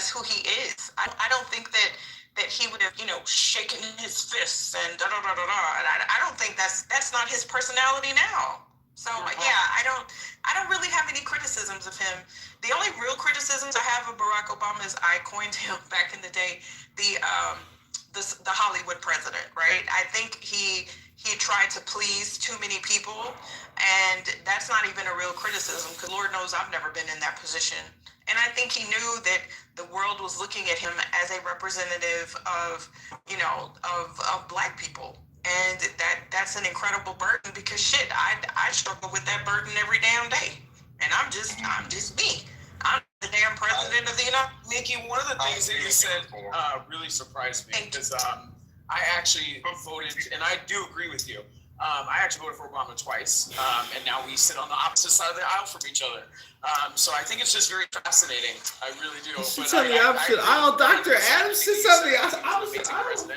that's who he is. I don't think that he would have, shaken his fists and da da da da da. And I don't think that's not his personality now. So yeah, I don't really have any criticisms of him. The only real criticisms I have of Barack Obama is I coined him back in the day the Hollywood president, right? I think he tried to please too many people, and that's not even a real criticism because Lord knows I've never been in that position. And I think he knew that the world was looking at him as a representative of, of Black people. And that's an incredible burden because shit, I struggle with that burden every damn day. And I'm just me. I'm the damn president of the United States. Nikki, one of the things that you said really surprised me because I actually voted, and I do agree with you. I actually voted for Obama twice, and now we sit on the opposite side of the aisle from each other. So I think it's just very fascinating. I really do. He sits on the opposite aisle. Dr. Adams sits on the opposite aisle.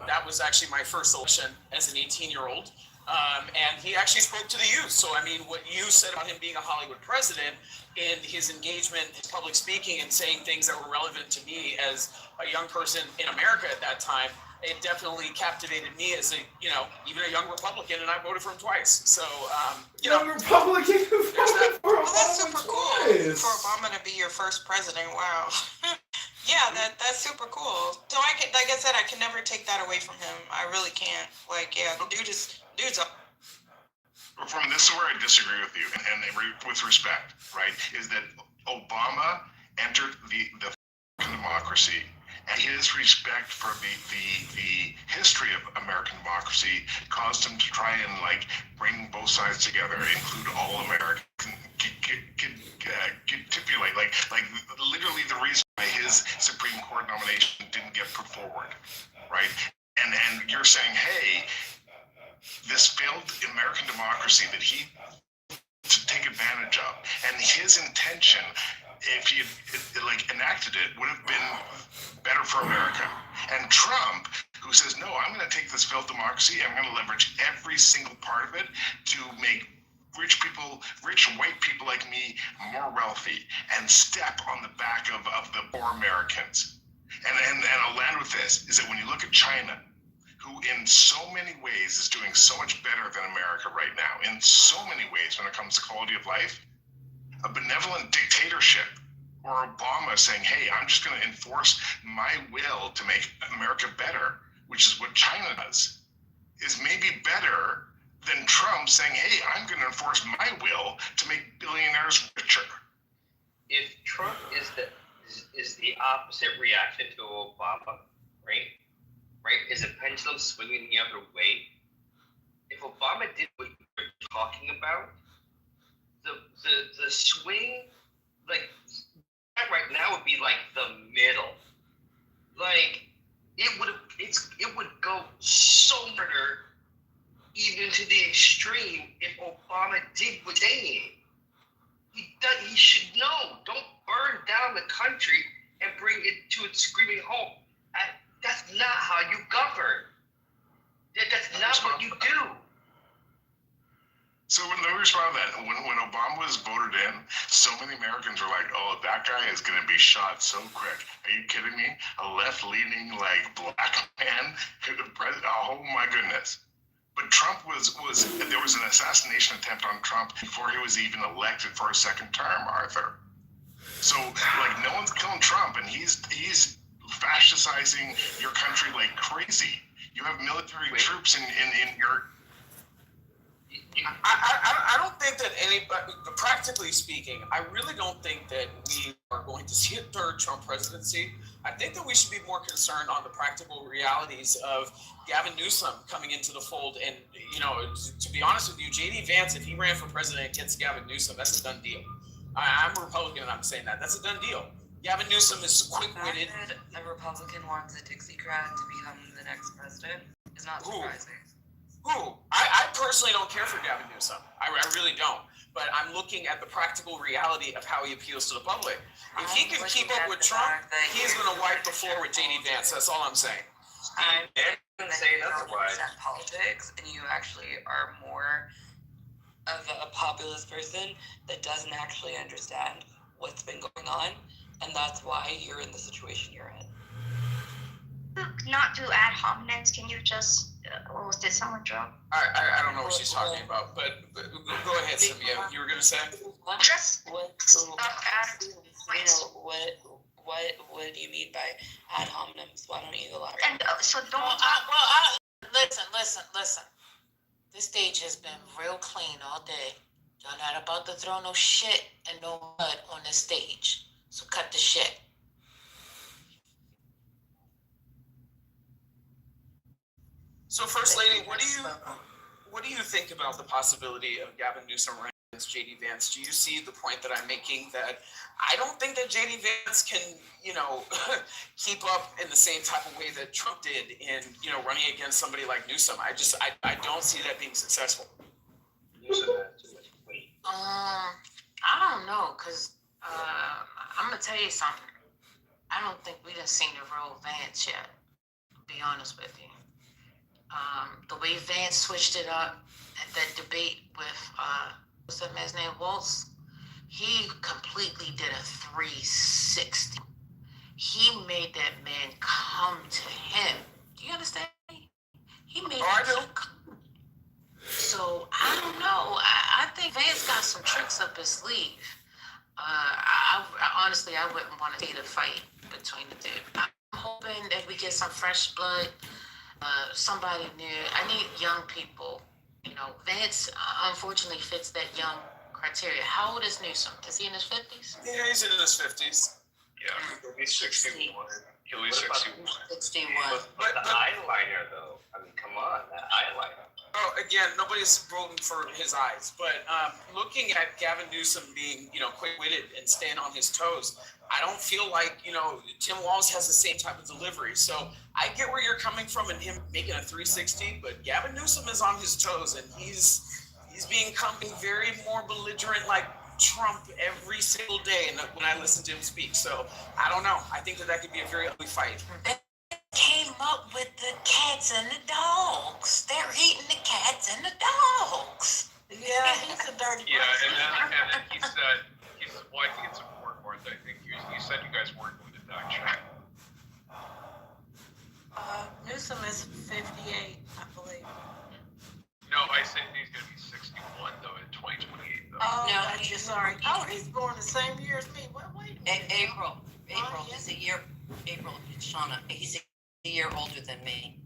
That was actually my first election as an 18-year-old. And he actually spoke to the youth. So, I mean, what you said about him being a Hollywood president in his engagement, his public speaking, and saying things that were relevant to me as a young person in America at that time, it definitely captivated me as even a young Republican, and I voted for him twice. So, young Republican who voted for Obama that's super twice. Cool for Obama to be your first president. Wow. Yeah, that's super cool. So like I said, I can never take that away from him. I really can't. The dude's up. From this is where I disagree with you, and with respect, right, is that Obama entered the democracy, and his respect for the history of American democracy caused him to try and bring both sides together, include all American, stipulate literally the reason why his Supreme Court nomination didn't get put forward, right? And you're saying, hey, this failed American democracy that he to take advantage of, and his intention, if he had enacted it, would have been better for America. And Trump, who says, no, I'm going to take this failed democracy, I'm going to leverage every single part of it to make rich white people like me more wealthy and step on the back of the poor Americans. And I'll land with this, is that when you look at China, who in so many ways is doing so much better than America right now, in so many ways when it comes to quality of life, a benevolent dictatorship or Obama saying, hey, I'm just going to enforce my will to make America better, which is what China does, is maybe better than Trump saying, hey, I'm going to enforce my will to make billionaires richer. If Trump is the opposite reaction to Obama, right? Is a pendulum swinging the other way? If Obama did what you're talking about, the swing, right now would be the middle. It would go so further, even to the extreme, if Obama did what they need. He should know. Don't burn down the country and bring it to its screaming halt. That's not how you govern. That's not what you do. So let me respond to that. When Obama was voted in, so many Americans were like, oh, that guy is going to be shot so quick. Are you kidding me? A left-leaning, black man? Oh, my goodness. But Trump there was an assassination attempt on Trump before he was even elected for a second term, Arthur. So, no one's killing Trump, and he's fascistizing your country like crazy. You have military troops in your... I don't think that anybody, practically speaking, I really don't think that we are going to see a third Trump presidency. I think that we should be more concerned on the practical realities of Gavin Newsom coming into the fold. And, to be honest with you, J.D. Vance, if he ran for president against Gavin Newsom, that's a done deal. I'm a Republican and I'm saying that. That's a done deal. Gavin Newsom is quick-witted. The fact that a Republican wants a Dixiecrat to become the next president is not surprising. I personally don't care for Gavin Newsom. I really don't. But I'm looking at the practical reality of how he appeals to the public. If he can keep up with Trump, he's going to wipe the floor with J.D. Vance. That's all I'm saying. I'm saying otherwise. Politics, and you actually are more of a populist person that doesn't actually understand what's been going on. And that's why you're in the situation you're in. Not do ad hominems. Can you just? Did someone drop? I don't know what she's talking about, but go ahead, Cynthia. You were gonna say? Just What do you mean by ad hominems? Why don't you elaborate? and so don't. Listen. This stage has been real clean all day. Y'all not about to throw no shit and no mud on this stage. So cut the shit. So, First Lady, what do you think about the possibility of Gavin Newsom running against JD Vance? Do you see the point that I'm making that I don't think that JD Vance can, keep up in the same type of way that Trump did in, running against somebody like Newsom? I don't see that being successful. Newsom has too much weight. I don't know, cause I'm gonna tell you something. I don't think we done seen the real Vance yet. To be honest with you. The way Vance switched it up at that debate with what's that man's name, Waltz, he completely did a 360. He made that man come to him. Do you understand? He made him come. So I don't know. I think Vance got some tricks up his sleeve. I honestly, I wouldn't want to see the fight between the two. I'm hoping that we get some fresh blood. Somebody new. I need young people. Vance unfortunately fits that young criteria. How old is Newsom? Is he in his 50s? Yeah, he's in his 50s. Yeah, he's 61. He'll be What about 61. 61. But the eyeliner, though. I mean, come on, that eyeliner. Oh, again, nobody's voting for his eyes, but looking at Gavin Newsom being, quick-witted and staying on his toes, I don't feel like, Tim Walz has the same type of delivery. So I get where you're coming from and him making a 360, but Gavin Newsom is on his toes and he's becoming very more belligerent like Trump every single day and when I listen to him speak. So I don't know. I think that could be a very ugly fight. Came up with the cats and the dogs. They're eating the cats and the dogs. Yeah, he's a dirty Yeah, and then he said, well, I think it's important. I think you said you guys weren't going to fact check. Newsom is 58, I believe. No, I said he's going to be 61 though in 2028 though. Oh, No, no, he's- sorry. Oh, he's born the same year as me. Wait a minute. April yeah. is a year. April, Shauna, he's a year older than me.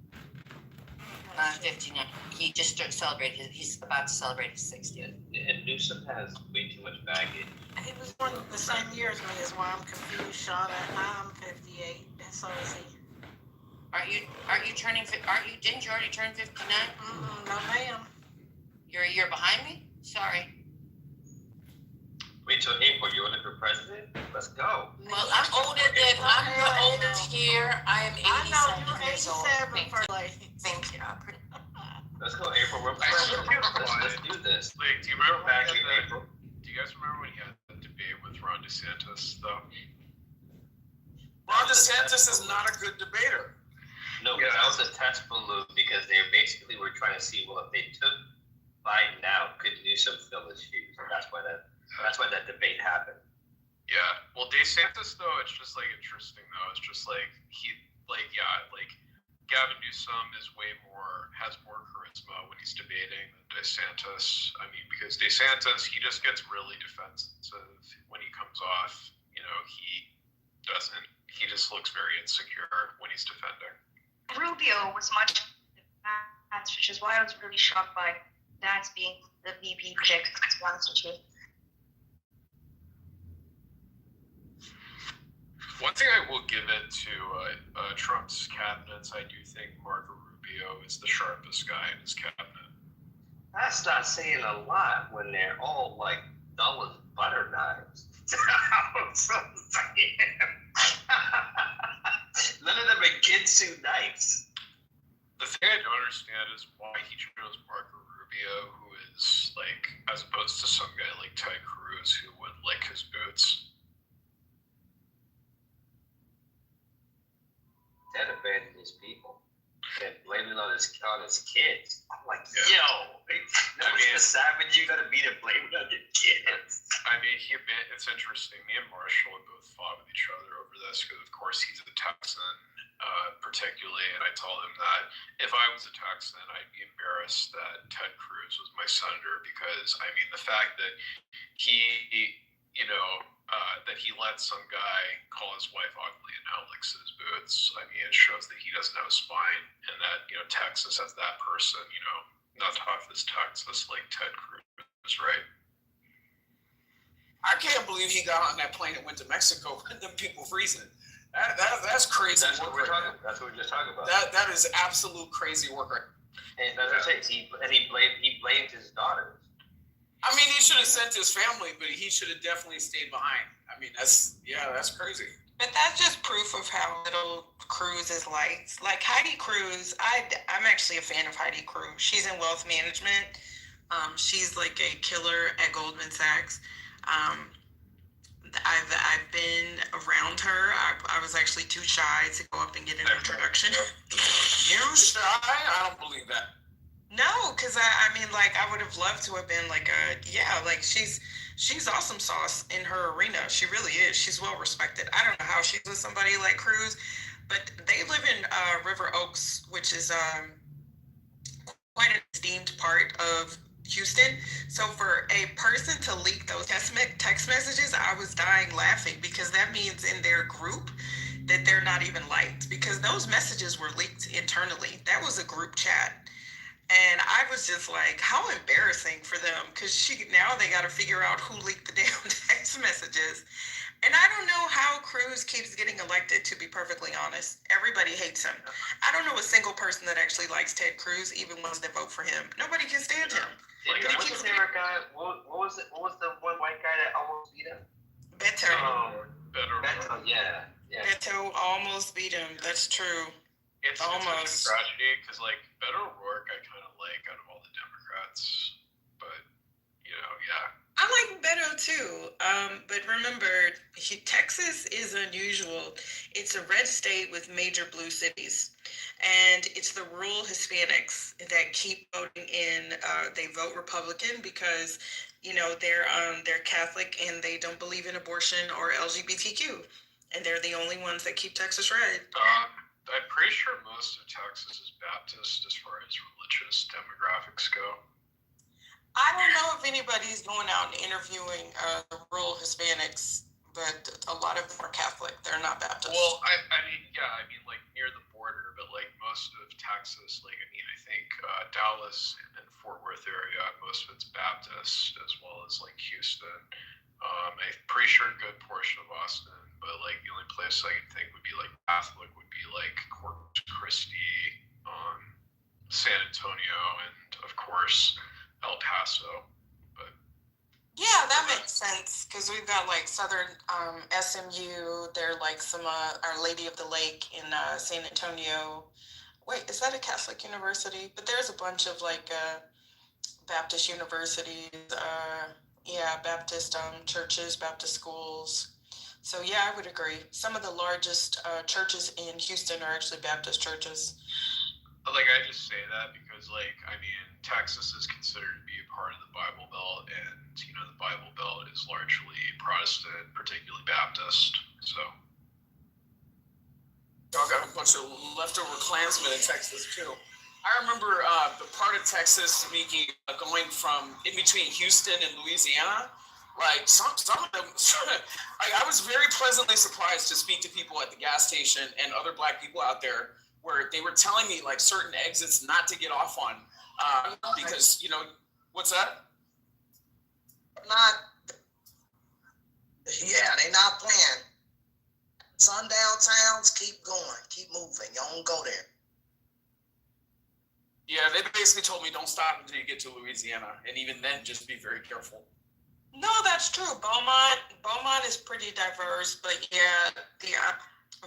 I'm 59. He just celebrated. He's about to celebrate his 60th. And Newsom has way too much baggage. He was born the same year as me, is why I'm confused, Shauna. I'm 58, and so is he. Aren't you turning? Didn't you already turn 59? No, ma'am. You're a year behind me. Sorry. Wait till April, you're running for president? Let's go. Well, I'm the oldest here. I am 87 I know you're years old. 87, First Lady. Thank you. Let's go, April. We're president. Let's do this. Like, do you remember back in April? Do you guys remember when he had the debate with Ron DeSantis though? Ron DeSantis is not a good debater. No, but that was a test balloon because they basically were trying to see, well, if they took Biden out, could Newsom fill his shoes? And that's why that debate happened. Yeah. Well, DeSantis though, it's just like interesting though. It's just like Gavin Newsom has more charisma when he's debating than DeSantis. I mean, because DeSantis, he just gets really defensive when he comes off. He just looks very insecure when he's defending. Rubio was much Vance, which is why I was really shocked by Vance being the VP pick. To be honest with you. One thing I will give it to Trump's cabinets, I do think Marco Rubio is the sharpest guy in his cabinet. That's not saying a lot when they're all like dull as butter knives. None of them are Ginsu knives. The thing I don't understand is why he chose Marco Rubio, who is like, as opposed to some guy like Ted Cruz who would lick his boots. Ted abandoned his people and blamed it on his his kids. I'm like, Yeah. yo, that was the savage you gotta be to blame it on your kids. I mean, it's interesting. Me and Marshall have both fought with each other over this because, of course, he's a Texan, particularly, and I told him that if I was a Texan, I'd be embarrassed that Ted Cruz was my senator because, I mean, the fact that he, that he let some guy call his wife ugly and now licks his boots, I mean, it shows that he doesn't have a spine and that, Texas has that person, not tough as Texas like Ted Cruz, right? I can't believe he got on that plane and went to Mexico with them people freezing. That's crazy. That's what we're talking. That's what we're just talking about. That is absolute crazy work. And as I say, he blamed his daughter. I mean, he should have sent his family, but he should have definitely stayed behind. I mean, that's crazy. But that's just proof of how little Cruz is liked. Like Heidi Cruz, I'm actually a fan of Heidi Cruz. She's in wealth management. She's like a killer at Goldman Sachs. I've been around her. I was actually too shy to go up and get an introduction. You shy? I don't believe that. No, because I mean, like, I would have loved to have been like she's awesome sauce in her arena. She really is. She's well respected. I don't know how she's with somebody like Cruz, but they live in River Oaks, which is quite an esteemed part of Houston. So for a person to leak those text messages, I was dying laughing because that means in their group that they're not even liked because those messages were leaked internally. That was a group chat. And I was just like, how embarrassing for them because now they got to figure out who leaked the damn text messages. And I don't know how Cruz keeps getting elected, to be perfectly honest. Everybody hates him. I don't know a single person that actually likes Ted Cruz, even ones that vote for him. Nobody can stand him. What's the favorite guy? What was the one white guy that almost beat him? Beto. Beto, yeah. Beto almost beat him. That's true. It's almost a tragedy because, like, Beto O'Rourke I kind of like out of all the Democrats. But, yeah. I like Beto too, but remember, Texas is unusual. It's a red state with major blue cities, and it's the rural Hispanics that keep voting in. They vote Republican because, they're Catholic and they don't believe in abortion or LGBTQ, and they're the only ones that keep Texas red. I'm pretty sure most of Texas is Baptist as far as religious demographics go. I don't know if anybody's going out and interviewing the rural Hispanics, but a lot of them are Catholic. They're not Baptist. Well, I mean, like near the border, but like most of Texas, I think Dallas and Fort Worth area, most of it's Baptist, as well as like Houston. I'm pretty sure a good portion of Austin, but like the only place I can think would be like Catholic would be like Corpus Christi, San Antonio, and of course El Paso. But yeah, that makes sense because we've got like Southern SMU. They're like some Our Lady of the Lake in San Antonio. Wait, is that a Catholic university? But there's a bunch of like Baptist universities. Baptist churches, Baptist schools. So yeah, I would agree. Some of the largest churches in Houston are actually Baptist churches. Like, I just say that because, Texas is considered to be a part of the Bible Belt, and, the Bible Belt is largely Protestant, particularly Baptist, so. Y'all got a bunch of leftover Klansmen in Texas, too. I remember the part of Texas going from in between Houston and Louisiana. Like, some of them, I was very pleasantly surprised to speak to people at the gas station and other black people out there where they were telling me like certain exits not to get off on because what's that? They not playing. Sundown towns, keep going, keep moving. You don't go there. Yeah, they basically told me don't stop until you get to Louisiana, and even then, just be very careful. No, that's true. Beaumont is pretty diverse, but yeah, the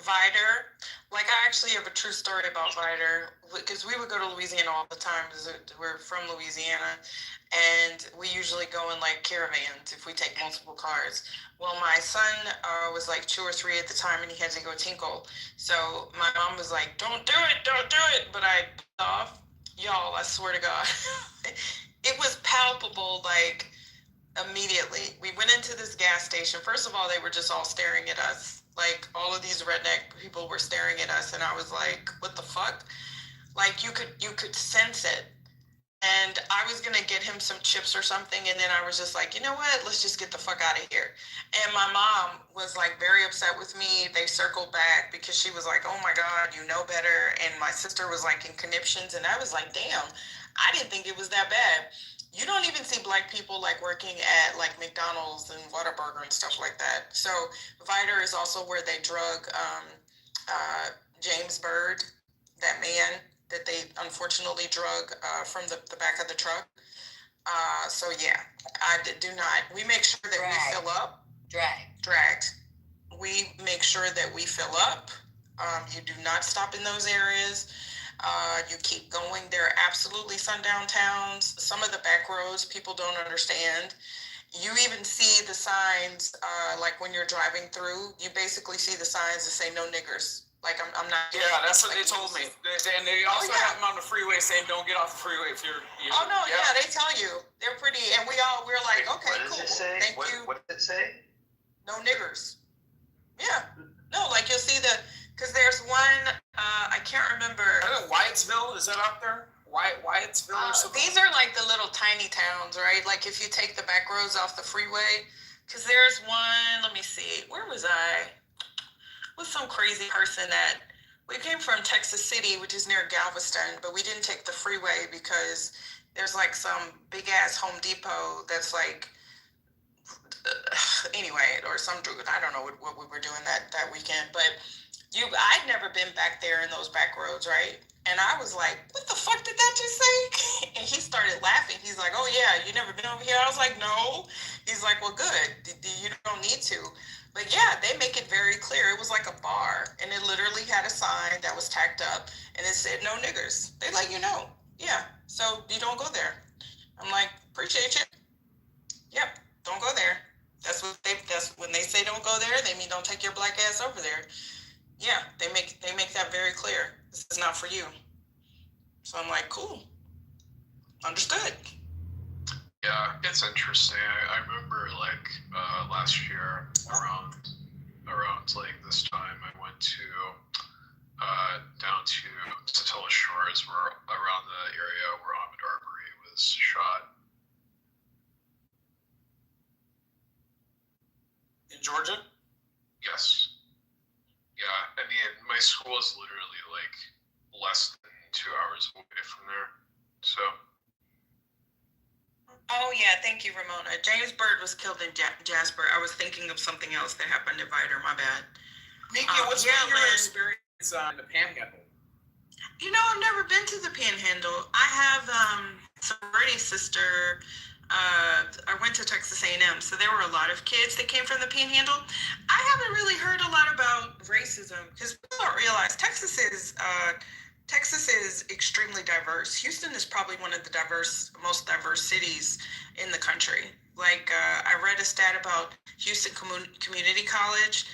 Vidor, like I actually have a true story about Vidor because we would go to Louisiana all the time because we're from Louisiana, and we usually go in like caravans if we take multiple cars. Well, my son was like 2 or 3 at the time, and he had to go tinkle. So my mom was like, "Don't do it, don't do it." But I off, y'all. I swear to God, it was palpable. Like immediately, we went into this gas station. First of all, they were just all staring at us. Like all of these redneck people were staring at us, and I was like, "What the fuck?" Like you could sense it. And I was gonna get him some chips or something, and then I was just like, you know what? Let's just get the fuck out of here. And my mom was like very upset with me. They circled back because she was like, oh my God, you know better. And my sister was like in conniptions, and I was like, damn, I didn't think it was that bad. You don't even see black people like working at like McDonald's and Whataburger and stuff like that. So Vider is also where they drug James Byrd, that man that they unfortunately drug from the back of the truck. So yeah, I do not. We make sure that we fill up. Dragged. We make sure that we fill up. You do not stop in those areas. You keep going. They're absolutely sundown towns. Some of the back roads people don't understand. You even see the signs, like when you're driving through, you basically see the signs that say no niggers. Like I'm not. Yeah, that's what they told me. And they also have them on the freeway saying, "Don't get off the freeway if you're." Oh no, yeah, they tell you they're pretty, and we're like, okay, cool. What does it say? Thank What, you. what does it say? No niggers. Yeah. No, like you'll see because there's one. I can't remember. I don't know, Wyattsville, is that out there? Wyattsville or something? These are like the little tiny towns, right? Like if you take the back roads off the freeway, because there's one. Let me see. Where was I? With some crazy person that we came from Texas City, which is near Galveston, but we didn't take the freeway because there's like some big ass Home Depot that's like anyway, or some I don't know what we were doing that weekend, but I'd never been back there in those back roads, right? And I was like, what the fuck did that just say? And he started laughing. He's like, oh yeah, you never been over here? I was like, no. He's like, well, good. You don't need to. But yeah, they make it very clear. It was like a bar, and it literally had a sign that was tacked up, and it said no niggers. They let you know. Yeah, so you don't go there. I'm like, appreciate you. Yep, don't go there. That's when they say don't go there, they mean don't take your black ass over there. Yeah, they make that very clear. This is not for you. So I'm like, cool. Understood. Yeah, it's interesting. I remember like last year around like this time, I went to down to Satilla Shores, where around the area where Ahmed Arbery was shot. In Georgia? Yes. Yeah, I mean, my school is literally like less than 2 hours away from there. So. Oh yeah, thank you, Ramona. James Byrd was killed in Jasper. I was thinking of something else that happened in Vider. My bad. Miki, what's been your experience on the Panhandle? You know, I've never been to the Panhandle. I have sorority sister. I went to Texas A&M, so there were a lot of kids that came from the Panhandle. I haven't really heard a lot about racism because people don't realize Texas is extremely diverse. Houston is probably one of the most diverse cities in the country. Like I read a stat about Houston Community College,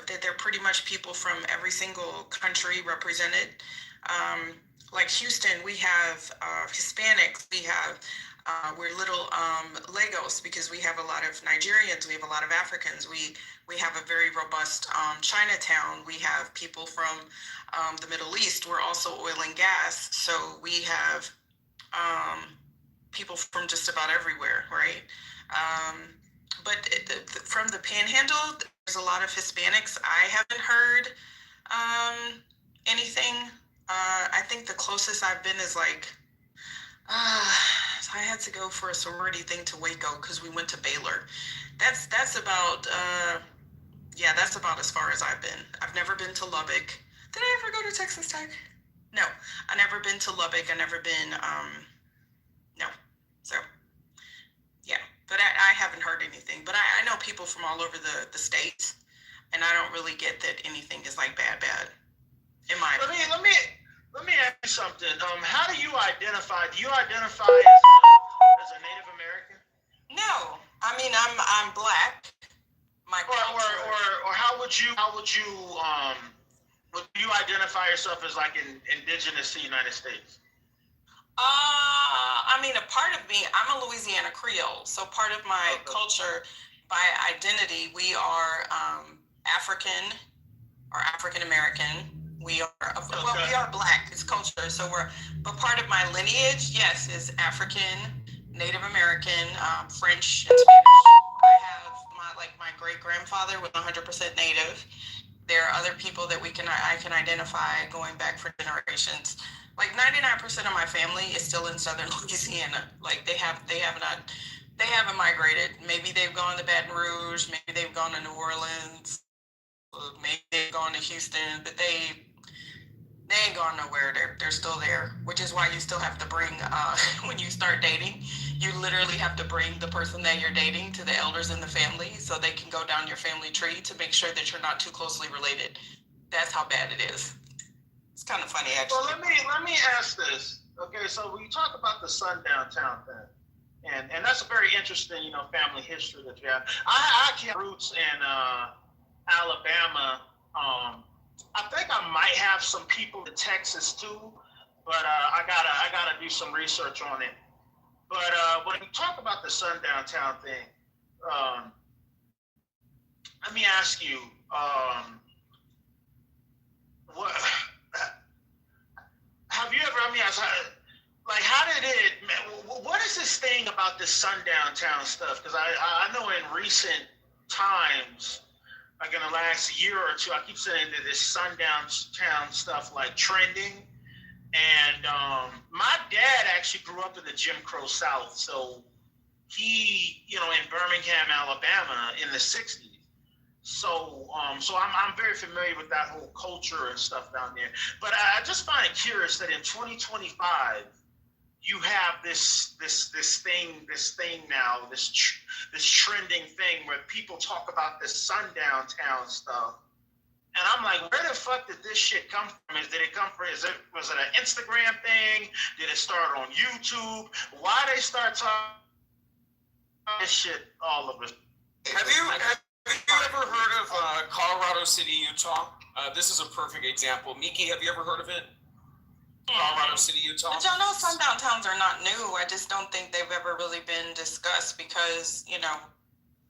that they're pretty much people from every single country represented. Like Houston, we have Hispanics, we have we're little Legos because we have a lot of Nigerians, we have a lot of Africans, we have a very robust Chinatown, we have people from the Middle East, we're also oil and gas, so we have people from just about everywhere, right? But from the Panhandle, there's a lot of Hispanics. I haven't heard anything. I think the closest I've been is like, I had to go for a sorority thing to Waco because we went to Baylor. That's about that's about as far as I've been. I've never been to Lubbock. Did I ever go to Texas Tech? No, I never been to Lubbock. I never been no. So yeah, but I haven't heard anything. But I know people from all over the states, and I don't really get that anything is like bad. In my opinion. Let me ask you something. How do you identify? Do you identify as a Native American? mean, I'm black. My culture. Or how would you would you identify yourself as like indigenous to the United States? I mean, a part of me, I'm a Louisiana Creole, so part of my culture, by identity, we are African or African American. We are we are black. It's culture. So but part of my lineage, yes, is African, Native American, French, and Spanish. I have my great grandfather was 100% Native. There are other people that I can identify going back for generations. Like 99% of my family is still in southern Louisiana. Like they haven't migrated. Maybe they've gone to Baton Rouge, maybe they've gone to New Orleans, maybe they've gone to Houston, but they ain't gone nowhere. They're still there, which is why you still have to bring when you start dating, you literally have to bring the person that you're dating to the elders in the family so they can go down your family tree to make sure that you're not too closely related. That's how bad it is. It's kind of funny, actually. Well, let me ask this. Okay, so when you talk about the sundown town thing, and that's a very interesting, family history that you have. I have roots in Alabama. I think I might have some people in Texas too, but I gotta do some research on it. But when you talk about the sundown town thing, let me ask you, what have you ever? Let me ask, how did it? What is this thing about this sundown town stuff? Because I know in recent times, like in the last year or two, I keep saying that this sundown town stuff like trending. And my dad actually grew up in the Jim Crow South, so he, in Birmingham, Alabama, in the '60s. So I'm very familiar with that whole culture and stuff down there. But I just find it curious that in 2025, you have this thing now, this trending thing where people talk about this sundown town stuff. And I'm like, where the fuck did this shit come from? Was it an Instagram thing? Did it start on YouTube? Why they start talking this shit all of us? Have you ever heard of Colorado City, Utah? This is a perfect example. Miki, have you ever heard of it? Colorado City, Utah? But y'all know sundown towns are not new. I just don't think they've ever really been discussed because,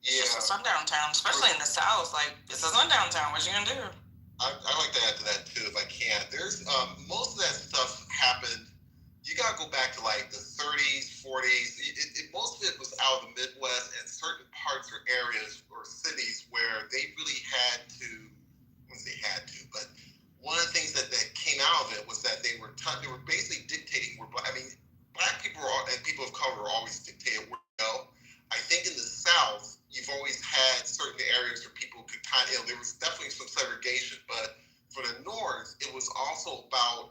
it's just a sundown town, especially in the South. Like, it's a sundown town. What you gonna do? I like to add to that too, if I can. There's most of that stuff happened. You gotta go back to like the 30s, 40s. Most of it was out of the Midwest and certain parts or areas or cities where they really had to. I wouldn't say had to, but one of the things that came out of it was that they were basically dictating where black people and people of color were always dictated where to go. I think in the South, you've always had certain areas where people could there was definitely some segregation, but for the North, it was also about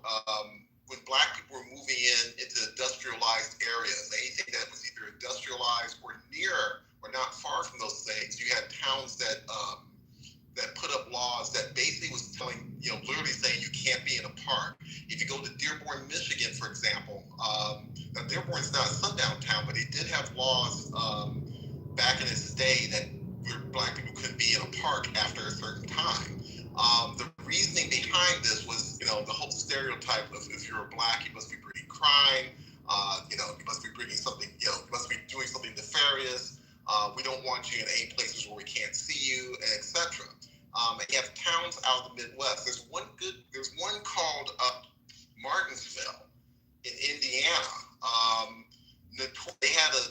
when black people were moving into industrialized areas. Anything that was either industrialized or near or not far from those things, you had towns that put up laws that basically was telling, literally saying you can't be in a park. If you go to Dearborn, Michigan, for example, now Dearborn's not a sundown town, but they did have laws back in its day that black people couldn't be in a park after a certain time. The reasoning behind this was, the whole stereotype of if you're a black, you must be bringing crime, you must be bringing something, you must be doing something nefarious. We don't want you in any places where we can't see you, etc. And you have towns out of the Midwest. There's one called Martinsville in Indiana. They had a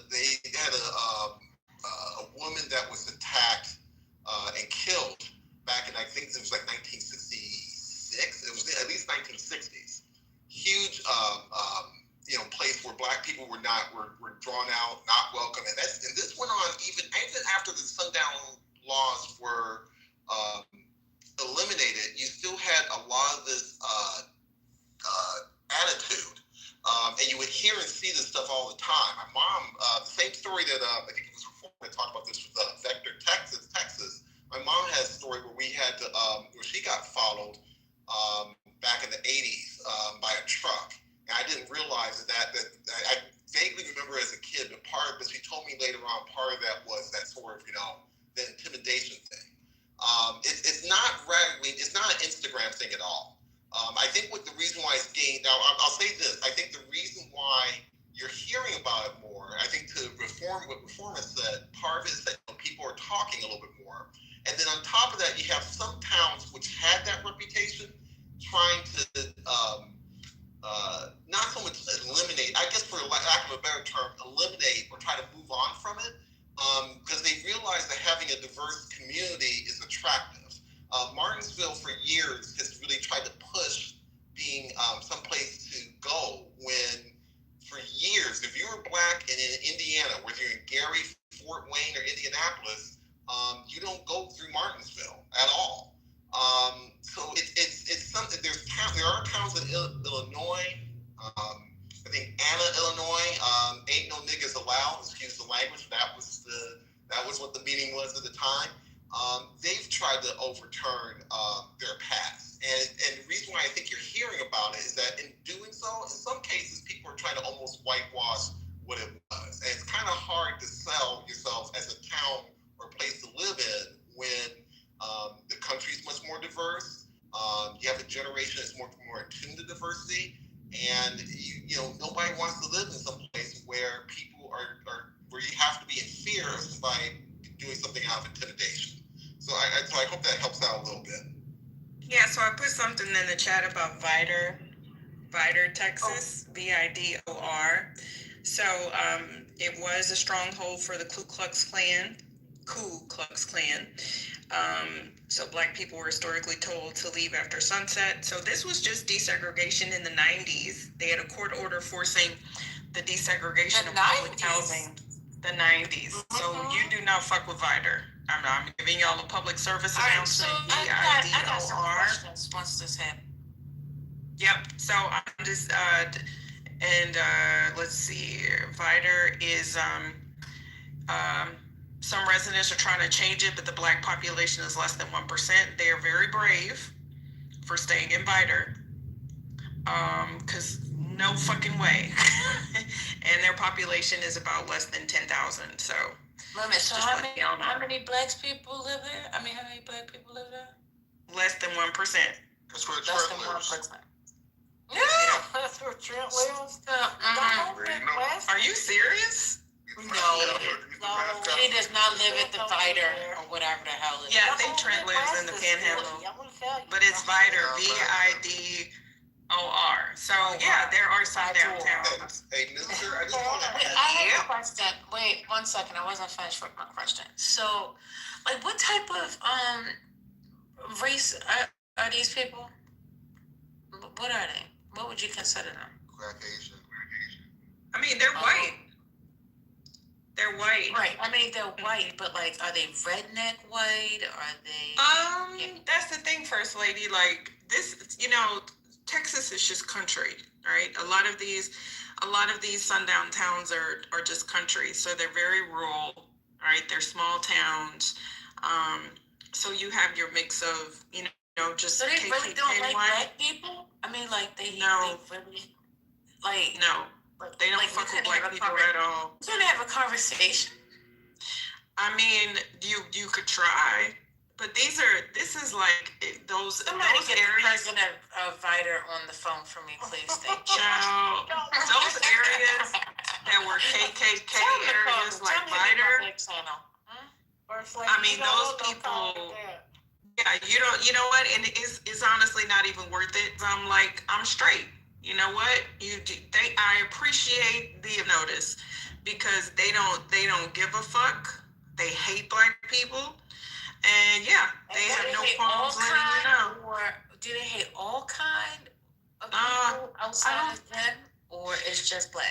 woman that was attacked and killed back in, I think it was like 1966. It was at least 1960s. Huge place where black people were drawn out, not welcome, and this went on even after the sundown laws were eliminated. You still had a lot of this attitude, and you would hear and see this stuff all the time. My mom, the same story that I think it was before I talked about this with Vector, Texas. My mom had a story where we had to where she got followed back in the 80s by a truck. And I didn't realize that I vaguely remember as a kid, but she told me told me later on part of that was that sort of, the intimidation thing. It's not radically, it's not an Instagram thing at all. I think what the reason why it's gained, now I'll say this, I think the reason why you're hearing about it more, I think to reform what Reform has said, part of it is that people are talking a little bit more. And then on top of that, you have some towns which had that reputation trying to not so much eliminate, I guess for lack of a better term, eliminate or try to move on from it, because they realize that having a diverse community is attractive. Martinsville for years has really tried to push being someplace to go when for years, if you were black and in Indiana, whether you're in Gary, Fort Wayne, or Indianapolis, you don't go through Martinsville at all. So it's something. There are towns in Illinois. I think Anna, Illinois. Ain't no niggas allowed. Excuse the language. That was what the meaning was at the time. They've tried to overturn their past, and the reason why I think you're hearing about it is that in doing so, in some cases, people are trying to almost whitewash what it was, and it's kind of hard to sell yourself as a town or place to live in when the country is much more diverse. You have a generation that's more attuned to diversity, and nobody wants to live in some place where people are where you have to be in fear of somebody doing something out of intimidation. So I hope that helps out a little bit. Yeah, so I put something in the chat about Vidor, Texas, Vidor. So it was a stronghold for the Ku Klux Klan. So black people were historically told to leave after sunset. So this was just desegregation in the 90s. They had a court order forcing the desegregation of public housing. The 90s. Mm-hmm. So you do not fuck with Vidor. I'm giving y'all a public service announcement. So I got some questions once this happened. Yep. So I'm just let's see. Vidor is some residents are trying to change it, but the black population is less than 1%. They are very brave for staying in Vidor. Because no fucking way. And their population is about less than 10,000. So, so how many black people live there? How many black people live there? Less than 1%. That's where Less Trent than lives. 1%. Yeah, that's where Trent lives. Are you serious? No, he does not live at the Vidor or whatever the hell it is. Yeah, I think Trent lives in the Panhandle. But it's Vidor, Vidor. So yeah, there are some downtowns. Hey, mister, I just want to I have a question. Wait 1 second. I wasn't finished with my question. So, what type of race are these people? What are they? What would you consider them? Caucasian. I mean, they're white. They're white. Right. They're white, but are they redneck white? Are they? That's the thing, First Lady. This, Texas is just country, right? A lot of these sundown towns are just country, so they're very rural, right? They're small towns. So you have your mix of, just. So they really don't like black people? They no. They really no. They don't fuck with black people at all. We're gonna have a conversation. You could try. But this is those Somebody get areas. The president of Vidor on the phone for me, please. Thank you. Child, those areas that were KKK areas like Vidor. Those people. Yeah, you know what? And it's honestly not even worth it. I'm straight. You know what? I appreciate the notice because they don't give a fuck. They hate black people. And yeah, they have no problems letting you know. Or do they hate all kind of people outside of them, or it's just blacks?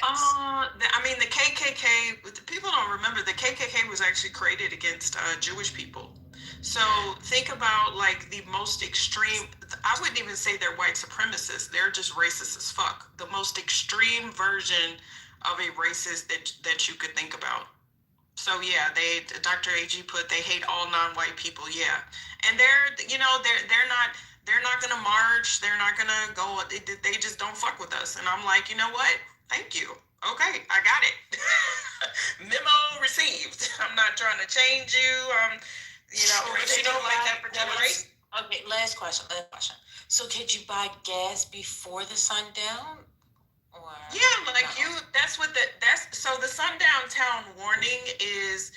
The KKK. People don't remember the KKK was actually created against Jewish people. So think about the most extreme. I wouldn't even say they're white supremacists. They're just racist as fuck. The most extreme version of a racist that you could think about. So yeah, Dr. AG put they hate all non-white people. Yeah, and they're not gonna march. They're not gonna go. They just don't fuck with us. And I'm like, you know what? Thank you. Okay, I got it. Memo received. I'm not trying to change you. Like that for generation. Okay, last question. So could you buy gas before the sundown? Or Yeah, like no? That's so the sundown town warning is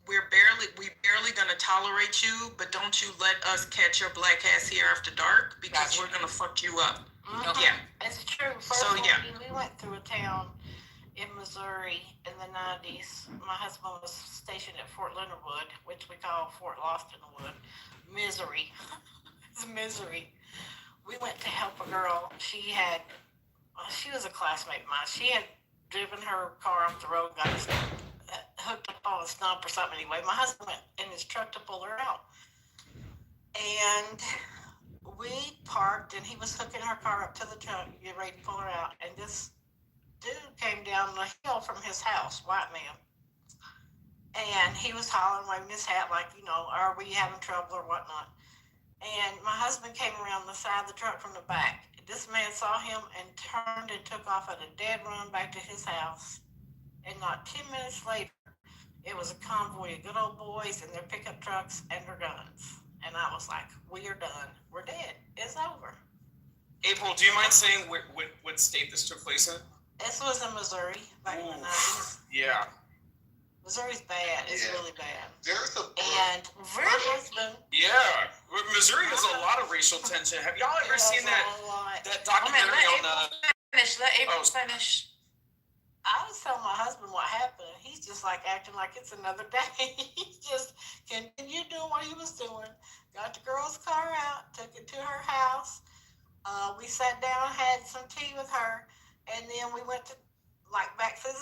we barely gonna tolerate you, but don't you let us catch your black ass here after dark because we're gonna fuck you up. Mm-hmm. Yeah. It's true. We went through a town in Missouri in the 90s. My husband was stationed at Fort Leonard Wood, which we call Fort Lost in the Wood. Misery. It's misery. We went to help a girl. She was a classmate of mine. She had driven her car off the road, got hooked up on a stump or something anyway. My husband went in his truck to pull her out. And we parked, and he was hooking her car up to the truck, get ready to pull her out. And this dude came down the hill from his house, white man. And he was hollering, waving his hat like, are we having trouble or whatnot? And my husband came around the side of the truck from the back. This man saw him and turned and took off at a dead run back to his house. And not 10 minutes later, it was a convoy of good old boys in their pickup trucks and their guns. And I was like, we are done. We're dead. It's over. April, do you mind saying what state this took place in? This was in Missouri back in the 90s. Yeah. Missouri's bad. It's really bad. There's a and my husband. Yeah, Missouri has a lot of racial tension. Have y'all ever seen that documentary on the? Let April finish. I was telling my husband what happened, and he's just like acting like it's another day. He just continued doing what he was doing. Got the girl's car out, took it to her house. We sat down, had some tea with her, and then we went to back through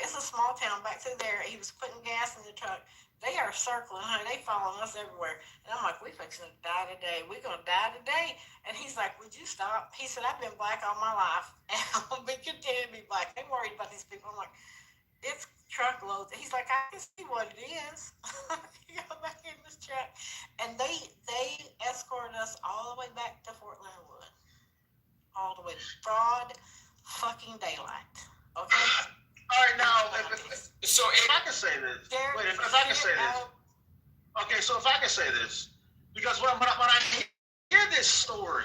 it's a small town, back through there. He was putting gas in the truck. They are circling, honey. They following us everywhere. And I'm like, we fixing to die today. We're going to die today. And he's like, would you stop? He said, I've been black all my life. And I'll be continuing to be black. They worried about these people. I'm like, it's truckloads. He's like, I can see what it is. You go back in this truck. And they escorted us all the way back to Fort Leonard Wood. All the way. Broad fucking daylight. Okay? All right, now, if I can say this. If I can say this. Okay, so if I can say this. Because when I hear this story,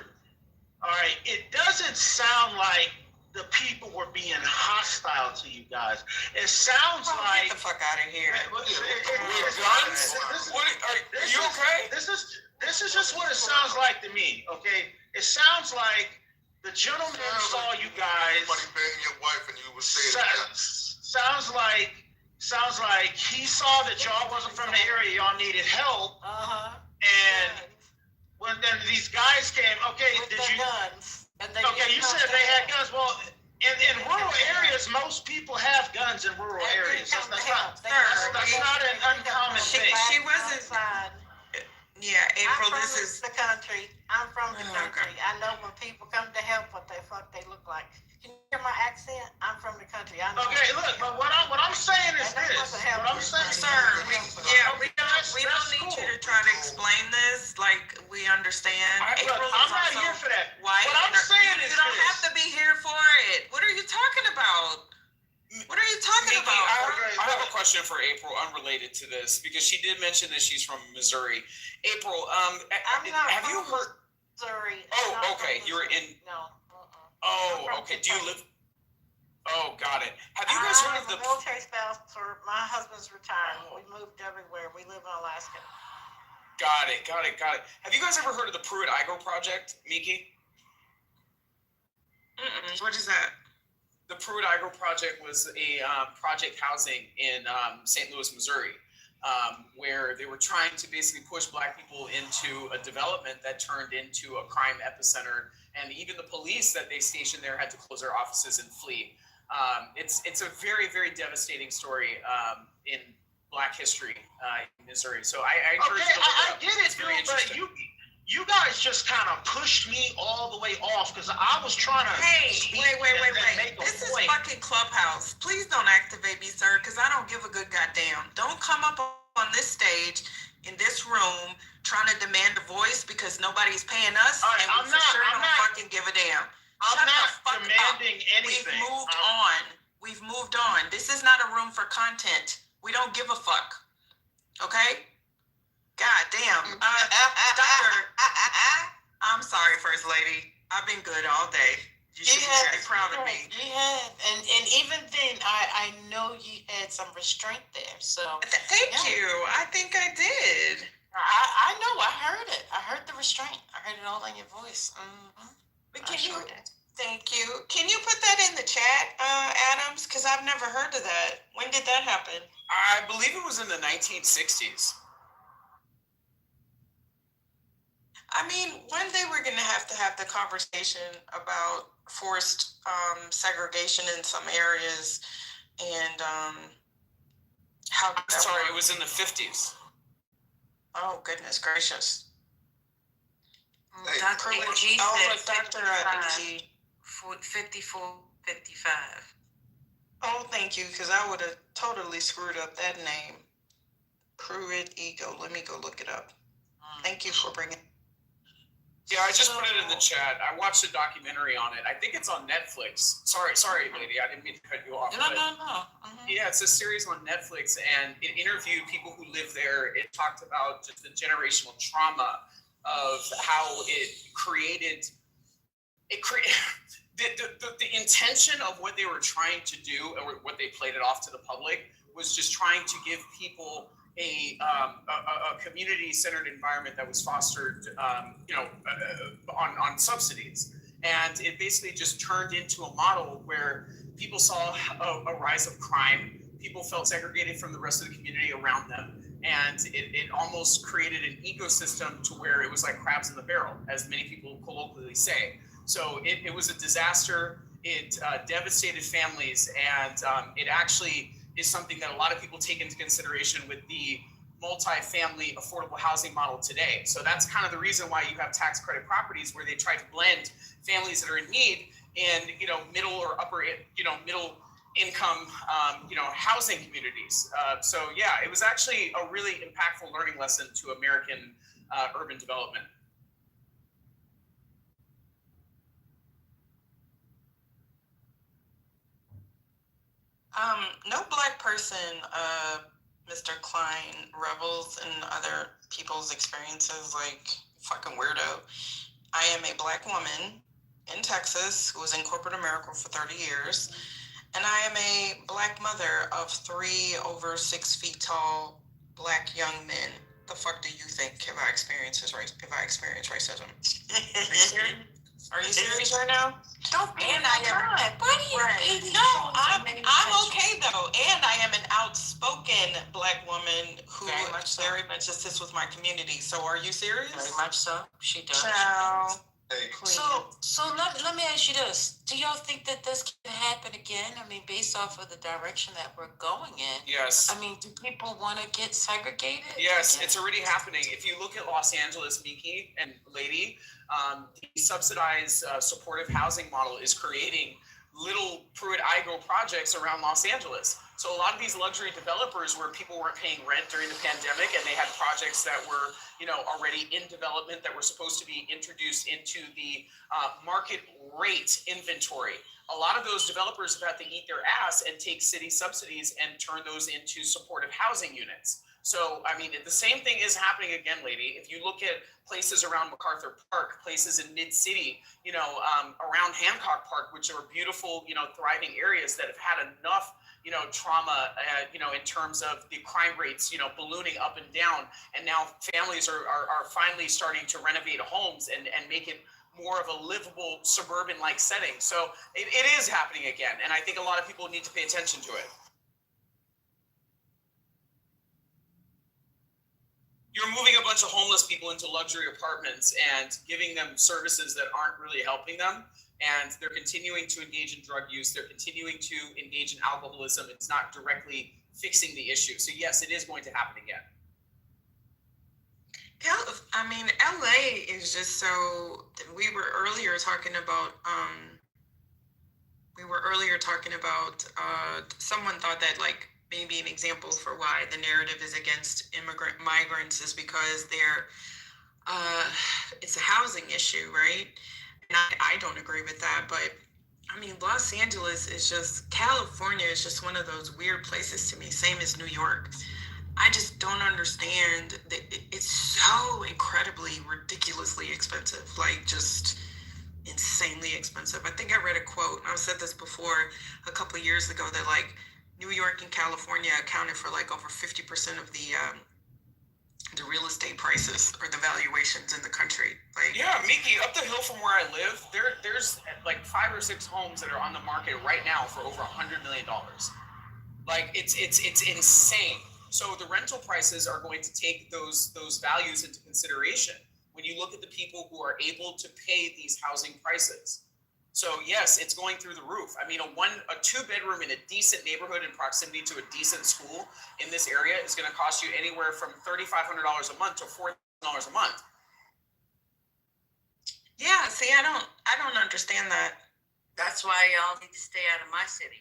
all right, it doesn't sound like the people were being hostile to you guys. It sounds like... Get the fuck out of here. Are you okay? This is just what it sounds like to me, okay? It sounds like the gentleman saw you guys. Somebody banging your wife and you would say sounds like he saw that y'all wasn't from the area, y'all needed help. And when then these guys came, guns. You said they had guns. Well, in rural areas, most people have guns in rural areas. That's not an uncommon thing. She wasn't. Yeah, April, this is the country. I'm from the country. I know when people come to help what the fuck they look like. Can you hear my accent? I'm from the country. I know. Okay, look, but what I'm saying is this. What I'm saying, sir, we don't need you to try to explain this. Like, we understand. Look, I'm not here for that. White. What I'm saying is you don't have to be here for it. What are you talking about? What are you talking about? I have a question for April, unrelated to this, because she did mention that she's from Missouri. April, have you heard? Missouri. Oh, okay. You're in. No. Oh, okay. Do you live? Oh, got it. Have you guys heard of the military spouse? Or my husband's retired. We moved everywhere. We live in Alaska. Got it. Have you guys ever heard of the Pruitt-Igoe Project, Miki? What is that? The Pruitt-Igoe Project was a project housing in St. Louis, Missouri, where they were trying to basically push Black people into a development that turned into a crime epicenter, and even the police that they stationed there had to close their offices and flee. It's a very, very devastating story in Black history in Missouri. So I encourage you to look it up. I get it, dude, but you guys just kind of pushed me all the way off because I was trying to. Hey, wait. This is fucking Clubhouse. Please don't activate me, sir, because I don't give a good goddamn. Don't come up on this stage in this room trying to demand a voice because nobody's paying us. Right, and I'm not fucking give a damn. I'm not demanding anything. We've moved on. We've moved on. This is not a room for content. We don't give a fuck. Okay? God damn. Doctor, I'm sorry, First Lady. I've been good all day. You should be very proud of me. You have, and even then, I know you had some restraint there. So Thank you. I think I did. I know. I heard it. I heard the restraint. I heard it all in your voice. Mm-hmm. But thank you. Can you put that in the chat, Adams? Because I've never heard of that. When did that happen? I believe it was in the 1960s. I mean, one day we're going to have the conversation about forced segregation in some areas and how. I'm sorry, it was in the 50s. Oh, goodness gracious. Dr. AG Dr. AG. 54, 55. Oh, thank you, because I would have totally screwed up that name. Pruitt Ego. Let me go look it up. Thank you for bringing. Yeah, I just put it in the chat. I watched a documentary on it. I think it's on Netflix. Sorry, lady. I didn't mean to cut you off. No. Mm-hmm. Yeah, it's a series on Netflix, and it interviewed people who live there. It talked about just the generational trauma of how it created. The intention of what they were trying to do and what they played it off to the public was just trying to give people a community-centered environment that was fostered, on subsidies. And it basically just turned into a model where people saw a rise of crime. People felt segregated from the rest of the community around them. And it almost created an ecosystem to where it was like crabs in the barrel, as many people colloquially say. So it was a disaster. It devastated families, and it actually is something that a lot of people take into consideration with the multi-family affordable housing model today. So that's kind of the reason why you have tax credit properties where they try to blend families that are in need in, middle or upper, middle income, housing communities. So yeah, it was actually a really impactful learning lesson to American urban development. No Black person, Mr. Klein, revels in other people's experiences like fucking weirdo. I am a Black woman in Texas who was in corporate America for 30 years. And I am a Black mother of 3 over 6 feet tall Black young men. The fuck do you think if I experience racism? Are you serious right now? Don't be in my time. Why do you? Right. No, I'm okay though, and I am an outspoken Black woman who very much assists with my community. So, are you serious? Very much so. She does. Ciao. So let me ask you this: do y'all think that this can happen again? I mean, based off of the direction that we're going in. Yes. I mean, do people want to get segregated? Yes, it's already happening. If you look at Los Angeles, Miki and Lady, the subsidized supportive housing model is creating little Pruitt-Igoe projects around Los Angeles. So a lot of these luxury developers where people weren't paying rent during the pandemic and they had projects that were, already in development that were supposed to be introduced into the market rate inventory. A lot of those developers have had to eat their ass and take city subsidies and turn those into supportive housing units. So, I mean, the same thing is happening again, lady. If you look at places around MacArthur Park, places in mid-city, around Hancock Park, which are beautiful, thriving areas that have had enough, trauma, in terms of the crime rates, ballooning up and down. And now families are finally starting to renovate homes and make it more of a livable suburban-like setting. So it is happening again. And I think a lot of people need to pay attention to it. You're moving a bunch of homeless people into luxury apartments and giving them services that aren't really helping them. And they're continuing to engage in drug use. They're continuing to engage in alcoholism. It's not directly fixing the issue. So yes, it is going to happen again. I mean, LA is just so. We were earlier talking about. Someone thought that maybe an example for why the narrative is against migrants is because it's a housing issue, right? And I don't agree with that, but I mean, Los Angeles is just, California is just one of those weird places to me, same as New York. I just don't understand that it's so incredibly, ridiculously expensive. Like, just insanely expensive. I think I read a quote, and I've said this before a couple of years ago, that like New York and California accounted for like over 50% of the real estate prices or the valuations in the country. Like, Yeah, Miki, up the hill from where I live, there's like 5 or 6 homes that are on the market right now for over $100 million. Like it's insane. So the rental prices are going to take those values into consideration when you look at the people who are able to pay these housing prices. So yes, it's going through the roof. I mean, a 2-bedroom in a decent neighborhood in proximity to a decent school in this area is going to cost you anywhere from $3,500 a month to $4,000 a month. yeah, see, I don't understand that. That's why y'all need to stay out of my city.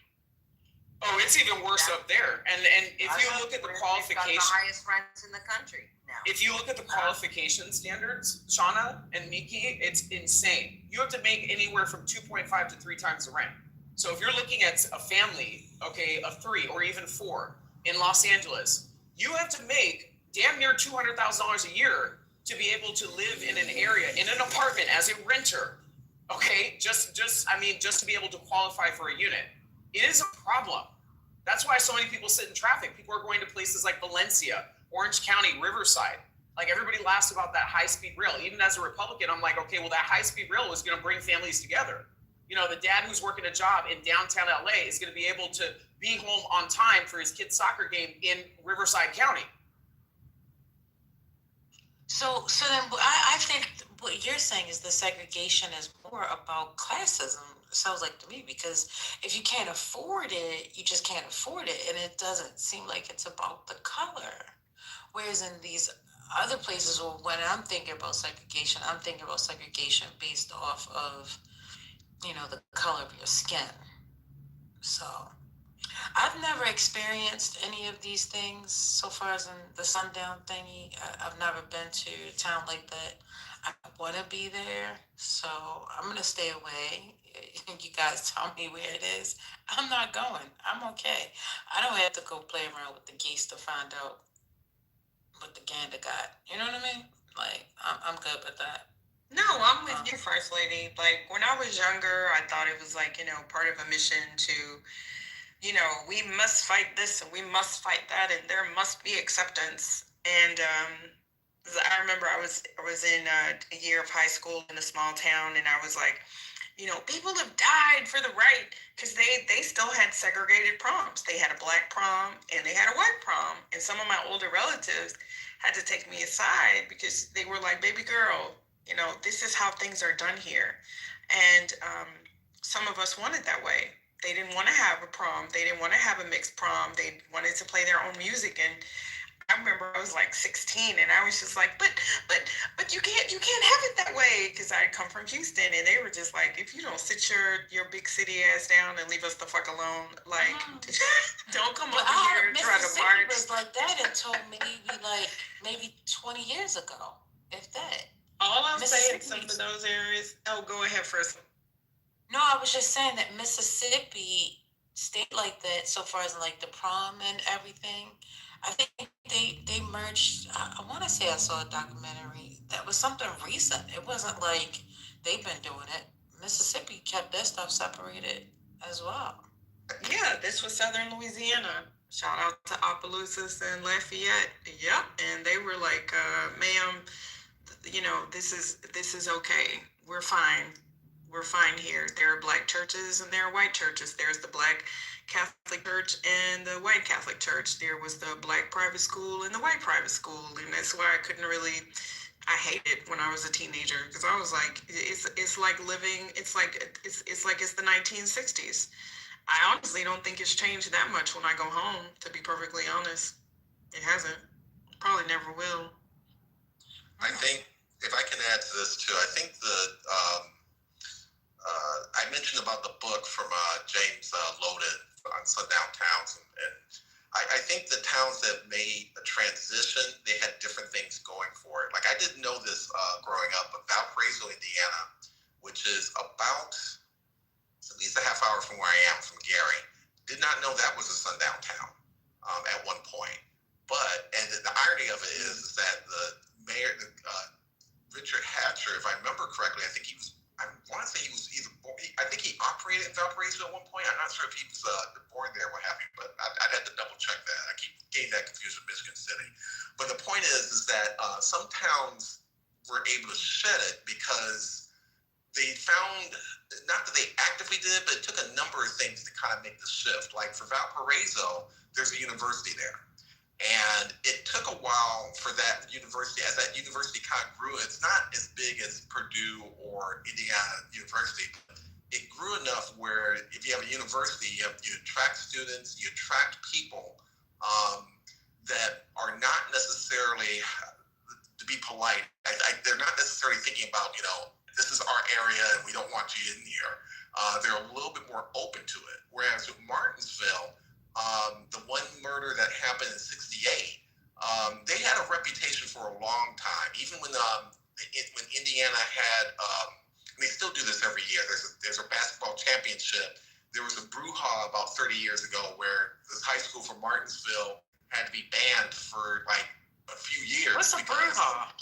Oh, it's even worse up there. And if you look at the qualifications, the highest rents in the country now. if you look at the qualification standards, Shauna and Miki, it's insane. You have to make anywhere from 2.5 to 3 times the rent. So if you're looking at a family, okay, of 3 or even 4 in Los Angeles, you have to make damn near $200,000 a year to be able to live in an area, in an apartment as a renter. Okay, just to be able to qualify for a unit. It is a problem. That's why so many people sit in traffic. People are going to places like Valencia, Orange County, Riverside. Like everybody laughs about that high-speed rail. Even as a Republican, I'm like, okay, well, that high-speed rail is going to bring families together. You know, the dad who's working a job in downtown LA is going to be able to be home on time for his kid's soccer game in Riverside County. So then I think what you're saying is the segregation is more about classism. It sounds like to me, because if you can't afford it, you just can't afford it, and it doesn't seem like it's about the color. Whereas in these other places, or when I'm thinking about segregation, I'm thinking about segregation based off of, the color of your skin. So I've never experienced any of these things so far as in the sundown thingy. I've never been to a town like that. I want to be there, so I'm going to stay away. You guys tell me where it is. I'm not going. I'm okay. I don't have to go play around with the geese to find out what the gander got. You know what I mean? Like, I'm good with that. No, I'm with you, First Lady. Like, when I was younger, I thought it was like, part of a mission to, we must fight this and we must fight that, and there must be acceptance. And I remember I was in a year of high school in a small town, and I was like, people have died for the right, because they still had segregated proms. They had a black prom and they had a white prom. And some of my older relatives had to take me aside because they were like, baby girl, this is how things are done here. And some of us wanted that way. They didn't want to have a prom. They didn't want to have a mixed prom. They wanted to play their own music. And I remember I was like 16, and I was just like, but you can't have it that way, because I come from Houston, and they were just like, if you don't sit your big city ass down and leave us the fuck alone, like, don't come over here and try to march. Was like that until maybe 20 years ago, if that. All I'm saying, some of those areas. Oh, go ahead first. No, I was just saying that Mississippi stayed like that so far as like the prom and everything. I think they merged. I want to say I saw a documentary that was something recent. It wasn't like they've been doing it. Mississippi kept their stuff separated as well. Yeah, this was Southern Louisiana. Shout out to Opelousas and Lafayette. Yep, and they were like, ma'am, this is okay. We're fine. We're fine here. There are black churches and there are white churches. There's the black Catholic church and the white Catholic church. There was the black private school and the white private school. And that's why I hated it when I was a teenager, because I was like, it's like living, it's like it's the 1960s. I honestly don't think it's changed that much when I go home, to be perfectly honest. It hasn't. Probably never will. I think, if I can add to this too, I think I mentioned about the book from James Loden on Sundown Towns, and I think the towns that made a transition, they had different things going for it. Like, I didn't know this growing up, but Valparaiso, Indiana, which is about It's at least a half hour from where I am, from Gary. Did not know that was a sundown town at one point. But, and the irony of it is that the mayor, Richard Hatcher, if I remember correctly, I want to say he was I think he operated in Valparaiso at one point. I'm not sure if he was born there or what have you, but I'd have to double check that. I keep getting that confused with Michigan City. But the point is that some towns were able to shed it because they found, not that they actively did it, but it took a number of things to kind of make the shift. Like for Valparaiso, there's a university there. And it took a while for that university, as that university kind of grew. It's not as big as Purdue or Indiana University, but it grew enough where if you have a university, you attract students, you attract people that are not necessarily, to be polite, they're not necessarily thinking about, this is our area and we don't want you in here. They're a little bit more open to it. Whereas with Martinsville, the one murder that happened in '68, they had a reputation for a long time. Even when Indiana had, and they still do this every year. There's a basketball championship. There was a brouhaha about 30 years ago where this high school from Martinsville had to be banned for like a few years. What's a brouhaha?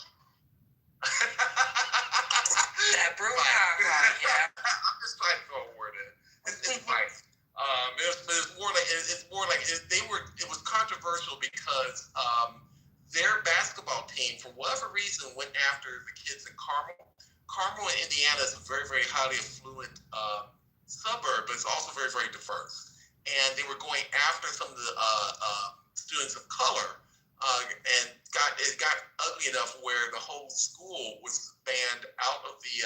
That brouhaha, yeah. I'm just trying to throw a word in. It's like. It was controversial because their basketball team, for whatever reason, went after the kids in Carmel. Carmel in Indiana is a very, very highly affluent suburb, but it's also very, very diverse. And they were going after some of the students of color, and it got ugly enough where the whole school was banned out of the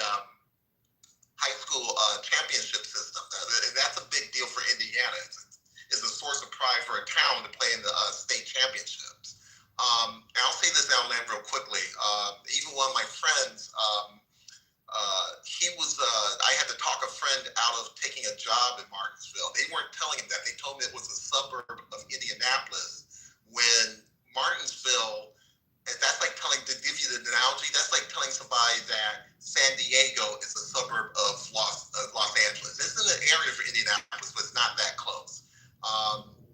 high school championship system. And that's a big deal for Indiana. It's a source of pride for a town to play in the state championships. And I'll say this, I'll land real quickly. Even one of my friends, I had to talk a friend out of taking a job in Martinsville. They weren't telling him that. They told me it was a suburb of Indianapolis, when Martinsville, and that's like to give you the analogy, that's like telling somebody that San Diego is a suburb of Los Angeles. It's in the area for Indianapolis, but it's not that close.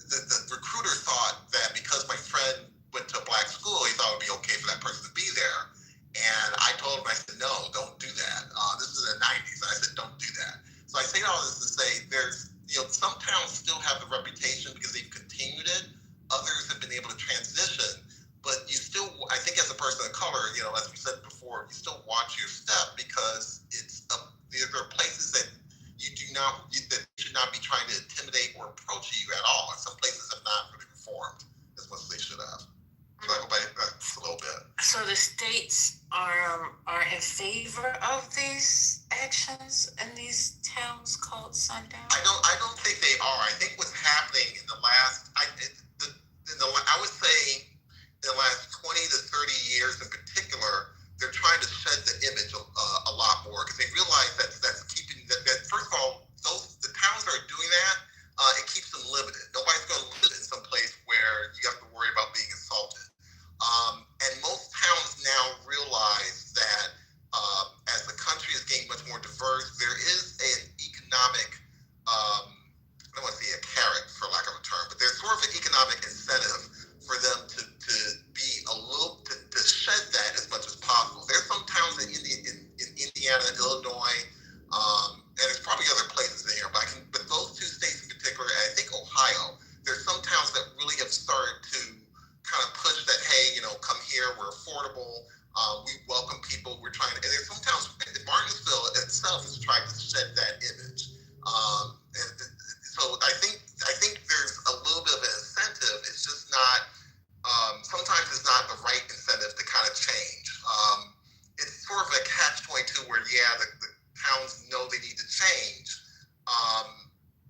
The recruiter thought that because my friend went to a black school, he thought it would be okay for that person to be there. And I told him, I said, no, don't do that. This is in the 90s. I said, don't do that. So I say all this to say there's, some towns still have the reputation because they've continued it. Others have been able to transition. But you still, I think as a person of color, as we said before, you still watch your step because there are places that that should not be trying to intimidate or approach you at all. And some places have not really reformed as much as they should have. So I hope that's a little bit. So the states are in favor of these actions in these towns called sundown? I don't think they are. I think what's happening in the last, I would say, in the last 20 to 30 years in particular, they're trying to shed the image a lot more because they realize that's keeping that first of all, the towns that are doing that, it keeps them limited. Nobody's going to live in some place where you have to worry about being assaulted. And most towns now realize that as the country is getting much more diverse, there is an economic, I don't want to say a carrot for lack of a term, but there's sort of an economic incentive for them to be to shed that as much as possible. There's some towns in Indiana, Illinois, and there's probably other places in here, but those two states in particular, and I think Ohio, there's some towns that really have started to kind of push that, hey, come here, we're affordable, we welcome people, we're trying to, and there's some towns, Martinsville itself has tried to shed that image. And so I think there's a little bit of an incentive. It's just not, sometimes it's not the right incentive to kind of change. It's sort of a catch-22 where, the towns know they need to change.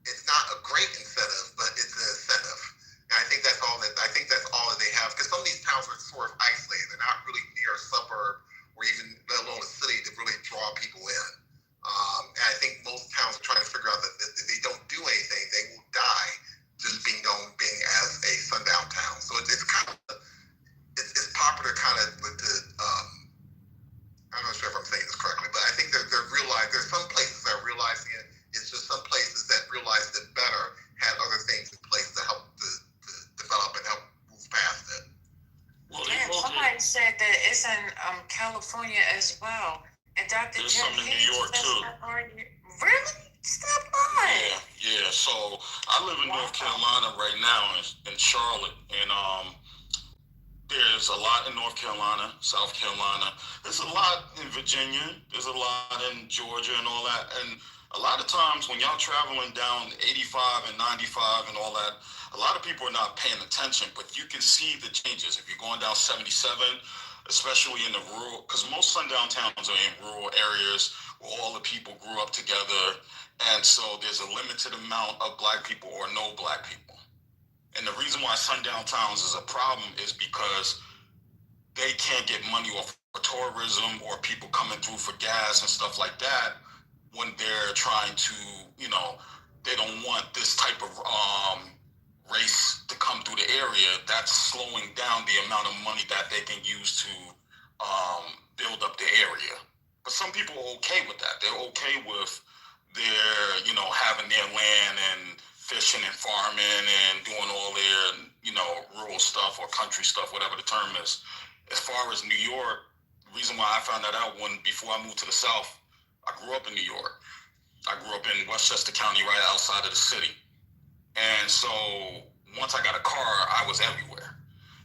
It's not a great incentive, but it's an incentive. And I think that's all that they have, because some of these towns are sort of isolated. They're not really near a suburb or even let alone a city to somebody said that it's in California as well. And Dr. There's Jen some in New Hayes York says too. that already. Really? Stop by. Yeah. So I live in North Carolina right now in Charlotte, and there's a lot in North Carolina, South Carolina. There's a lot in Virginia. There's a lot in Georgia and all that. And a lot of times when y'all traveling down 85 and 95 and all that, a lot of people are not paying attention, but you can see the changes. If you're going down 77, especially in the rural, because most sundown towns are in rural areas where all the people grew up together. And so there's a limited amount of black people or no black people. And the reason why sundown towns is a problem is because they can't get money off of tourism or people coming through for gas and stuff like that when they're trying to, they don't want this type of race to come through the area. That's slowing down the amount of money that they can use to build up the area. But some people are okay with that. They're okay with their, having their land and fishing and farming and doing all their, rural stuff or country stuff, whatever the term is. As far as New York, the reason why I found that out before I moved to the South, I grew up in New York. I grew up in Westchester County, right outside of the city. And so once I got a car, I was everywhere.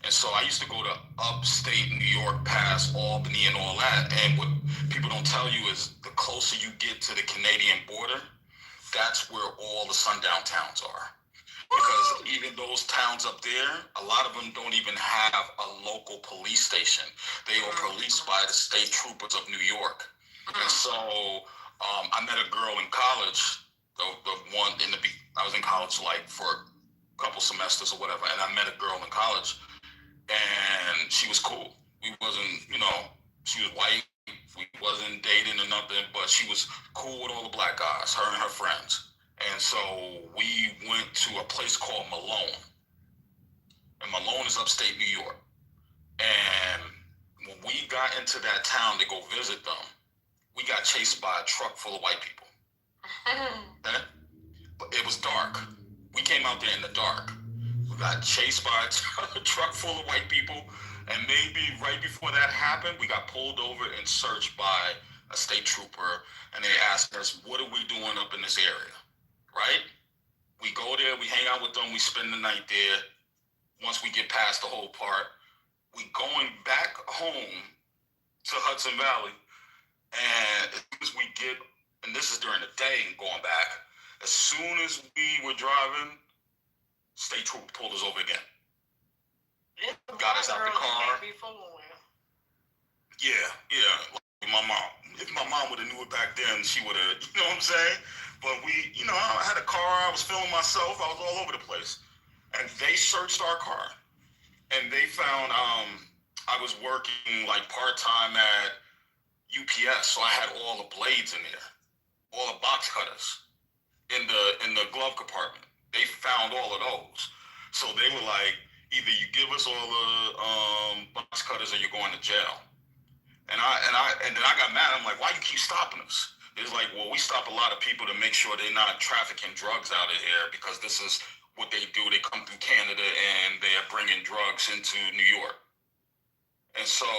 And so I used to go to upstate New York, past Albany and all that. And what people don't tell you is the closer you get to the Canadian border, that's where all the sundown towns are. Because even those towns up there, a lot of them don't even have a local police station. They are policed by the state troopers of New York. And so I met a girl in college, I was in college like for a couple semesters or whatever, and I met a girl in college, and she was cool. We wasn't, she was white. We wasn't dating or nothing, but she was cool with all the black guys, her and her friends. And so we went to a place called Malone. And Malone is upstate New York. And when we got into that town to go visit them, we got chased by a truck full of white people. Okay? But it was dark. We came out there in the dark. We got chased by a truck full of white people. And maybe right before that happened, we got pulled over and searched by a state trooper. And they asked us, what are we doing up in this area? Right? We go there, we hang out with them, we spend the night there. Once we get past the whole part, we going back home to Hudson Valley. And as soon as we get, and this is during the day and going back, as soon as we were driving, state trooper pulled us over again. Got us out the car. Yeah. Like my mom. If my mom would have knew it back then, she would have, you know what I'm saying? But I had a car, I was feeling myself, I was all over the place. And they searched our car. And they found I was working like part-time at UPS, so I had all the blades in there, all the box cutters in the glove compartment. They found all of those. So they were like, either you give us all the box cutters or you're going to jail. And then I got mad. I'm like, why you keep stopping us? It's like, well, we stop a lot of people to make sure they're not trafficking drugs out of here, because this is what they do. They come through Canada and they are bringing drugs into New York. And so,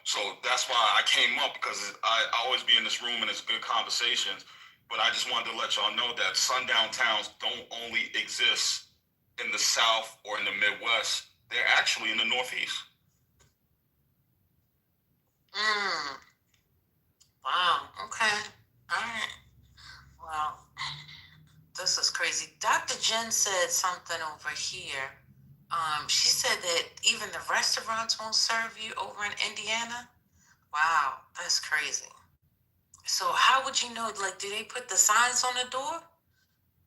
so that's why I came up, because I always be in this room and it's good conversations. But I just wanted to let y'all know that sundown towns don't only exist in the South or in the Midwest. They're actually in the Northeast. Wow. Okay. All right. Well, this is crazy. Dr. Jen said something over here. She said that even the restaurants won't serve you over in Indiana. Wow, that's crazy. So how would you know? Like, do they put the signs on the door?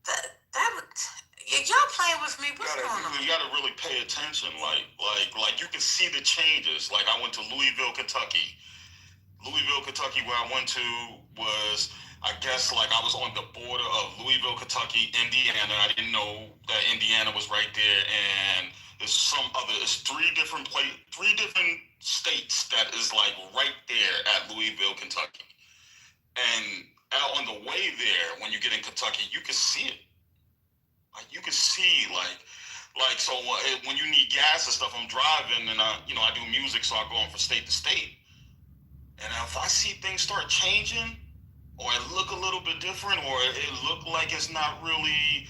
That would. Y'all playing with me? What's going on? You gotta really pay attention. Like you can see the changes. Like I went to Louisville, Kentucky. Louisville, Kentucky, where I went to was, I guess, like I was on the border of Louisville, Kentucky, Indiana. I didn't know that Indiana was right there, and it's three different states that is like right there at Louisville, Kentucky. And on the way there, when you get in Kentucky, you can see it. Like you can see like Like, so when you need gas and stuff, I'm driving and I do music, so I go from state to state. And if I see things start changing, or it look a little bit different, or it look like it's not really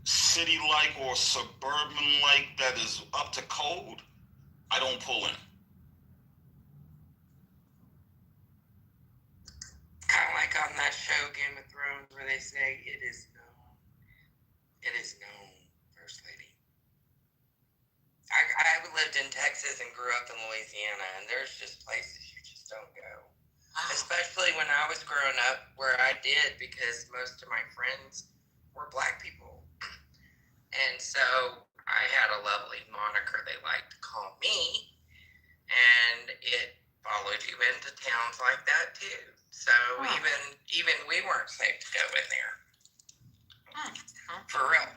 city-like or suburban-like that is up to code, I don't pull in. Kind of like on that show Game of Thrones where they say it is known, First Lady. I lived in Texas and grew up in Louisiana, and there's just places you just don't go. Especially when I was growing up, where I did, because most of my friends were black people. And so I had a lovely moniker they liked to call me, and it followed you into towns like that too. So even we weren't safe to go in there. For real.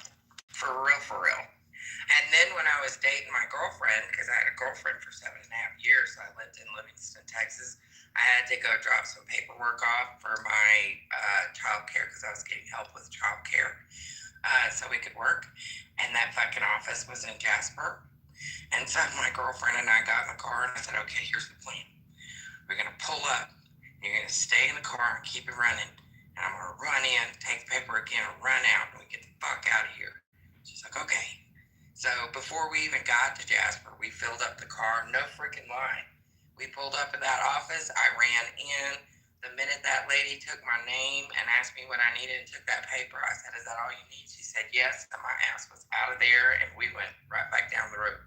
And then when I was dating my girlfriend, because I had a girlfriend for 7.5 years, I lived in Livingston, Texas. I had to go drop some paperwork off for my child care because I was getting help with child care so we could work. And that fucking office was in Jasper. And so my girlfriend and I got in the car and I said, okay, here's the plan. We're going to pull up. You're going to stay in the car and keep it running. And I'm going to run in, take the paperwork in, and run out, and we get the fuck out of here. She's like, okay. So before we even got to Jasper, we filled up the car, no freaking lie. We pulled up in that office. I ran in. The minute that lady took my name and asked me what I needed and took that paper, I said, is that all you need? She said, yes. And my ass was out of there, and we went right back down the road.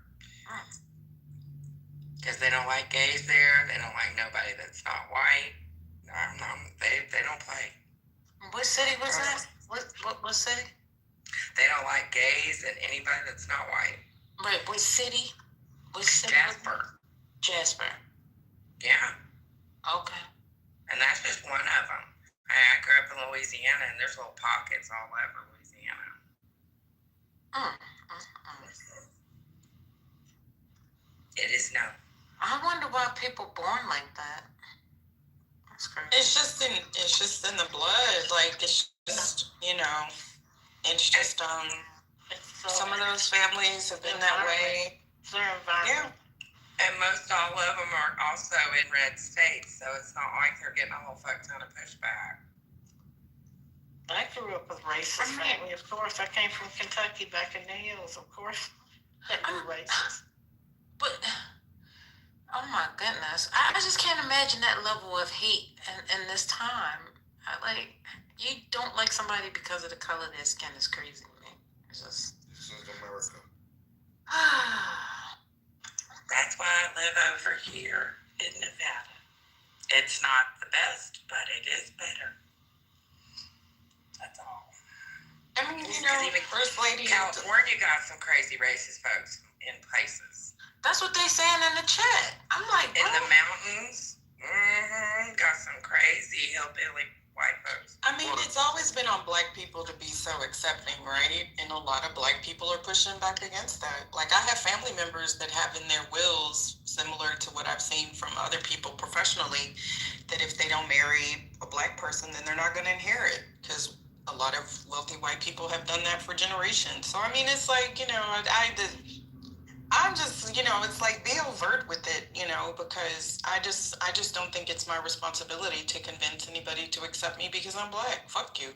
Because they don't like gays there. They don't like nobody that's not white. They don't play. What city was that? What city? They don't like gays and anybody that's not white. Right, what city? Jasper. Yeah. Okay. And that's just one of them. I grew up in Louisiana, and there's little pockets all over Louisiana. It is known. I wonder why people born like that. That's crazy. It's just in the blood. Like it's just it's just some of those families have been that way. It's their environment. Yeah. And most all of them are also in red states, so it's not like they're getting a whole fuck ton of pushback. I grew up with racist family, of course. I came from Kentucky back in the hills, of course. That grew racist. But, oh my goodness. I just can't imagine that level of hate in this time. You don't like somebody because of the color of their skin is crazy to me. It's just... This is America. That's why I live over here in Nevada. It's not the best, but it is better. That's all. I mean, even First Lady, California got some crazy racist folks in places. That's what they saying in the chat. I'm like, in the mountains, got some crazy hillbilly white folks. I mean, it's always been on black people to be so accepting, right? And a lot of black people are pushing back against that. Like, I have family members that have in their wills, similar to what I've seen from other people professionally, that if they don't marry a black person, then they're not going to inherit. Because a lot of wealthy white people have done that for generations. So, I mean, it's like, I'm just, it's like be overt with it, because I just don't think it's my responsibility to convince anybody to accept me because I'm black. Fuck you.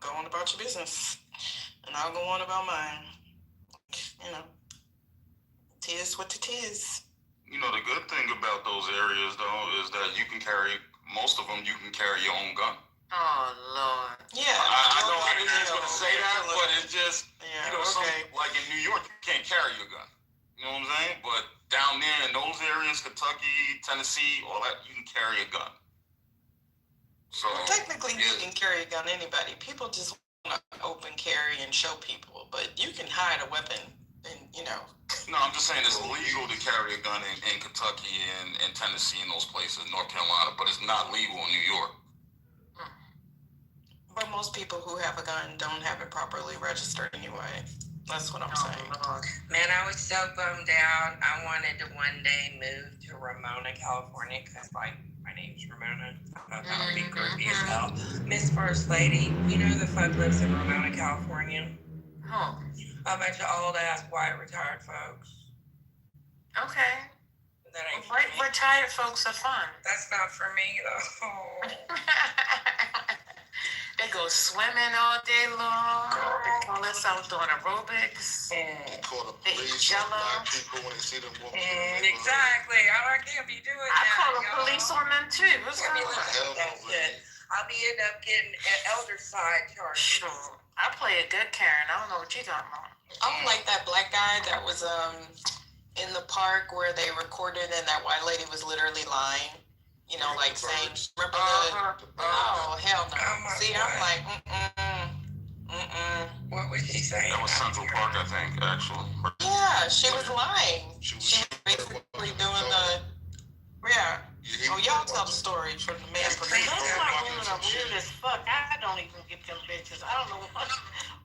Go on about your business. And I'll go on about mine. Tis what it is. The good thing about those areas, though, is that most of them, you can carry your own gun. oh, Lord. Yeah. I know I didn't just going to say that, but it's just, like in New York, you can't carry your gun. You know what I'm saying? But down there in those areas, Kentucky, Tennessee, all that, you can carry a gun. So technically, you can carry a gun anybody. People just want to open carry and show people, but you can hide a weapon and, No, I'm just saying it's legal to carry a gun in Kentucky and Tennessee and those places, North Carolina, but it's not legal in New York. But most people who have a gun don't have it properly registered anyway. That's what I'm saying. Man, I was so bummed out. I wanted to one day move to Ramona, California, because, my name's Ramona. I thought that would be groovy as hell. Miss First Lady, the fuck lives in Ramona, California? Oh, A bunch of old ass white retired folks. okay. That ain't for White me. retired folks are fun. That's not for me though. They go swimming all day long. They call themselves doing aerobics. You call the They eat police on Jell-O. black people when they see them walking through the neighborhood. Exactly. I can't be doing I that. call the y'all. police on them too. What's Can't be going on? listening to that shit. I'll be end up getting an elder side charge. Sure. I play a good Karen. I don't know what you talking about. I don't like that black guy that was in the park where they recorded and that white lady was literally lying. You know, like saying, remember oh, hell no. Oh my See, God. I'm like, What was she saying? That was Central Park, I think, actually. Yeah, she was lying. She She was basically doing the, yeah. Oh, y'all tell the story from the man from Those white women are weird as fuck. I don't even get them bitches. I don't know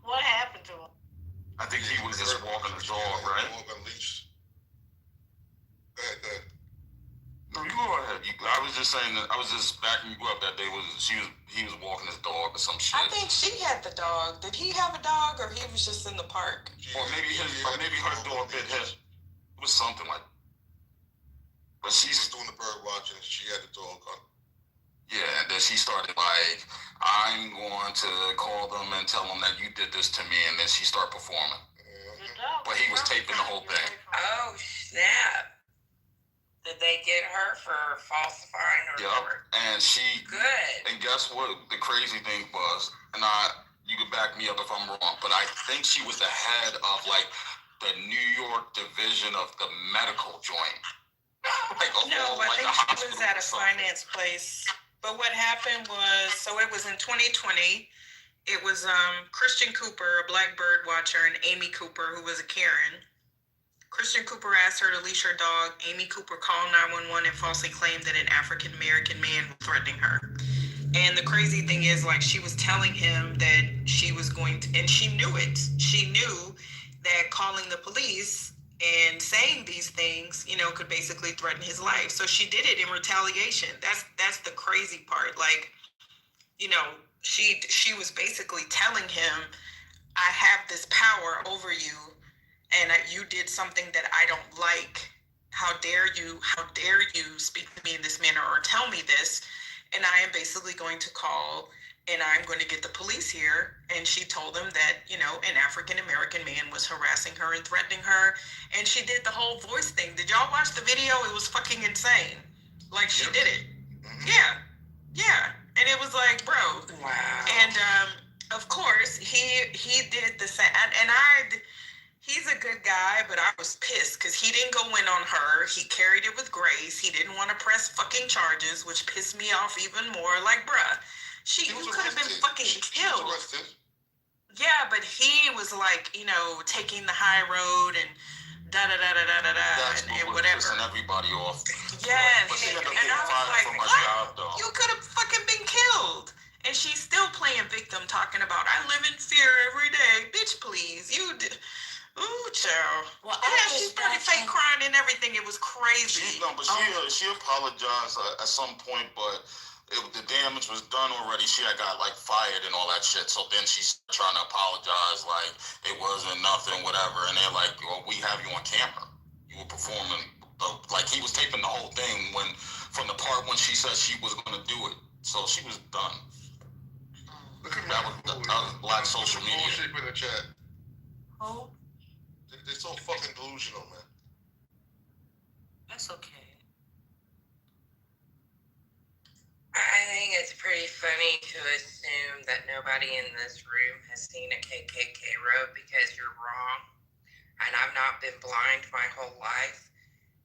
what happened to them. I think he was just walking his dog, right? Dog on leash. Go ahead. No, you go ahead. I was just saying that I was just backing you up that he was walking his dog or some shit. I think she had the dog. Did he have a dog or he was just in the park? Or maybe her dog bit his. It was something like. But She was doing the bird watching. She had the dog on. Yeah, and then she started like, I'm going to call them and tell them that you did this to me, and then she started performing. But he was taping the whole thing. Oh snap! Did they get her for falsifying her report? And she. Good. And guess what? The crazy thing was, and you can back me up if I'm wrong, but I think she was the head of like the New York division of the medical joint. No, I think she was at a finance place. But what happened was, so it was in 2020. It was Christian Cooper, a black bird watcher, and Amy Cooper, who was a Karen. Christian Cooper asked her to leash her dog. Amy Cooper called 911 and falsely claimed that an African American man was threatening her. And the crazy thing is, like, she was telling him that she was going to, and she knew it. She knew that calling the police and saying these things, you know, could basically threaten his life. So she did it in retaliation. That's the crazy part. Like, you know, she was basically telling him, I have this power over you, and you did something that I don't like. How dare you speak to me in this manner or tell me this? And I am basically going to call and I'm going to get the police here. And she told them that, you know, an African-American man was harassing her and threatening her. And she did the whole voice thing. Did y'all watch the video? It was fucking insane. Like, she did it. Yeah. And it was like, bro. Wow. And of course, he did the same. And he's a good guy, but I was pissed because he didn't go in on her. He carried it with grace. He didn't want to press fucking charges, which pissed me off even more. Like, bruh, you could have been fucking killed. Yeah, but he was like, you know, taking the high road and and whatever. Pissing everybody off. Yes. But she ended up And getting I was fired like, from her what? job, though. You could have fucking been killed. And she's still playing victim, talking about, I live in fear every day. Bitch, please. You did. Ooh, child. Well, she started fake crying and everything. It was crazy. She apologized at some point, but the damage was done already. She had got like fired and all that shit. So then she's trying to apologize, like it wasn't nothing, whatever. And they're like, well, we have you on camera. You were performing, like he was taping the whole thing from the part when she said she was going to do it. So she was done. Look at that was black social media. Bullshit in the chat. Oh, They're so fucking delusional, man. that's okay. I think it's pretty funny to assume that nobody in this room has seen a KKK robe because you're wrong. And I've not been blind my whole life.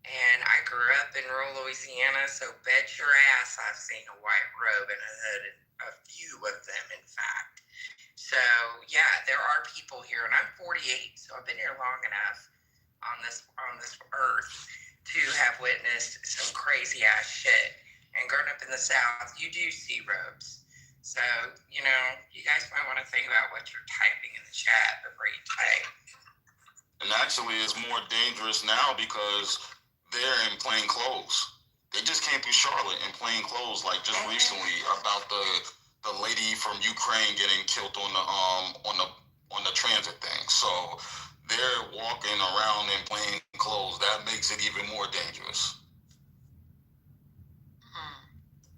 And I grew up in rural Louisiana, so bet your ass I've seen a white robe and a hood, a few of them, in fact. So, yeah, there are people here, and I'm 48, so I've been here long enough on this earth to have witnessed some crazy-ass shit. And growing up in the South, you do see robes. So, you know, you guys might want to think about what you're typing in the chat before you type. And actually, it's more dangerous now because they're in plain clothes. They just came through Charlotte in plain clothes, like just recently, about the lady from Ukraine getting killed on on the transit thing. So they're walking around in plain clothes. That makes it even more dangerous.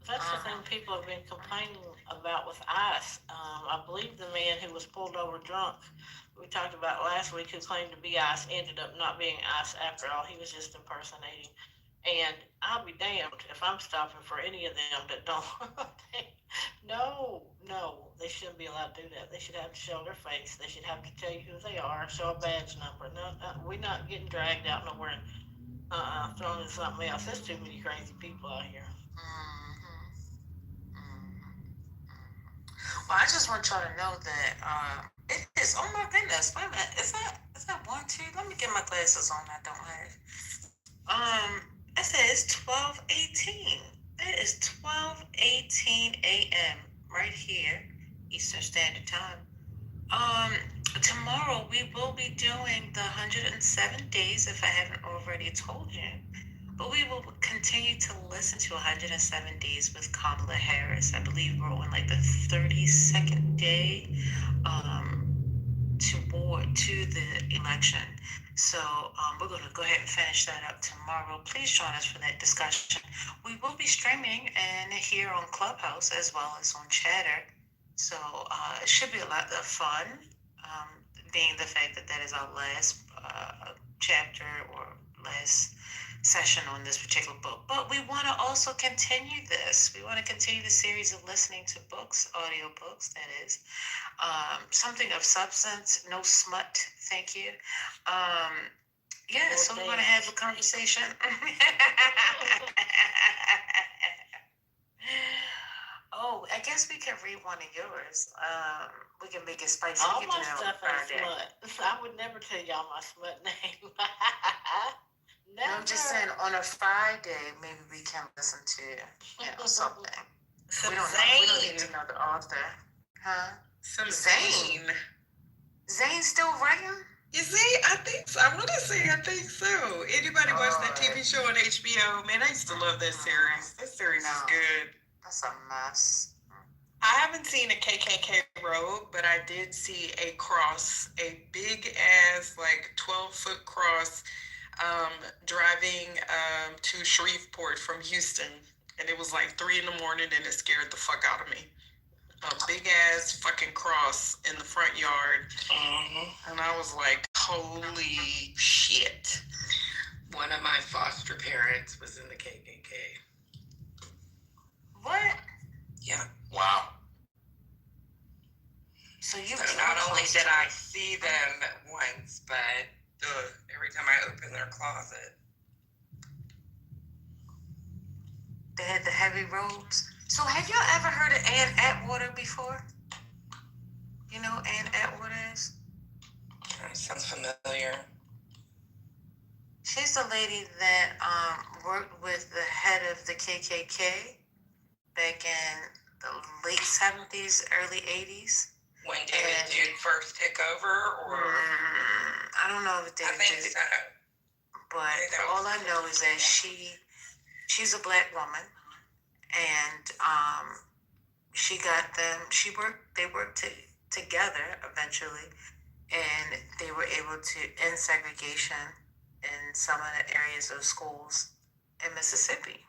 That's the thing people have been complaining about with ICE. I believe the man who was pulled over drunk, we talked about last week, who claimed to be ICE, ended up not being ICE after all. He was just impersonating. And I'll be damned if I'm stopping for any of them that don't. No, they shouldn't be allowed to do that. They should have to show their face. They should have to tell you who they are, show a badge number. No, we're not getting dragged out nowhere and thrown in something else. There's too many crazy people out here. Well, I just want y'all to know that it is. Oh my goodness! Wait a minute. Is that 1, 2? Let me get my glasses on. I don't have. It says 12:18. It is 12:18 a.m. right here, Eastern Standard Time. Tomorrow we will be doing the 107 days, if I haven't already told you. But we will continue to listen to 107 Days with Kamala Harris. I believe we're on like the 32nd day to the election. So we're going to go ahead and finish that up tomorrow. Please join us for that discussion. We will be streaming and here on Clubhouse as well as on Chatter. So it should be a lot of fun, being the fact that that is our last chapter or last session on this particular book. But we want to also continue this. We want to continue the series of listening to books, audio books, that is. Something of substance, no smut, thank you. Yeah, so we want to have a conversation. Oh, I guess we can read one of yours. We can make it spicy. All We my can do that on stuff ain't Friday. smut. I would never tell y'all my smut name. No, I'm just saying on a Friday, maybe we can listen to something. We don't need to know the author. Huh? Some Zane. Zane's still writing? Is he? I think so. I want to say I think so. Anybody watch that TV show on HBO? Man, I used to love that series. That series is good. That's a mess. I haven't seen a KKK robe, but I did see a cross, a big ass, like 12-foot cross, driving to Shreveport from Houston. And it was like 3 a.m. and it scared the fuck out of me. A big ass fucking cross in the front yard. And I was like, holy shit. One of my foster parents was in the KKK. What? Yeah. Wow. So you not only did I see them once, but every time I opened their closet. They had the heavy robes. So have y'all ever heard of Ann Atwater before? You know who Ann Atwater is? That sounds familiar. She's the lady that worked with the head of the KKK back in the late 70s, early 80s. When David Duke first took over, or I don't know if David Duke. But all I know is that she's a black woman, and they worked together eventually, and they were able to end segregation in some of the areas of schools in Mississippi.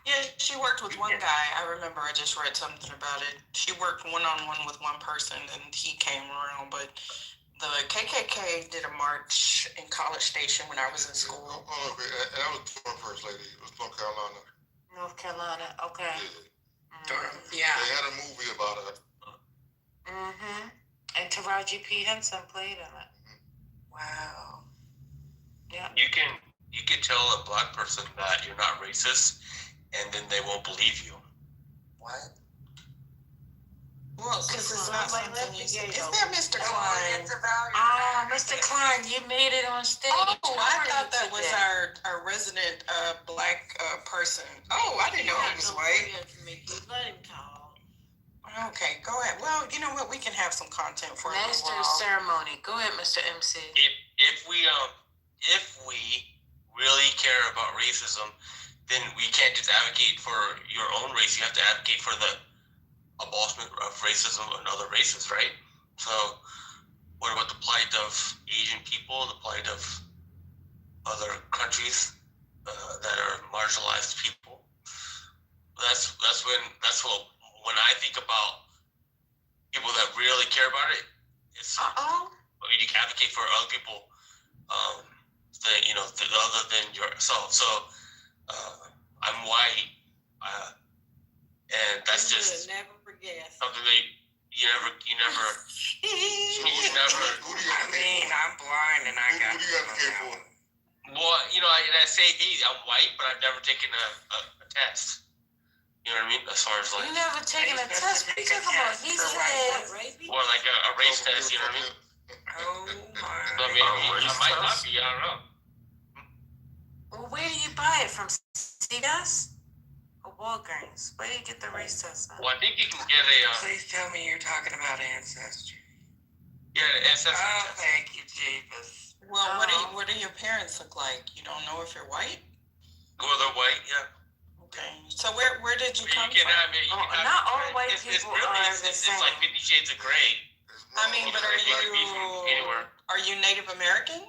Yeah, she worked with one guy. I remember I just read something about it. She worked one-on-one with one person, and he came around. But the KKK did a march in College Station when I was in school. That was Durham First Lady. It was North Carolina. North Carolina, okay. Durham, yeah. They had a movie about it. And Taraji P. Henson played in it. Wow. Yeah. You can tell a black person that you're not racist, and then they won't believe you. What? Well, because it's not like something you say. investigate. Is that Mr. Klein? Mr. Klein, you made it on stage. Oh, I thought that was our resident black person. Oh, I didn't know he was white. Let him talk. Okay, go ahead. Well, you know what? We can have some content for Master of ceremony. Go ahead, Mr. MC. If we really care about racism, then we can't just advocate for your own race. You have to advocate for the abolishment of racism and other races, right? So, what about the plight of Asian people, the plight of other countries that are marginalized people? That's when I think about people that really care about it. It's you can advocate for other people, other than yourself. So I'm white, and that's just never forget something that you never. I mean, I'm blind and I got. Who do you advocate for? Well, I say I'm white, but I've never taken a test. You know what I mean? As far as like. You never taken a test? What are you talking about? He said. Or like a race test, you know what I mean? Oh my. So maybe I might not be, I don't know. Well, where do you buy it from? CVS or Walgreens? Where do you get the race test? Well, I think you can get a. Please tell me you're talking about ancestry. Yeah, the ancestry. Oh, thank you, Jeebus. Well, what do your parents look like? You don't know if you're white? Well, they're white, yeah. Okay. So where did you come from? Not all white people are the same. It's like 50 Shades of Grey. I mean, but are you Native American?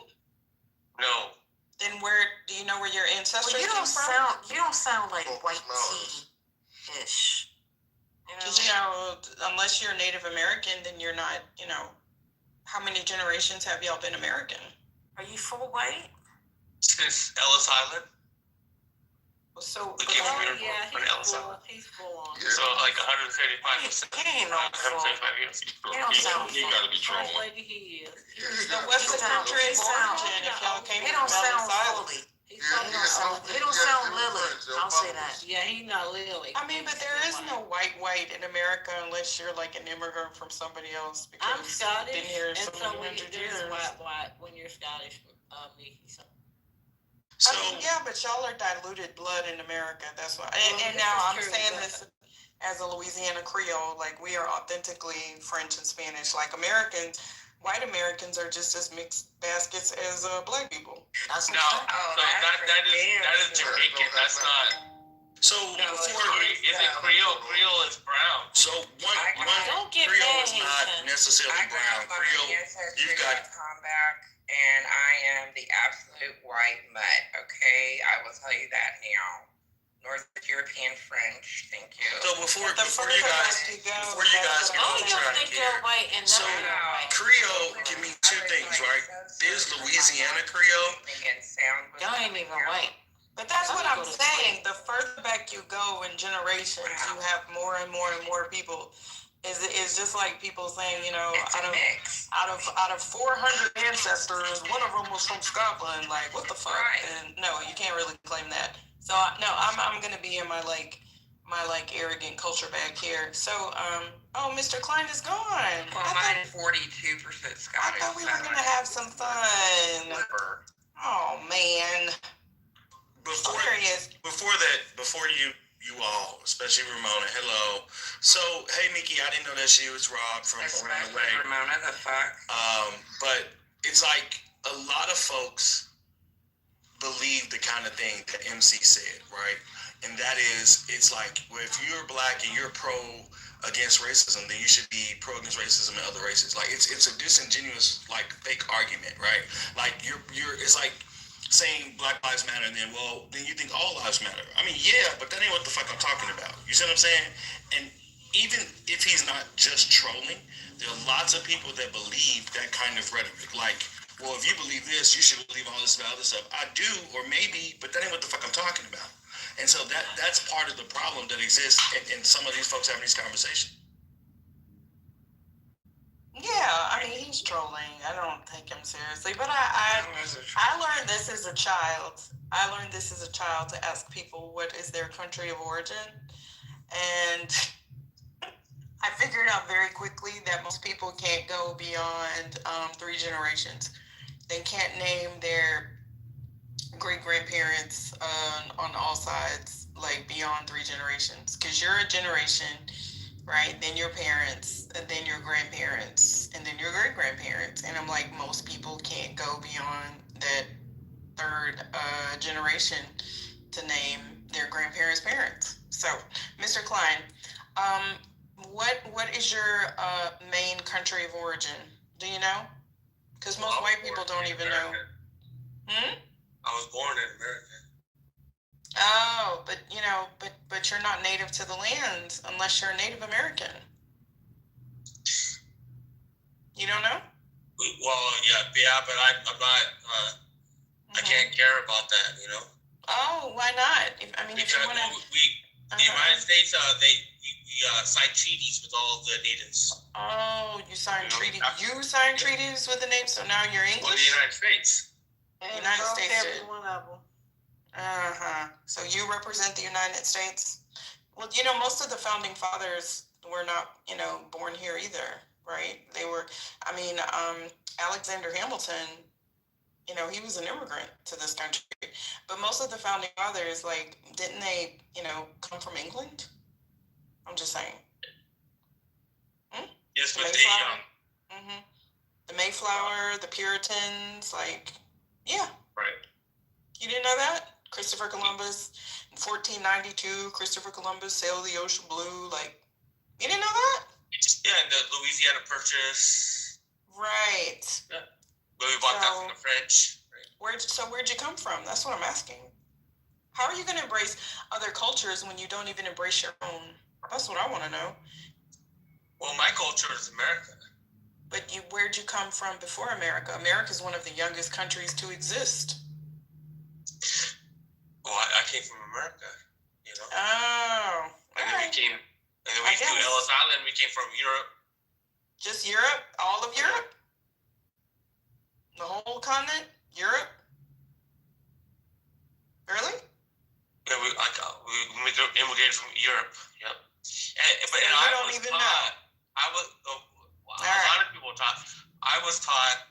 No. Then where do you know where your ancestors you came from? You don't sound like white tea-ish. Because unless you're Native American, then you're not. How many generations have y'all been American? Are you full white? Since Ellis Island. So he's full on. So like 135%. He ain't no full. 135 years. He gotta be trolling. He is. So what's the country of origin if y'all came from Ellis Island? He don't sound Lily. I'll say that. Yeah, he's not Lily. I mean, but there is no white in America unless you're like an immigrant from somebody else. Because I'm Scottish, been here and so when years. white when you're Scottish, Mickey. So. I mean, yeah, but y'all are diluted blood in America. That's why. And now I'm saying this as a Louisiana Creole. Like, we are authentically French and Spanish. Like, white Americans are just as mixed baskets as black people. That's no, that is Jamaican. That's not. So is it Creole? Creole is brown. So one Creole is not necessarily brown. Creole, you've got. And I am the absolute white mutt, okay? I will tell you that now. North European French, thank you. So before you guys get on track here, so Creole can mean two things, right? There's Louisiana Creole. Y'all ain't even white. But that's what I'm saying. The further back you go in generations, you have more and more and more people. It's just like people saying, out of 400 ancestors, one of them was from Scotland. Like, what the fuck? Right. And no, you can't really claim that. So no, I'm gonna be in my arrogant culture back here. So Mr. Klein is gone. Well, mine is 42% Scottish. I thought we were gonna have some fun. Oh man. Before you all, especially Ramona, hello. So, hey, Mickey, I didn't know that she was Rob from Around the Way. Ramona, the fuck? But it's like a lot of folks believe the kind of thing that MC said, right? And that is, it's like, well, if you're black and you're pro against racism, then you should be pro against racism in other races. Like, it's a disingenuous, like, fake argument, right? Like, it's like saying Black Lives Matter, and then you think all lives matter. I mean, yeah, but that ain't what the fuck I'm talking about. You see what I'm saying? And even if he's not just trolling, there are lots of people that believe that kind of rhetoric. Like, well, if you believe this, you should believe all this about other stuff. I do, or maybe, but that ain't what the fuck I'm talking about. And so that's part of the problem that exists in some of these folks having these conversations. Yeah, I mean, he's trolling. I don't take him seriously. But I learned this as a child. To ask people what is their country of origin. And I figured out very quickly that most people can't go beyond 3 generations. They can't name their great-grandparents on all sides, like beyond 3 generations. Because you're a generation, right? Then your parents, and then your grandparents, and then your great-grandparents. And I'm like, most people can't go beyond that 3rd generation to name their grandparents' parents. So, Mr. Klein, What is your main country of origin? Do you know? Because most white people don't even know. Hmm? I was born in America. Oh, but you know, but you're not native to the land unless you're a Native American. You don't know? Well, yeah, but I'm not. I can't care about that, you know. Oh, why not? I mean, if you want to. The United States, we signed treaties with all the natives. Oh, you signed treaties. You signed treaties with the natives, so now you're English. Well, the United States. The United States did. One of them. So you represent the United States. Well, you know, most of the founding fathers were not, you know, born here either, right? They were. I mean, Alexander Hamilton. You know, he was an immigrant to this country, but most of the founding fathers, like, didn't they, you know, come from England? I'm just saying. Yes, The but Mayflower. The Mayflower, the Puritans, like, yeah. Right. You didn't know that? Christopher Columbus, in 1492, Christopher Columbus sailed the ocean blue. Like, you didn't know that? Yeah, and the Louisiana Purchase. Right. Yeah. But we bought that from the French. Right. Where'd you come from? That's what I'm asking. How are you going to embrace other cultures when you don't even embrace your own? That's what I want to know. Well, my culture is America. But where'd you come from before America? America is one of the youngest countries to exist. Well, I came from America, you know. Oh. And then we came to Ellis Island. We came from Europe. Just Europe? All of Europe? The whole continent? Europe? Really? Yeah, we immigrated from Europe. Yep. And you I don't was even taught. know. I was a lot of people taught. I was taught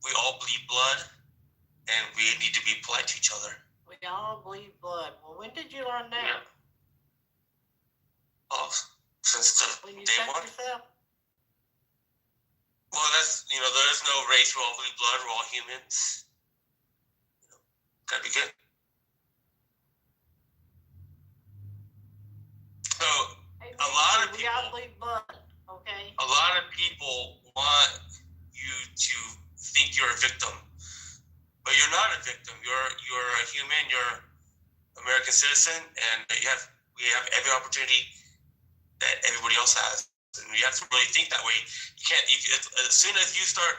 we all bleed blood, and we need to be polite to each other. We all bleed blood. Well, when did you learn that? Yeah. Oh, since When you day set one. yourself? Well, that's, you know, there is no race. We all bleed blood. We're all humans. You know, gotta be good. So a lot of people. We all bleed blood. Okay. A lot of people want you to think you're a victim, but you're not a victim. You're a human. You're an American citizen, and we have every opportunity that everybody else has, and you have to really think that way. You can't. As soon as you start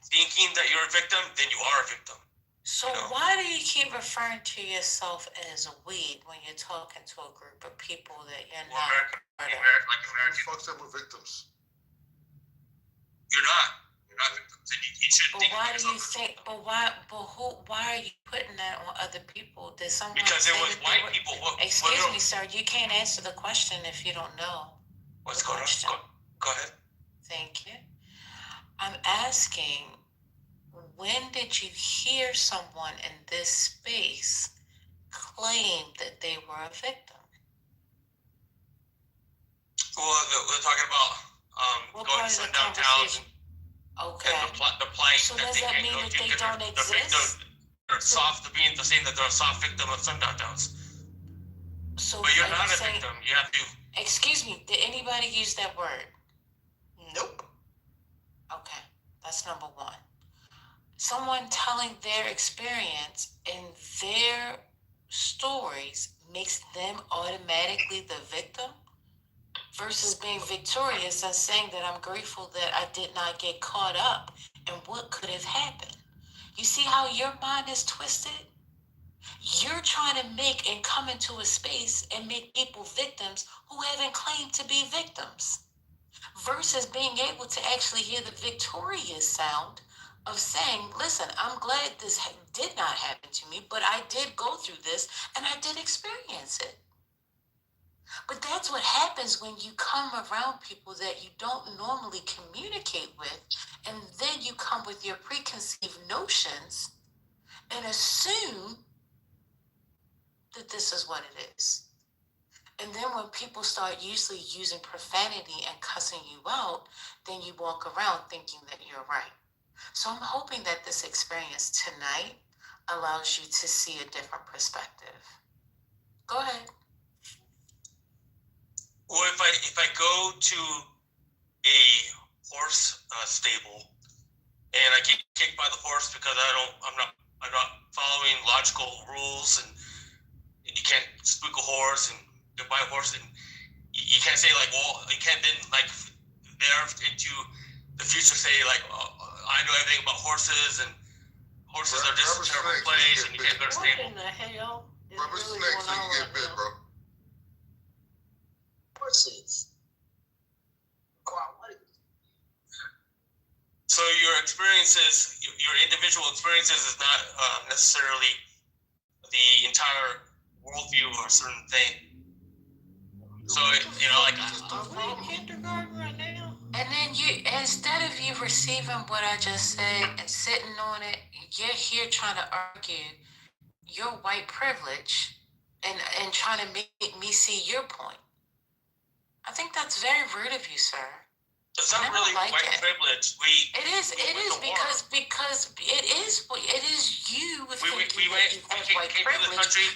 thinking that you're a victim, then you are a victim. So why do you keep referring to yourself as we when you're talking to a group of people that you're not? American folks that were victims. You're not. You're not victims. And you should. But why do you think? But why? But who? Why are you putting that on other people? Did someone? Because it was white people. Excuse me, sir. You can't answer the question if you don't know. What's going on? Go ahead. Thank you. I'm asking, when did you hear someone in this space claim that they were a victim? Well, we're talking about going to sundown towns. Okay. And the plight so that does they that can't mean go that to. they don't exist? They're soft, being the same that they're a soft victim of sundown towns. So but you're not a victim. You have to. Excuse me. Did anybody use that word? Nope. Okay, that's number one. Someone telling their experience and their stories makes them automatically the victim versus being victorious and saying that I'm grateful that I did not get caught up in what could have happened. You see how your mind is twisted? You're trying to make and come into a space and make people victims who haven't claimed to be victims versus being able to actually hear the victorious sound of saying, listen, I'm glad this did not happen to me, but I did go through this and I did experience it. But that's what happens when you come around people that you don't normally communicate with, and then you come with your preconceived notions and assume that this is what it is. And then when people start usually using profanity and cussing you out, then you walk around thinking that you're right. So I'm hoping that this experience tonight allows you to see a different perspective. Go ahead. Well, if I go to a horse stable and I get kicked by the horse because I'm not following logical rules, and you can't spook a horse and buy a horse, and you can't say like, well, you can't then like there into the future say like, oh, I know everything about horses and horses are just a terrible place and you can't go to stable. What in the hell is Rubber really snakes going so on you get right bit, now? bro. Horses. So your experiences, your individual experiences, is not necessarily the entire worldview or a certain thing. So like. Are we in kindergarten right now? And then instead of you receiving what I just said and sitting on it, you're here trying to argue your white privilege and trying to make me see your point. I think that's very rude of you, sir. It's not really white privilege. It is because it is you with white privilege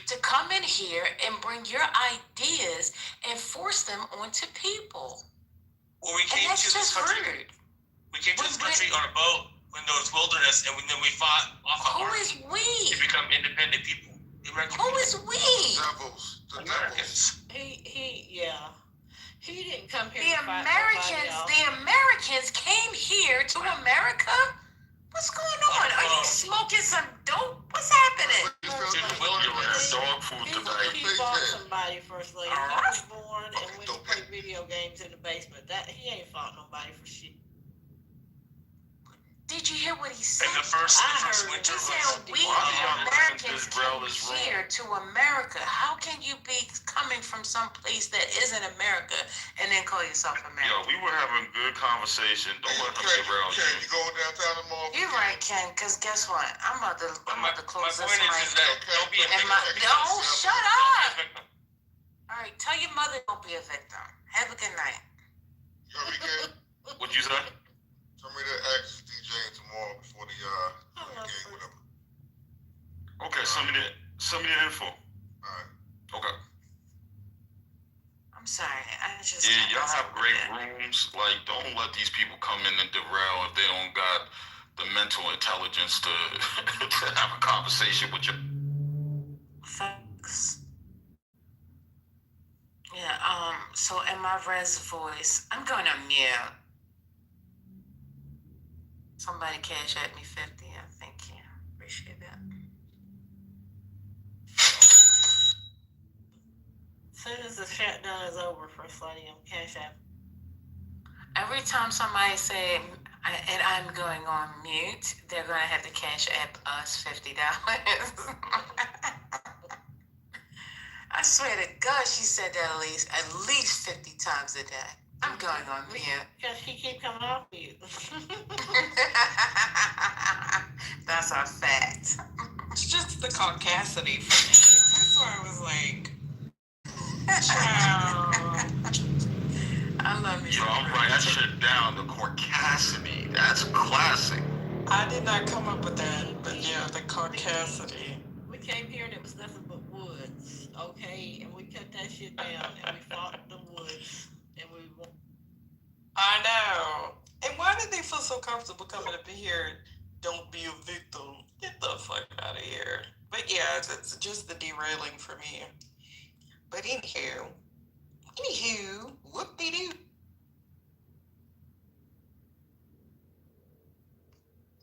to come in here and bring your ideas and force them onto people. Well, we came to this country. Rude. We came to this country on a boat when there was wilderness, and then we fought off the army. Who is we? To become independent people. Who is we? The Americans. He didn't come here. The Americans came here to America. What's going on? Are you smoking some dope? What's happening? Dog food tonight. He fought somebody, First Lady. He was born and went to play video games in the basement. He ain't fought nobody for shit. Did you hear what he said? In the first winter, he said we Americans came here to America. How can you be coming from some place that isn't America and then call yourself American? Yo, we were having a good conversation. Don't let him derail you. Ken, you going downtown tomorrow? You're right, Ken, because guess what? I'm about to close this mic. Don't be a victim. No, shut up! All right, tell your mother don't be a victim. Have a good night. You heard me, Ken? What'd you say? Tell me to ask DJ tomorrow before the game, whatever. Okay, send me the info. Alright. Okay. I'm sorry, I just y'all have great rooms. Like, don't let these people come in and derail if they don't got the mental intelligence to have a conversation with you. Thanks. Yeah, so in my res voice, I'm going to mute. Somebody cash at me 50. Thank you. Appreciate that. As soon as the shutdown is over, First Lady, I'm cash app. Every time somebody say, and I'm going on mute, they're going to have to cash app us $50. I swear to God, she said that at least 50 times a day. I'm going on mute. Because he keep coming off mute. That's a fact. It's just the caucasity for me. That's why I was like, I love you. Yo, I'm writing that shit down. The caucasity. That's classic. I did not come up with that, but yeah, the caucasity. We came here and it was nothing but woods, okay? And we cut that shit down and we fought the woods. And we won. I know. And why did they feel so comfortable coming up in here? Don't be a victim. Get the fuck out of here. But yeah, it's just the derailing for me. But anywho, whoop-de-doo.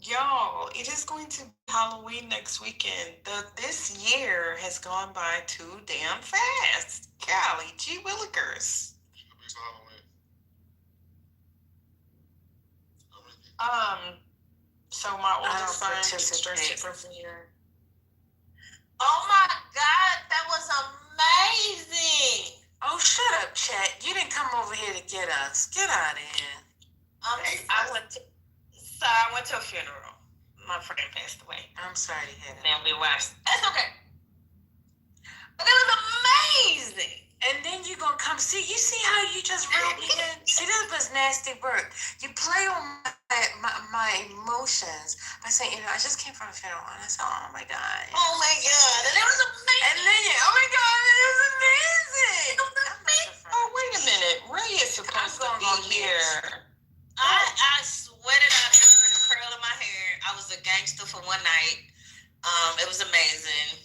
Y'all, it is going to be Halloween next weekend. This year has gone by too damn fast. Golly, gee willikers. So my oldest son gets dressed for here. Oh my God, that was amazing! Oh, shut up, Chet. You didn't come over here to get us. Get out of here. I went to a funeral. My friend passed away. I'm sorry to hear that. Then we watched. That's okay. But it was amazing. And then you gonna come see. You see how you just wrote me in? See, this was nasty work. You play on my emotions by saying, I just came from a funeral, and I said, oh my God. Oh my God, and it was amazing. And then oh my God, it was amazing. Oh, Wait a minute. Ray is supposed to be here. I sweated out every curl in my hair. I was a gangster for one night. It was amazing.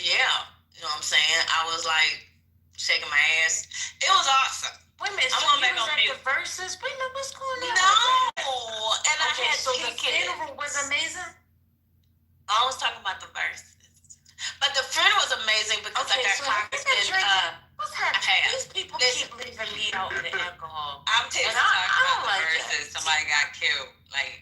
Yeah, you know what I'm saying? I was like shaking my ass. It was awesome. Wait a minute, I'm so gonna you make was on at mute. the verses? Wait a minute, what's going on? No, and I Okay, had so the tickets. funeral was amazing? I was talking about the verses. But the funeral was amazing because Okay, I got so have you been Congressman. drinking? What's happening? I have. These people Listen. keep leaving me out of the alcohol. I'm And talking I about don't the like verses. that. Somebody got killed. Like,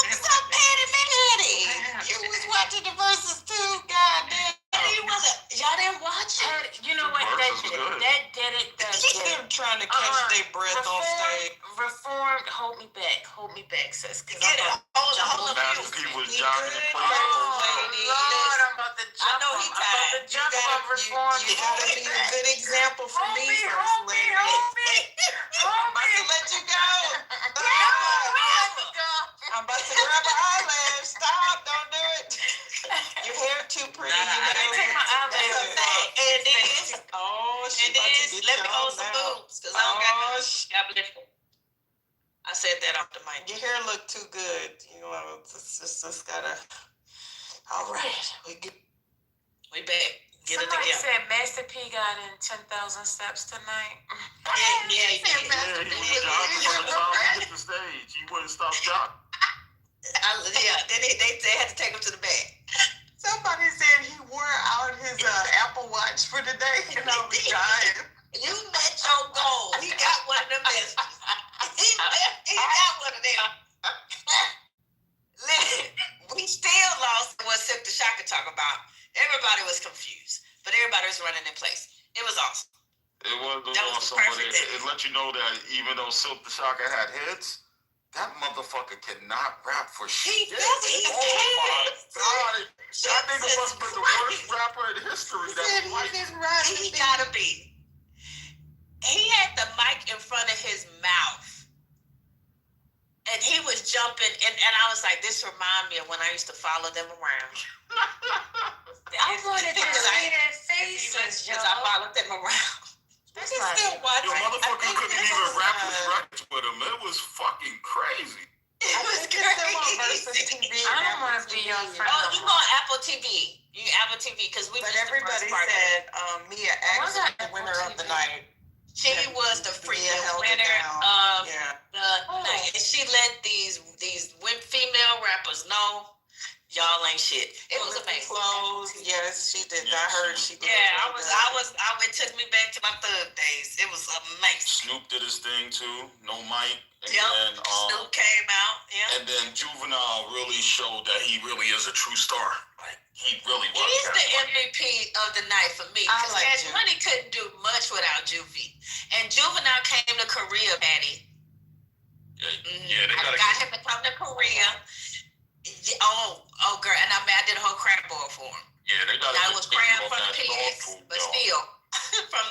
stop Patty Patty. You was watching the verses too, goddamn. He wasn't. Y'all didn't watch it. You know what? That Versus did good. it. That did it. That did Them it. trying to catch their breath on stage. Reformed, hold me back, sis. Cause Get it. Hold on. Master P was jogging in place. Oh Lord, I'm about to jump. I know he I'm about to tired. jump on Reformed. You gotta be a good example for me, First Lady. I'm about to let you go. I'm about to grab an eyelash. Stop! Don't do it. Your hair too pretty. I didn't take my eyelash off. And then, let me hold some boobs because I don't got no. God bless you. I said that off the mic. Your hair look too good. You know, it's just gotta. All right, we back. Get it Somebody together. said Master P got in 10,000 steps tonight. Yeah, he was jogging from the top to hit the stage. He wouldn't stop jogging. Then they had to take him to the back. Somebody said he wore out his Apple Watch for the day, and I was dying. You met your goal. He got one of them. He got one of them. Listen, we still lost what Silk the Shocker talk about. Everybody was confused, but everybody was running in place. It was awesome. It was That was awesome, but perfect. it let you know that even though Silk the Shocker had hits, that motherfucker cannot rap for shit. He Oh my God. That nigga must have been the worst rapper in history. He gotta be. He had the mic in front of his mouth. And he was jumping, and I was like, this remind me of when I used to follow them around. I wanted to see their faces, because I followed them around. That's You not still it. watch Yo, it. motherfucker couldn't even rap his records with him. It was fucking crazy. It was crazy. I don't want to be your friend. Oh, you go on Apple TV. You Apple TV because we. But everybody said Mia X was the winner of the night. She was the freaking winner of the night, and she let these female rappers know y'all ain't shit. It was amazing. Clothes, yes, she did. I heard she did. Yeah, it took me back to my thug days. It was amazing. Snoop did his thing too. No mic. And Yep. then, Snoop came out. Yeah. And then Juvenile really showed that he really is a true star. Like he really was. He's the MVP of the night for me. Because Cash Money couldn't do much without Juvie. And Juvenile came to Korea, Patty. Yeah, they I gotta got him to come to Korea. Oh, girl, and I did a whole crab boil for him. Yeah, they gotta. I was crying from the pigs, but still, from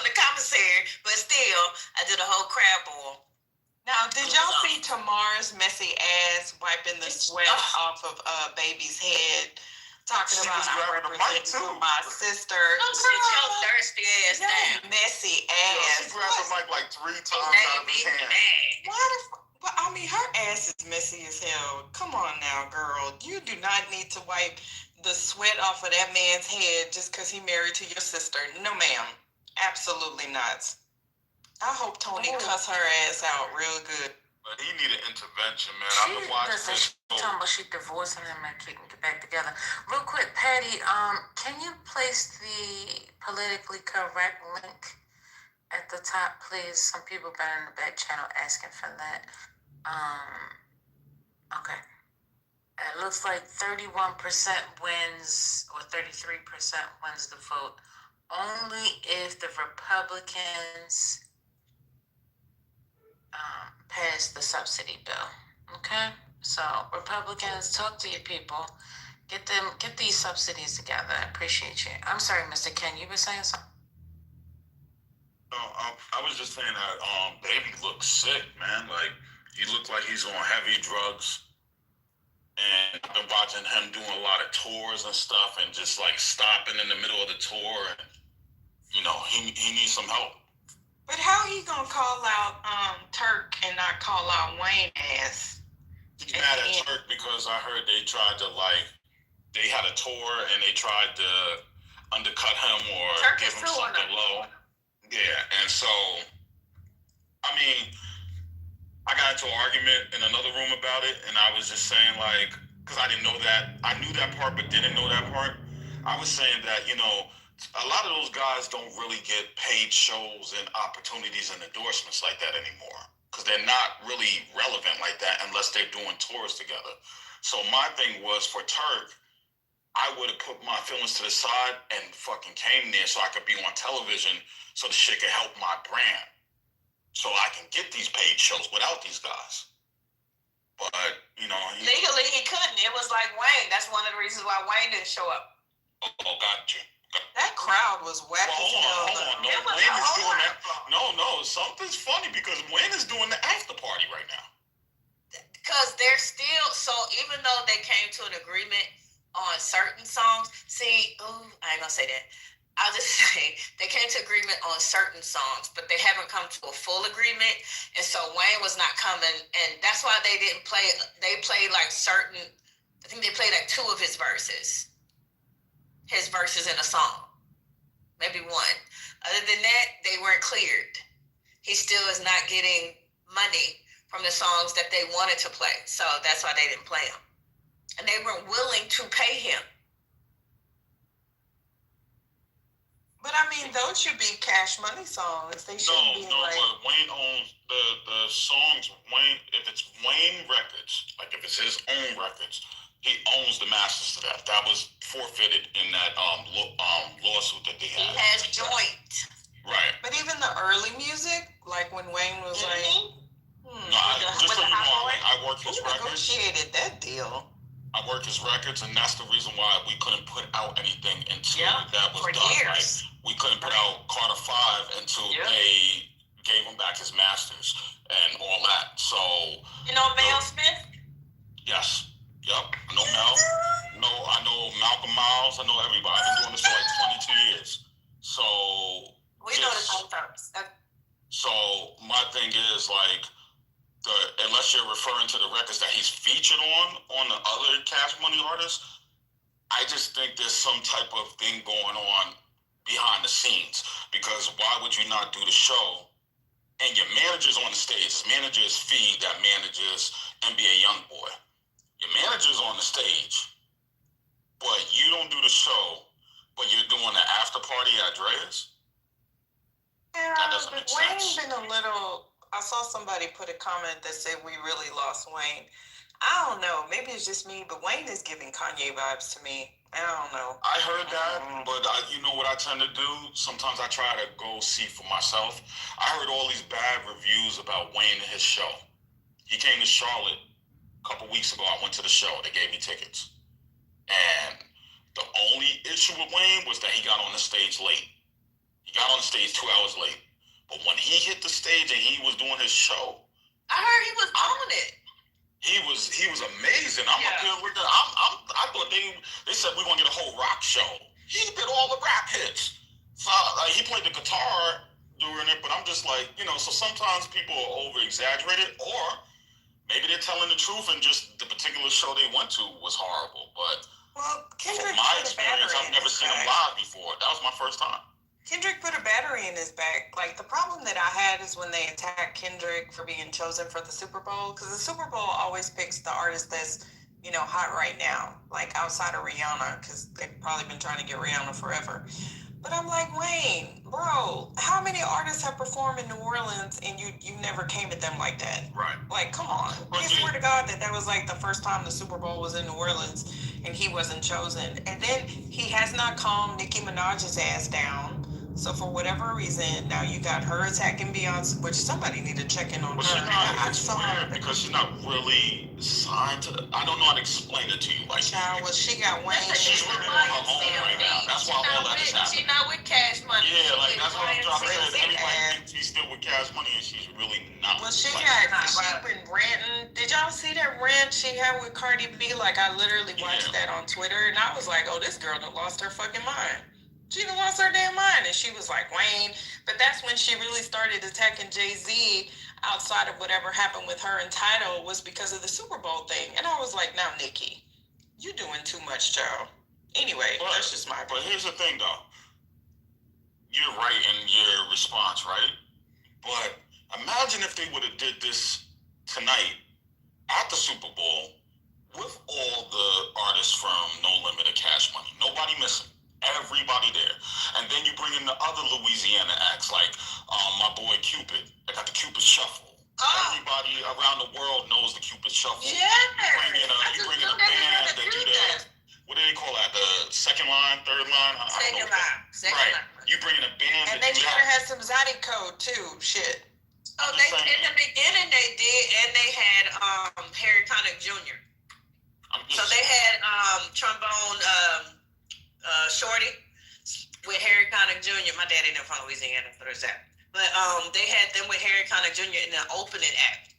the commissary, but still, I did a whole crab boil. Now, did y'all see Tamar's messy ass wiping the sweat off of baby's head? Talking She about was I'm grabbing the mic, representing too. my sister. Sit your thirsty ass down. Messy ass. She grabbed the mic like 3 times out of his hand. Well, I mean, her ass is messy as hell. Come on now, girl. You do not need to wipe the sweat off of that man's head just because he married to your sister. No, ma'am. Absolutely not. I hope Tony cuss her ass out real good. But he needed intervention, man. I've been watching this. Talking about she divorcing him and getting back together. Real quick, Patty, can you place the politically correct link at the top, please? Some people been in the back channel asking for that. Okay. It looks like 31% wins or 33% wins the vote. Only if the Republicans pass the subsidy bill. Okay? So Republicans, talk to your people. Get these subsidies together. I appreciate you. I'm sorry, Mr. Ken, you were saying something? No, I was just saying that Baby looks sick, man. Like, he looked like he's on heavy drugs. And I've been watching him doing a lot of tours and stuff, and just like stopping in the middle of the tour. And, you know, he needs some help. But how he gonna call out Turk and not call out Wayne ass? He's mad at Turk because I heard they tried to they had a tour and they tried to undercut him or Turk give is him still on something it. low. Yeah, and so, I mean, I got into an argument in another room about it, and I was just saying because I didn't know that, I knew that part but didn't know that part. I was saying that, you know, a lot of those guys don't really get paid shows and opportunities and endorsements like that anymore because they're not really relevant like that unless they're doing tours together. So my thing was for Turk, I would have put my feelings to the side and fucking came there so I could be on television so the shit could help my brand. So I can get these paid shows without these guys. But, you know. Legally, he couldn't. It was like Wayne. That's one of the reasons why Wayne didn't show up. Oh, got you. That crowd was whack as hell. Hold on. No, Wayne is doing that. No, something's funny because Wayne is doing the after party right now. Because they're still, so even though they came to an agreement on certain songs, I ain't gonna say that. I'll just say they came to agreement on certain songs, but they haven't come to a full agreement. And so Wayne was not coming, and that's why they didn't play. They played I think they played 2 of his verses in a song, maybe 1. Other than that, they weren't cleared. He still is not getting money from the songs that they wanted to play. So that's why they didn't play him. And they weren't willing to pay him. But I mean, those should be Cash Money songs. They shouldn't be but Wayne owns the songs. Wayne, if it's Wayne Records, if it's his own records, he owns the masters to that. That was forfeited in that lawsuit that they had. He has joint. Right. But even the early music, like when Wayne was just so you know, I work his records. Who negotiated that deal? I work his records, and that's the reason why we couldn't put out anything until that was done. Years. We couldn't put out Carter 5 until they gave him back his masters and all that. So you know Mel Smith? Yes. Yep. I know Mel. I know Malcolm Miles. I know everybody. I've been doing this for 22 years. So we know the same terms. So my thing is unless you're referring to the records that he's featured on the other Cash Money artists, I just think there's some type of thing going on behind the scenes. Because why would you not do the show? And your manager's on the stage. His manager is Fee, that manages NBA Youngboy. Your manager's on the stage, but you don't do the show, but you're doing the after party at Dre's? Yeah, that doesn't make Wayne's sense. been a little. I saw somebody put a comment that said we really lost Wayne. I don't know. Maybe it's just me, but Wayne is giving Kanye vibes to me. I don't know. I heard that, but you know what I tend to do? Sometimes I try to go see for myself. I heard all these bad reviews about Wayne and his show. He came to Charlotte a couple weeks ago. I went to the show. They gave me tickets. And the only issue with Wayne was that he got on the stage late. He got on the stage 2 hours late. But when he hit the stage and he was doing his show, I heard he was on it. He was amazing. I'm up here with I thought they said we're gonna get a whole rock show. He did all the rap hits. So he played the guitar during it, but I'm just so sometimes people are over exaggerated, or maybe they're telling the truth and just the particular show they went to was horrible. But Kendrick, from my experience, I've never seen him live before. That was my first time. Kendrick put a battery in his back. The problem that I had is when they attacked Kendrick for being chosen for the Super Bowl, because the Super Bowl always picks the artist that's, hot right now, outside of Rihanna, because they've probably been trying to get Rihanna forever. But I'm like, Wayne, bro, how many artists have performed in New Orleans and you never came at them like that? Right. Come on. I swear to God that was the first time the Super Bowl was in New Orleans and he wasn't chosen. And then he has not calmed Nicki Minaj's ass down. So for whatever reason, now you got her attacking Beyonce, which somebody need to check in on her. It's weird because she's not really signed to. I don't know how to explain it to you. She got Wayne. She's really on her own right now. That's why all that is happening. She's not with Cash Money. Yeah, that's what I'm trying to say. Everybody thinks she's still with Cash Money, and she's really not. Well, she been ranting. Did y'all see that rant she she had with Cardi B, like I literally watched that on Twitter, and I was like, oh, this girl done lost her fucking mind. She done lost her damn mind, and she was like, Wayne. But that's when she really started attacking Jay-Z outside of whatever happened with her and Tidal was because of the Super Bowl thing. And I was like, now, Nikki, you doing too much, child. Anyway, that's just my opinion. But here's the thing, though. You're right in your response, right? But imagine if they would have did this tonight at the Super Bowl with all the artists from No Limit or Cash Money. Nobody missing. Everybody there. And then you bring in the other Louisiana acts like my boy Cupid. They got the Cupid Shuffle. Everybody around the world knows the Cupid Shuffle. Yeah. You bring in a band that do the, what do they call that? The second line, third line? Second line. Right. You bring in a band and that they do should that. have had some Zodi code too. Shit. Oh, they in the beginning they did, and they had Harry Connick Jr. So they had trombone Shorty with Harry Connick Jr. My daddy never from Louisiana, so there's that. But they had them with Harry Connick Jr. in the opening act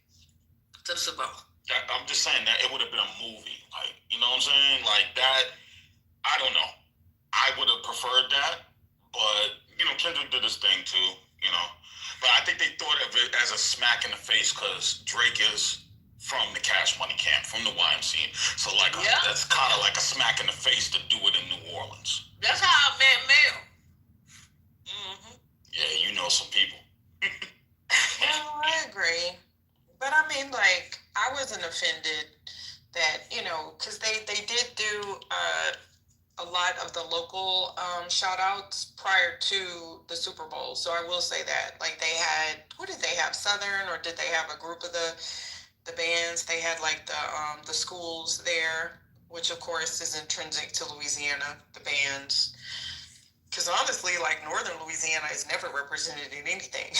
to the Super Bowl. I'm just saying that it would have been a movie, like, you know what I'm saying, like that. I don't know. I would have preferred that, but you know, Kendrick did his thing too, you know. But I think they thought of it as a smack in the face because Drake is from the Cash Money camp, from the YMCA. So like, that's kind of like a smack in the face to do it in New Orleans. That's how I met Mel. Mm-hmm. Yeah, you know some people. Well, I agree. But I mean, like, I wasn't offended that, you know, because they did do a lot of the local shout outs prior to the Super Bowl. So I will say that. Like, they had, who did they have? Southern, or did they have a group of the bands? They had like the schools there, which of course is intrinsic to Louisiana, the bands. Because honestly, like, Northern Louisiana is never represented in anything.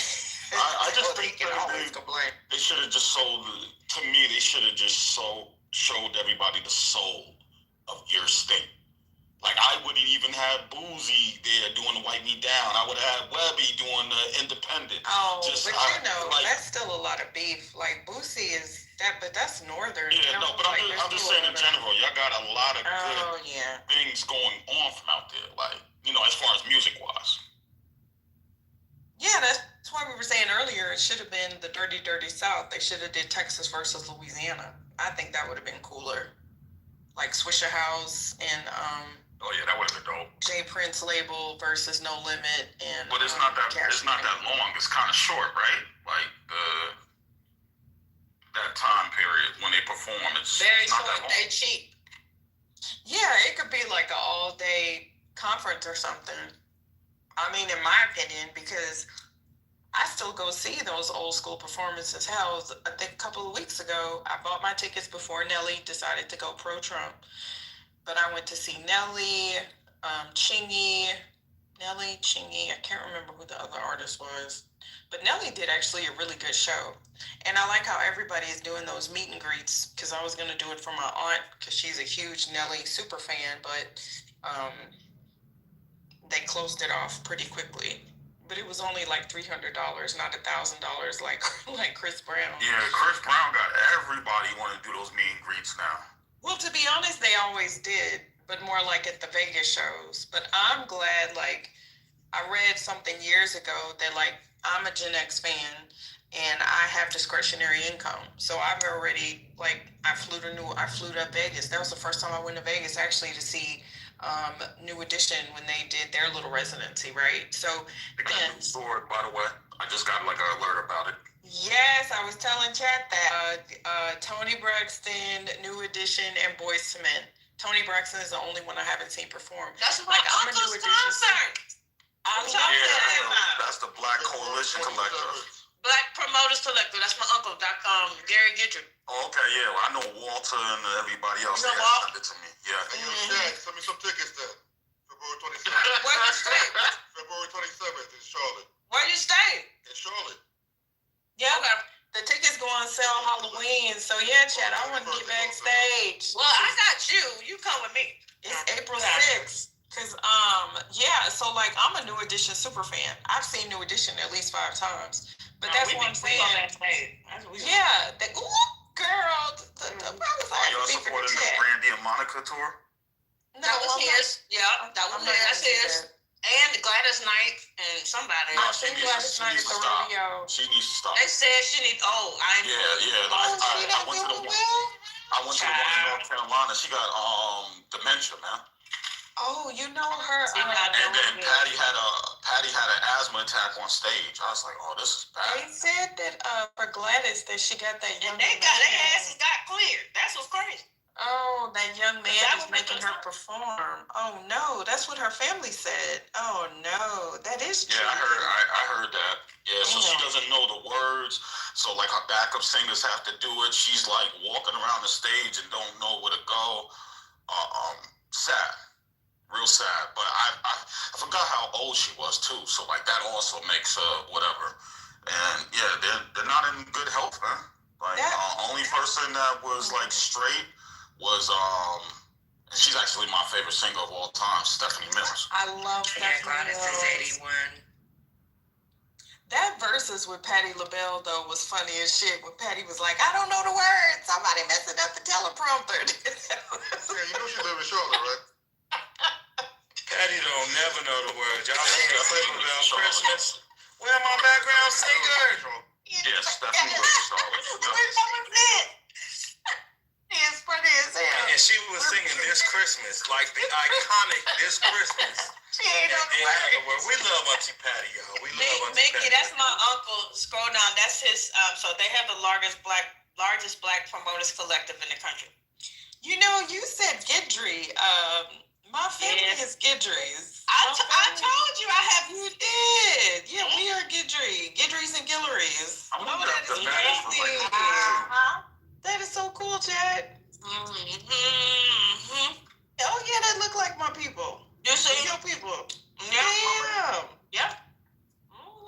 I just think they can always complain. They should have just sold, to me, they should have just showed everybody the soul of your state. Like, I wouldn't even have Boozy there doing the Wipe Me Down. I would have Webby doing the Independent. Oh, but you know, like, that's still a lot of beef. Like, Boosie is that, but that's Northern. Yeah, no, but like, I'm just saying in general, y'all got a lot of good yeah. things going on from out there. Like, you know, as far as music-wise. Yeah, that's why we were saying earlier it should have been the Dirty, Dirty South. They should have did Texas versus Louisiana. I think that would have been cooler. Like Swisher House and oh yeah, that would have been dope. J Prince label versus No Limit and. But it's not that long. It's kind of short, right? Like that time period when they perform. It's very not short. That long. They cheap. Yeah, it could be like an all-day conference or something. I mean, in my opinion, because I still go see those old school performances. Hell, I think a couple of weeks ago, I bought my tickets before Nelly decided to go pro-Trump. But I went to see Nelly, Chingy, I can't remember who the other artist was. But Nelly did actually a really good show. And I like how everybody is doing those meet and greets, because I was going to do it for my aunt, because she's a huge Nelly super fan, but they closed it off pretty quickly. But it was only like $300, not $1,000 like Chris Brown. Yeah, Chris Brown got everybody want to do those meet and greets now. Well, to be honest, they always did, but more like at the Vegas shows. But I'm glad, like, I read something years ago that, like, I'm a Gen X fan and I have discretionary income. So I've already, like, I flew to Vegas. That was the first time I went to Vegas actually to see New Edition when they did their little residency, right? So they got a new store, by the way. I just got like an alert about it. Yes, I was telling Chat that Tony Braxton, New Edition, and Boyz II Men. Tony Braxton is the only one I haven't seen perform. That's my uncle's concert. That's the Black Coalition Collective. Black Promoters Collective. That's my uncle, Gary Gidry. Oh, okay, yeah. Well, I know Walter and everybody else. You know Walt? Sent it to me. Yeah. And Jack, send me some tickets then. February 27th. Where you stay? February 27th in Charlotte. Where you stay? In Charlotte. Yeah, okay. The tickets go on sale Halloween, so yeah, Chad, I want to get backstage. Well, I got you. You come with me. It's April 6th. Cause yeah, so like I'm a New Edition super fan. I've seen New Edition at least 5 times. But that's what I'm saying. Yeah, ooh, girl, the brothers are Couture? That was his. Yeah, that was his. That's his. And Gladys Knight and somebody. No, she needs to stop. She needs to stop. They said she needs. Yeah. I went to the one. I went to the one in North Carolina. She got dementia, man. Oh, you know her. And then Patty had an asthma attack on stage. I was like, oh, this is bad. They said that for Gladys that she got that young. And their asses got cleared. That's what's crazy. Oh, that young man was making her perform. Oh no, that's what her family said. Oh no, that is true. Yeah, I heard that. Yeah, so she doesn't know the words. So like her backup singers have to do it. She's like walking around the stage and don't know where to go. Sad, real sad. But I forgot how old she was too. So like that also makes whatever. And yeah, they're not in good health, man. Like only person that was like straight was she's actually my favorite singer of all time, Stephanie Mills. I love Stephanie Gladys is 81. That verses with Patti LaBelle though was funny as shit. When Patti was like, "I don't know the words. Somebody messing up the teleprompter." Yeah, you know she live in Charlotte, right? Patty don't never know the words. Y'all sing a clip about Christmas. Where my background singer? Yes, Stephanie lives in Charlotte. He is funny as hell. And she was singing This Christmas, like the iconic This Christmas. She ain't on the word. We love Auntie Patty, y'all. We love Auntie Mickey, Patty. that's my uncle. Scroll down. That's his. So they have the largest black promoters collective in the country. You know, you said Guidry. My family is Guidrys. I told you I have. You did. Yeah, we are Guidry. Guidrys and Guillerys. I'm gonna get the badge for like That is so cool, Chad. Mm-hmm. Oh yeah, that look like my people. You see your people? Yeah. Damn. Yeah.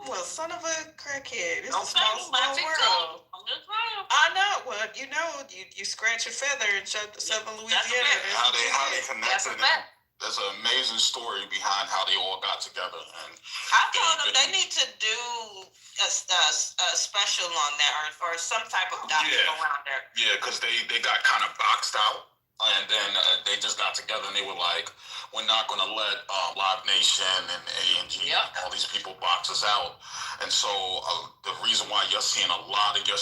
Well, son of a crackhead. It's Don't a small world. I'm just saying. I know. Well, you know, you scratch a feather in Southern Louisiana. How they connected. There's an amazing story behind how they all got together. And I told them they need to do a special on that or some type of document around there. Yeah, because they got kind of boxed out. And then they just got together and they were like, we're not going to let Live Nation and A&G, all these people box us out. And so the reason why you're seeing a lot of your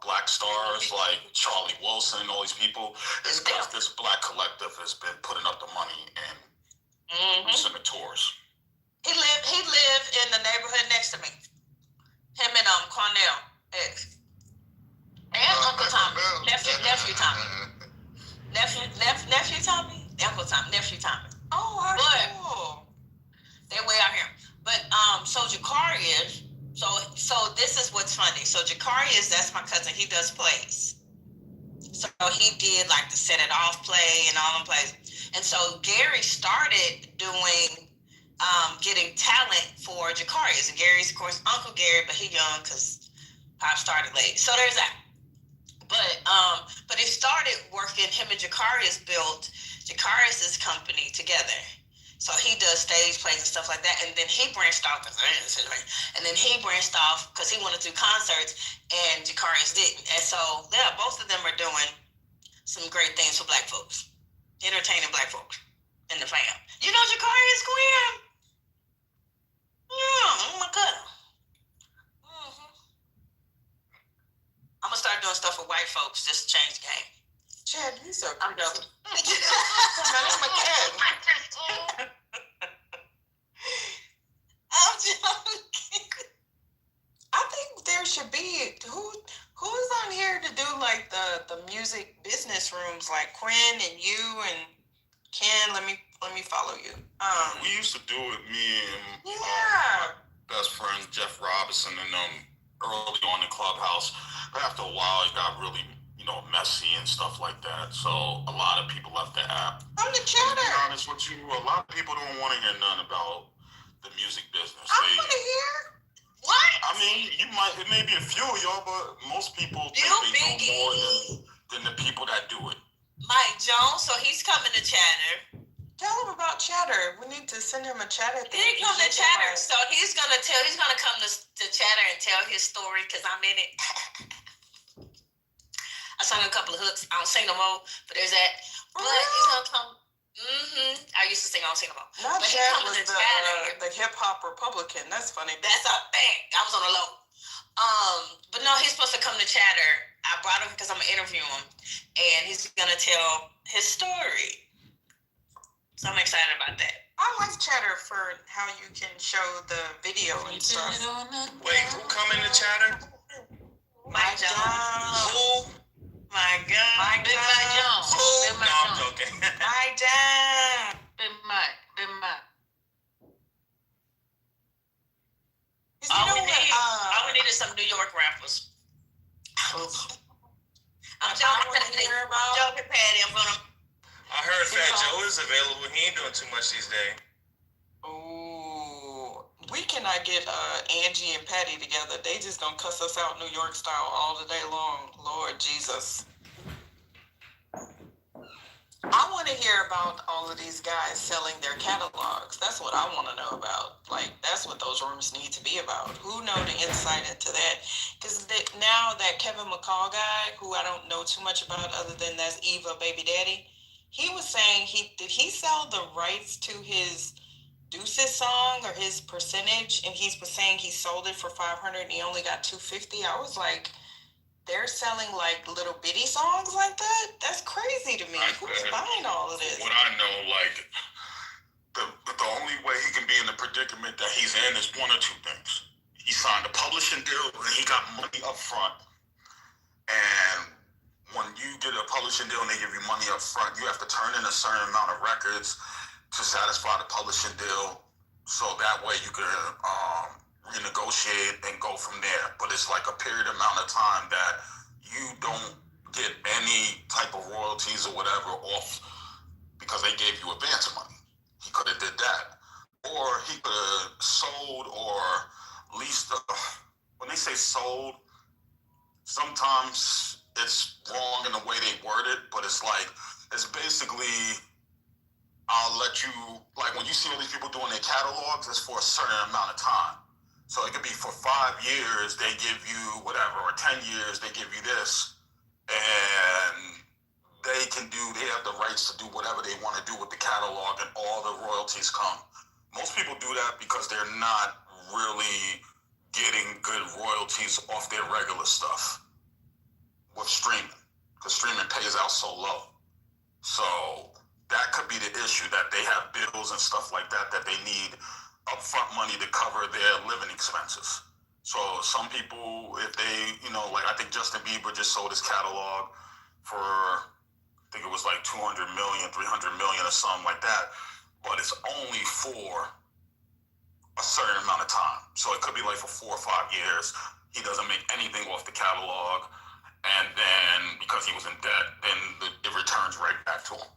black stars like Charlie Wilson and all these people is because this black collective has been putting up the money and producing the tours. He lived in the neighborhood next to me. Him and Cornell X. And Uncle Tommy. Nephew Tommy. Nephew Tommy? Uncle Tommy. Nephew Tommy. Oh, cool. They're way out here. But so Jakarius, so this is what's funny. So Jakarius, that's my cousin. He does plays. So he did like the Set It Off play and all them plays. And so Gary started doing getting talent for Jakarius. And Gary's of course Uncle Gary, but he young because Pop started late. So there's that. But he started working. Him and Jakarius built Jakarius's company together. So he does stage plays and stuff like that. And then he branched off because he wanted to do concerts, and Jakarius didn't. And so yeah, both of them are doing some great things for black folks, entertaining black folks in the fam. You know Jakarius Queen? Yeah, oh my God. I'm gonna start doing stuff for white folks just to change the game. Chad, you so I'm joking. That's my cat. I'm joking. I think there should be who's on here to do like the music business rooms, like Quinn and you and Ken. Let me follow you. We used to do it, me and my best friend Jeff Robinson and early on in Clubhouse. But after a while, it got really, messy and stuff like that. So a lot of people left the app. I'm the chatter. To be honest with you, a lot of people don't want to hear nothing about the music business. I want to hear. What? I mean, it may be a few of y'all, but most people think they know more than the people that do it. Mike Jones, so he's coming to Chatter. Tell him about Chatter. We need to send him a Chatter thing. He come to Chatter, so he's gonna come to Chatter and tell his story because I'm in it. sung a couple of hooks. I don't sing no more, but there's that. But he's gonna come. I used to sing. I don't sing no more. Not But he Chad coming was to Chatter. the hip hop Republican. That's funny. That's a fact. I was on the low. But no, he's supposed to come to Chatter. I brought him because I'm gonna interview him, and he's gonna tell his story. So I'm excited about that. I like Chatter for how you can show the video and stuff. Wait, who coming to Chatter? Mike Jones. Who? My God. Big Mike Jones. Who? Big No, Mike I'm Jones. joking. Mike Jones. Big Mike. Big Mike. All we need is some New York rappers. I'm joking, Patty. I'm gonna. I heard Fat Joe is available. He ain't doing too much these days. Ooh, we cannot get Angie and Patty together. They just gonna cuss us out New York style all the day long. Lord Jesus. I want to hear about all of these guys selling their catalogs. That's what I want to know about. Like, that's what those rooms need to be about. Who know the insight into that? Because now that Kevin McCall guy, who I don't know too much about other than that's Eva Baby Daddy, he was saying did he sell the rights to his Deuces song or his percentage? And he was saying he sold it for $500 and he only got $250. I was like, they're selling like little bitty songs like that? That's crazy to me. Who's buying all of this? What I know, like, the only way he can be in the predicament that he's in is one or two things. He signed a publishing deal and he got money up front. And when you get a publishing deal and they give you money up front, you have to turn in a certain amount of records to satisfy the publishing deal. So that way you can renegotiate and go from there. But it's like a period amount of time that you don't get any type of royalties or whatever off because they gave you advance money. He could have did that. Or he could have sold or leased. When they say sold, sometimes it's wrong in the way they word it, but it's like, it's basically, I'll let you, like when you see all these people doing their catalogs, it's for a certain amount of time. So it could be for 5 years, they give you whatever, or 10 years, they give you this. And they have the rights to do whatever they want to do with the catalog and all the royalties come. Most people do that because they're not really getting good royalties off their regular stuff with streaming, because streaming pays out so low. So that could be the issue, that they have bills and stuff like that they need upfront money to cover their living expenses. So some people, if they, like I think Justin Bieber just sold his catalog for, I think it was like 200 million, 300 million or something like that, but it's only for a certain amount of time. So it could be like for 4 or 5 years, he doesn't make anything off the catalog, and then because he was in debt, then it returns right back to him.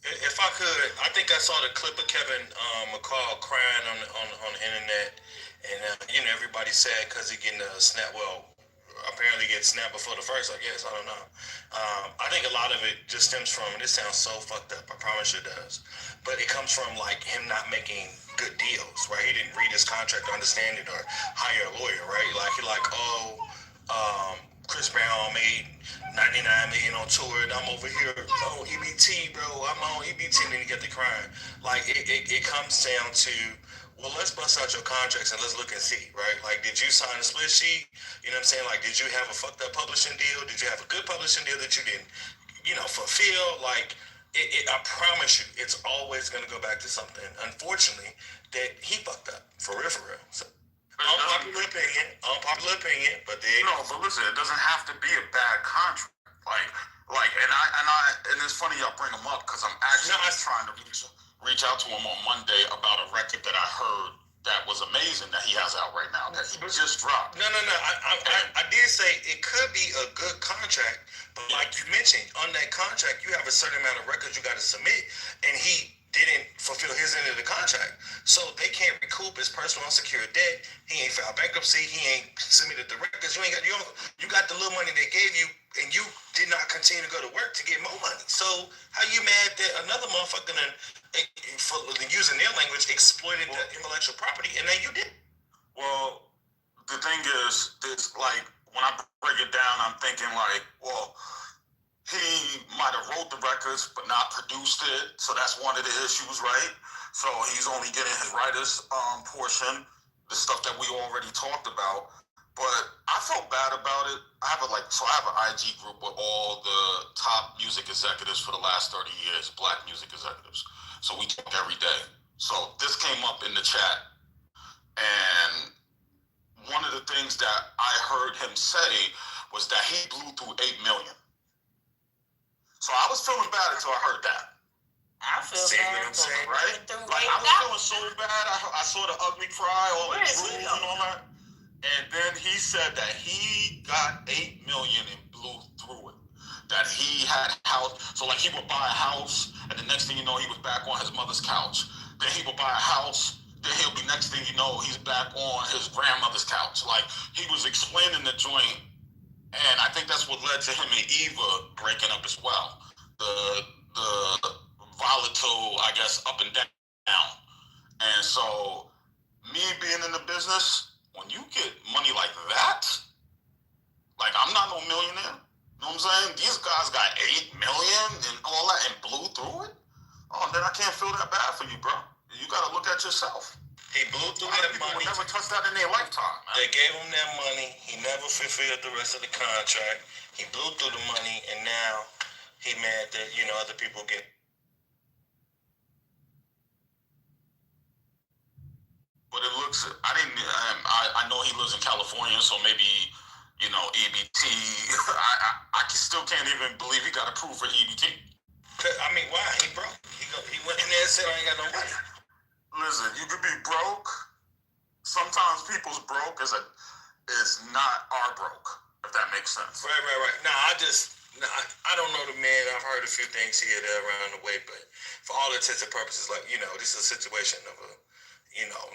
If I could, I think I saw the clip of Kevin McCall crying on the internet, and everybody sad because he getting a snap. Well, apparently getting snapped before the first, I guess. I don't know. I think a lot of it just stems from, and this sounds so fucked up, I promise you it does, but it comes from like him not making good deals, right? He didn't read his contract or understand it or hire a lawyer, right? Like he Chris Brown made 99 million on tour, and I'm over here on EBT, bro. I'm on EBT, and then you get the crying. Like it comes down to, well, let's bust out your contracts and let's look and see, right? Like, did you sign a split sheet? You know what I'm saying? Like, did you have a fucked up publishing deal? Did you have a good publishing deal that you didn't, fulfill? Like, I promise you, it's always gonna go back to something, unfortunately, that he fucked up, for real. So, unpopular opinion, but but listen, it doesn't have to be a bad contract. And it's funny y'all bring him up because I'm actually trying to reach out to him on Monday about a record that I heard that was amazing that he has out right now that he just dropped. No. I did say it could be a good contract, but like you mentioned, on that contract, you have a certain amount of records you got to submit, and he didn't fulfill his end of the contract. So they can't recoup his personal unsecured debt. He ain't filed bankruptcy. He ain't submitted the records. You got the little money they gave you, and you did not continue to go to work to get more money. So how you mad that another motherfucker, for using their language, exploited the intellectual property, and then you did? Well, the thing is, like, when I break it down, I'm thinking like, well, records but not produced it. So that's one of the issues, right? So he's only getting his writer's portion, the stuff that we already talked about. But I felt bad about it. I have an IG group with all the top music executives for the last 30 years, black music executives. So we talk every day. So this came up in the chat, and one of the things that I heard him say was that he blew through 8 million. So I was feeling bad until I heard that. I feel See bad. what I'm saying, right? Like I was feeling so bad. I saw the ugly cry, all the bruise and all that. And then he said that he got 8 million and blew through it. That he had a house. So like he would buy a house, and the next thing you know, he was back on his mother's couch. Then he would buy a house. Then he'll be, next thing you know, he's back on his grandmother's couch. Like he was explaining the joint, and I think that's what led to him and Eva breaking up as well. The volatile, I guess, up and down. And so me being in the business, when you get money like that, like I'm not no millionaire. You know what I'm saying? These guys got 8 million and all that and blew through it. Oh, then I can't feel that bad for you, bro. You gotta look at yourself. He blew through that money. Would never touch that in their lifetime, man. They gave him that money. He never fulfilled the rest of the contract. He blew through the money, and now he mad that other people get. But it looks. I know he lives in California, so maybe EBT. I still can't even believe he got approved for EBT. I mean, why? He broke. He went in there and said, "I ain't got no money." Listen, you could be broke. Sometimes people's broke is not our broke, if that makes sense. Right. No, I don't know the man. I've heard a few things here and there around the way, but for all intents and purposes, like, this is a situation of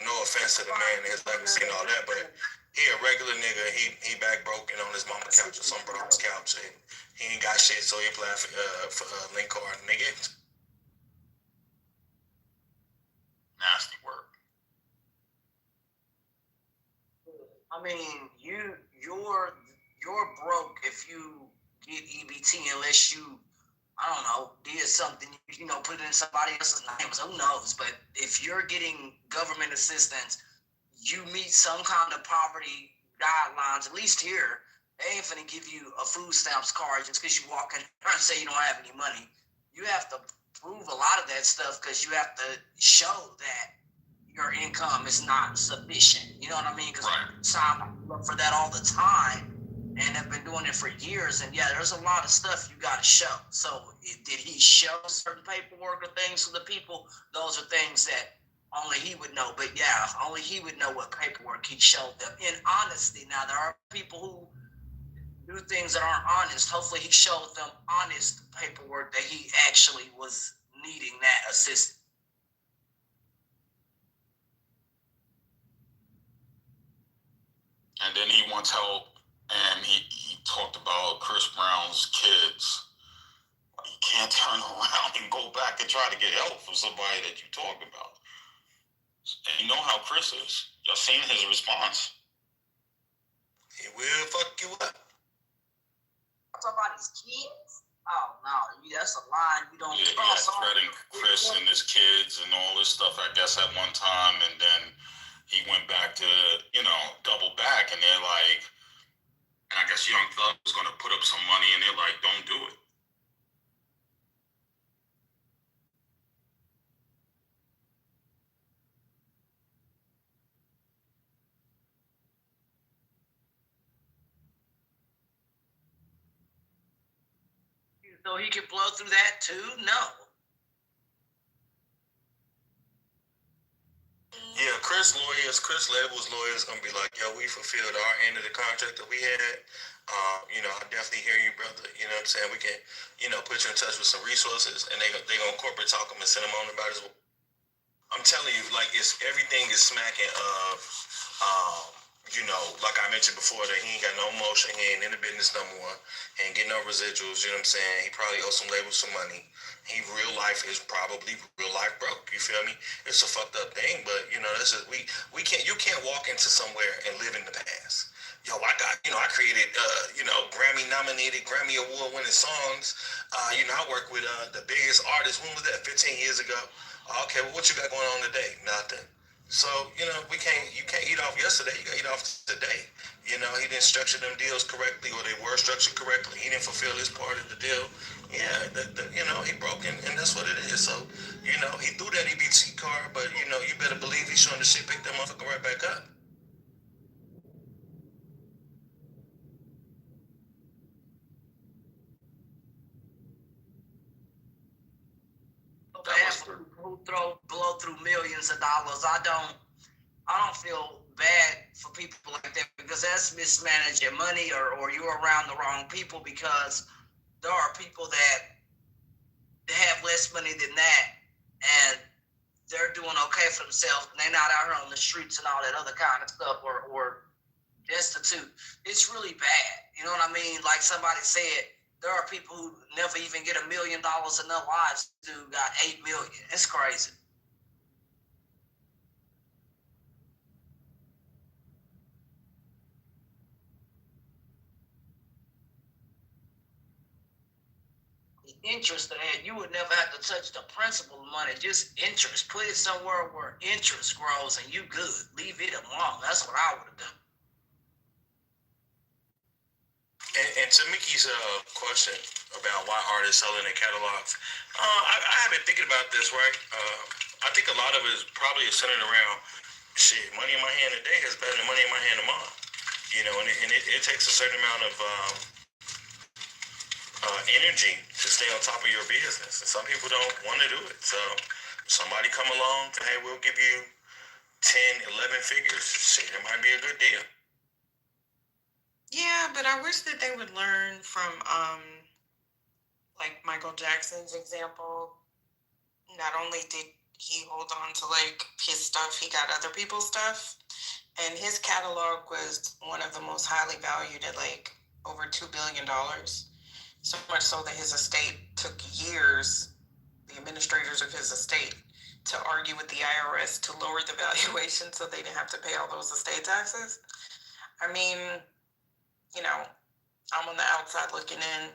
no offense to the man and his legacy and all that, but he a regular nigga. He back broken on his mama's couch or some bro's couch, and he ain't got shit, so he applied for link card, nigga. Nasty work. I mean, you're broke if you get EBT unless you, I don't know, did something, put it in somebody else's name. Who knows? But if you're getting government assistance, you meet some kind of poverty guidelines. At least here, they ain't finna give you a food stamps card just because you walk in there and say you don't have any money. You have to prove a lot of that stuff because you have to show that your income is not sufficient. You know what I mean? Because I look for that all the time and have been doing it for years. And yeah, there's a lot of stuff you got to show. So did he show certain paperwork or things to the people? Those are things that only he would know. But yeah, only he would know what paperwork he showed them in honesty. Now, there are people who do things that aren't honest. Hopefully he showed them honest paperwork that he actually was needing that assistance. And then he wants help, and he talked about Chris Brown's kids. You can't turn around and go back and try to get help from somebody that you talked about. And you know how Chris is. Y'all seen his response. He will fuck you up. Somebody's kids? Oh, no, that's a line you don't cross. Yeah, threatening Chris and his kids and all this stuff, I guess, at one time, and then he went back to, double back, and they're like, and I guess Young Thug was going to put up some money, and they're like, don't do it. So he could blow through that too? No. Yeah, Chris Label's lawyers gonna be like, yo, we fulfilled our end of the contract that we had. I definitely hear you, brother. You know what I'm saying? We can, put you in touch with some resources, and they gonna corporate talk them and send them on about his. I'm telling you, like, everything is smacking of, like I mentioned before, that he ain't got no motion, he ain't in the business no more, he ain't getting no residuals. You know what I'm saying? He probably owes some labels some money. He real life is probably real life broke. You feel me? It's a fucked up thing, but that's just you can't walk into somewhere and live in the past. I created, Grammy nominated, Grammy award winning songs. I work with the biggest artists. When was that? 15 years ago. Okay, well, what you got going on today? Nothing. So, you can't eat off yesterday. You got to eat off today. He didn't structure them deals correctly, or they were structured correctly. He didn't fulfill his part of the deal. Yeah, he broke, and that's what it is. So, he threw that EBT card, but, you better believe he's showing the shit, pick that motherfucker right back up. Who blow through millions of dollars. I don't feel bad for people like that, because that's mismanaging money, or you're around the wrong people, because there are people that have less money than that, and they're doing okay for themselves, and they're not out here on the streets and all that other kind of stuff, or destitute. It's really bad. You know what I mean? Like somebody said, there are people who never even get $1 million in their lives who got 8 million. It's crazy. The interest that you would never have to touch the principal of money, just interest. Put it somewhere where interest grows and you good. Leave it alone. That's what I would have done. And to Mickey's question about why artists selling their catalogs, I have been thinking about this, right? I think a lot of it is probably centered around money in my hand today is better than money in my hand tomorrow. And it takes a certain amount of energy to stay on top of your business. And some people don't want to do it. So somebody come along, hey, we'll give you 10, 11 figures. It might be a good deal. Yeah, but I wish that they would learn from, like Michael Jackson's example. Not only did he hold on to like his stuff, he got other people's stuff, and his catalog was one of the most highly valued at like over $2 billion. So much so that his estate took years, the administrators of his estate, to argue with the IRS to lower the valuation so they didn't have to pay all those estate taxes. I mean, I'm on the outside looking in.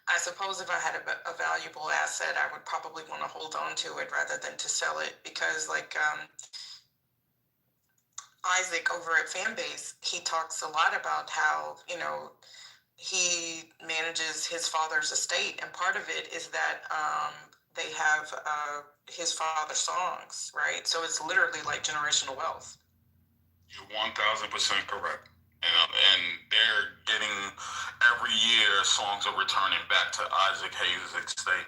I suppose if I had a valuable asset, I would probably want to hold on to it rather than to sell it, because like Isaac over at Fanbase, he talks a lot about how, he manages his father's estate, and part of it is that they have his father's songs, right? So it's literally like generational wealth. You're 1,000% correct. And they're getting, every year, songs are returning back to Isaac Hayes' estate.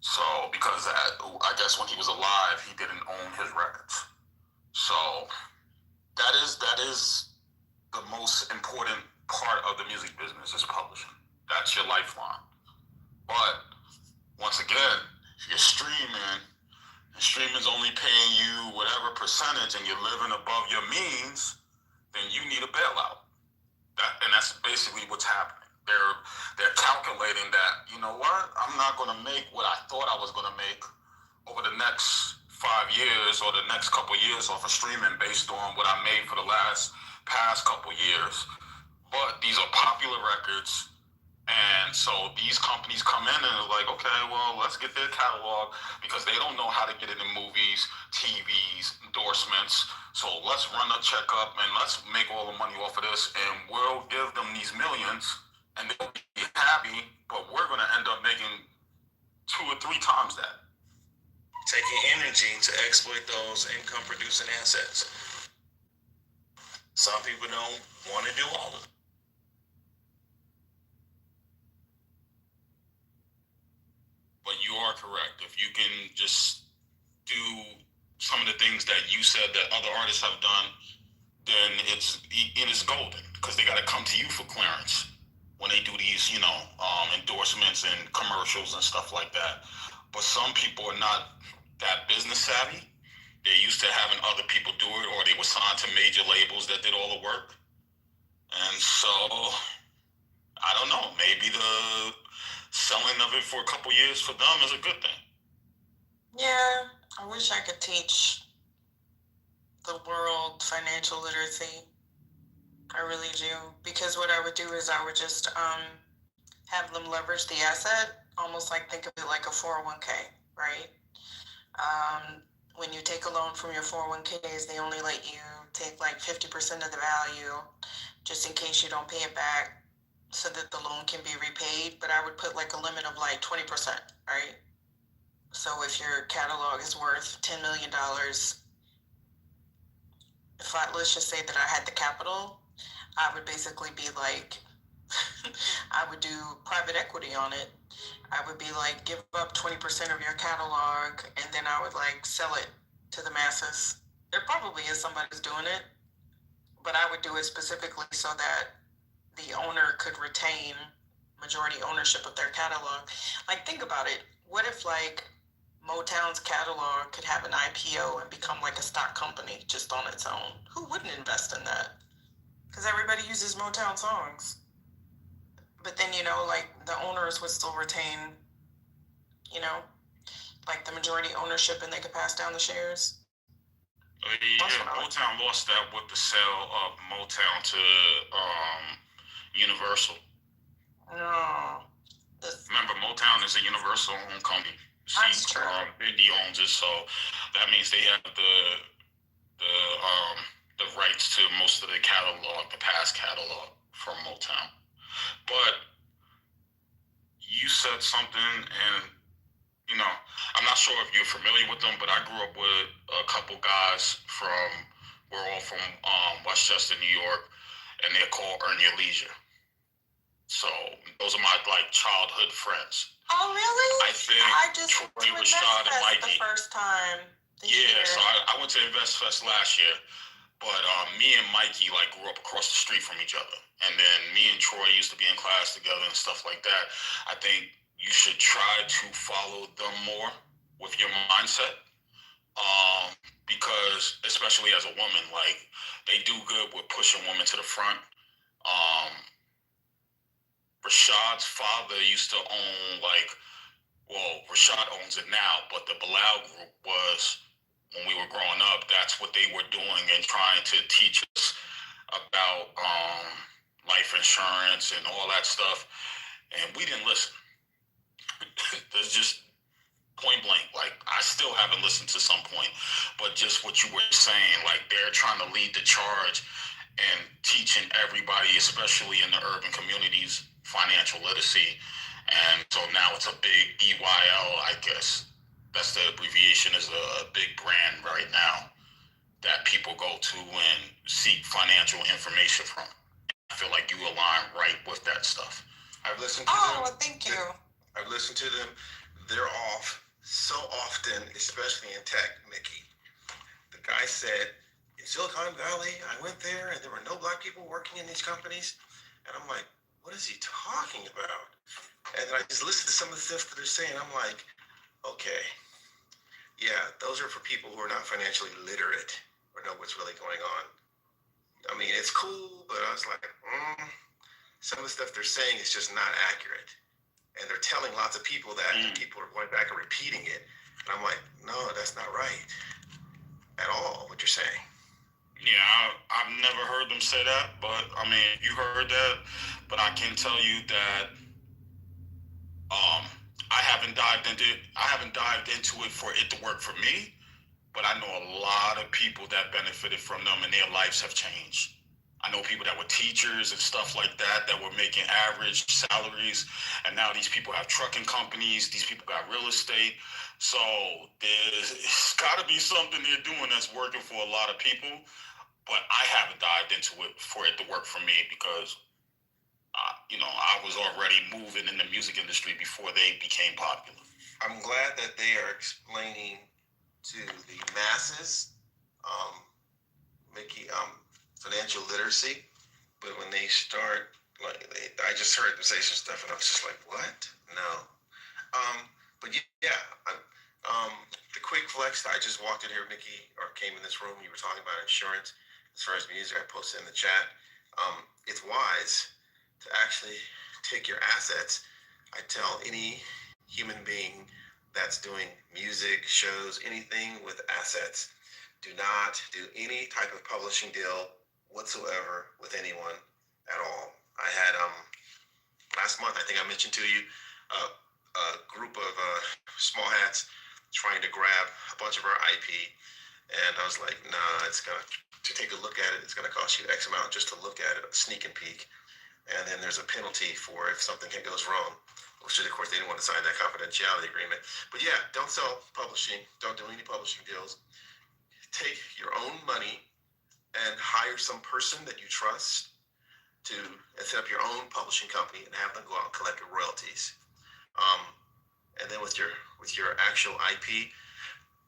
So, because I guess when he was alive, he didn't own his records. So, that is the most important part of the music business, is publishing. That's your lifeline. But, once again, if you're streaming, and streaming's only paying you whatever percentage, and you're living above your means, then you need a bailout. And that's basically what's happening. They're calculating that, you know what, I'm not going to make what I thought I was going to make over the next 5 years or the next couple of years off of streaming based on what I made for the past couple of years. But these are popular records. And so these companies come in and are like, okay, well, let's get their catalog, because they don't know how to get it in movies, TVs, endorsements. So let's run a checkup and let's make all the money off of this, and we'll give them these millions and they'll be happy, but we're going to end up making 2 or 3 times that. Taking energy to exploit those income producing assets. Some people don't want to do all of it. But you are correct. If you can just do some of the things that you said that other artists have done, then it's golden, because they got to come to you for clearance when they do these, endorsements and commercials and stuff like that. But some people are not that business savvy. They're used to having other people do it, or they were signed to major labels that did all the work. And so, I don't know, maybe the selling of it for a couple years for them is a good thing. Yeah, I wish I could teach the world financial literacy. I really do. Because what I would do is I would just have them leverage the asset, almost like think of it like a 401k, right? When you take a loan from your 401ks, they only let you take like 50% of the value just in case you don't pay it back so that the loan can be repaid. But I would put like a limit of like 20%, right? So if your catalog is worth $10 million, let's just say that I had the capital, I would basically be like, I would do private equity on it. I would be like, give up 20% of your catalog, and then I would like sell it to the masses. There probably is somebody who's doing it, but I would do it specifically so that the owner could retain majority ownership of their catalog. Like, think about it. What if like Motown's catalog could have an IPO and become like a stock company just on its own? Who wouldn't invest in that? Because everybody uses Motown songs. But then, you know, like the owners would still retain, you know, like the majority ownership, and they could pass down the shares. Yeah, Motown lost that with the sale of Motown to Universal. No. Remember, Motown is a Universal-owned company. That's true. Indy owns it, so that means they have the rights to most of the catalog, the past catalog from Motown. But you said something, and you know, I'm not sure if you're familiar with them, but I grew up with a couple guys we're all from Westchester, New York, and they're called Earn Your Leisure. So those are my like childhood friends. Oh, really? I think I just Troy, went to Rashad, and InvestFest Mikey. the first time. So I went to InvestFest last year, but me and Mikey like grew up across the street from each other, and then me and Troy used to be in class together and stuff like that. I think you should try to follow them more with your mindset, because especially as a woman, like they do good with pushing women to the front. Rashad's father used to own Rashad owns it now, but the Bilal group was, when we were growing up, that's what they were doing and trying to teach us about life insurance and all that stuff, and we didn't listen. There's just point blank, like I still haven't listened to some point, but just what you were saying, like they're trying to lead the charge and teaching everybody, especially in the urban communities, financial literacy. And so now it's a big EYL, I guess that's the abbreviation, is a big brand right now that people go to and seek financial information from. I feel like you align right with that stuff. I've listened to them. Oh, thank you. I've listened to them. They're off so often, especially in tech, Mickey. The guy said, in Silicon Valley, I went there and there were no black people working in these companies. And I'm like, what is he talking about? And then I just listened to some of the stuff that they're saying. I'm like, okay, yeah, those are for people who are not financially literate or know what's really going on. I mean, it's cool, but I was like, some of the stuff they're saying is just not accurate. And they're telling lots of people that, and people are going back and repeating it. And I'm like, no, that's not right at all, what you're saying. Yeah, I've never heard them say that, but I mean, you heard that, but I can tell you that I haven't dived into it for it to work for me, but I know a lot of people that benefited from them and their lives have changed. I know people that were teachers and stuff like that were making average salaries, and now these people have trucking companies, these people got real estate. So there's got to be something they're doing that's working for a lot of people, but I haven't dived into it for it to work for me because I was already moving in the music industry before they became popular. I'm glad that they are explaining to the masses, Mickey, financial literacy. But when they start, I just heard them say some stuff, and I was just like, what? No. But yeah, the quick flex. I just walked in here, Mickey, or came in this room. You were talking about insurance. As far as music, I posted in the chat. It's wise to actually take your assets. I tell any human being that's doing music, shows, anything with assets, do not do any type of publishing deal whatsoever with anyone at all. I had last month, I think I mentioned to you, a group of small hats trying to grab a bunch of our IP, and I was like, nah, it's gonna to take a look at it. It's gonna cost you X amount just to look at it, sneak and peek, and then there's a penalty for if something goes wrong. Which of course they didn't want to sign that confidentiality agreement. But yeah, don't sell publishing. Don't do any publishing deals. Take your own money and hire some person that you trust to set up your own publishing company and have them go out and collect your royalties. And then with your actual IP,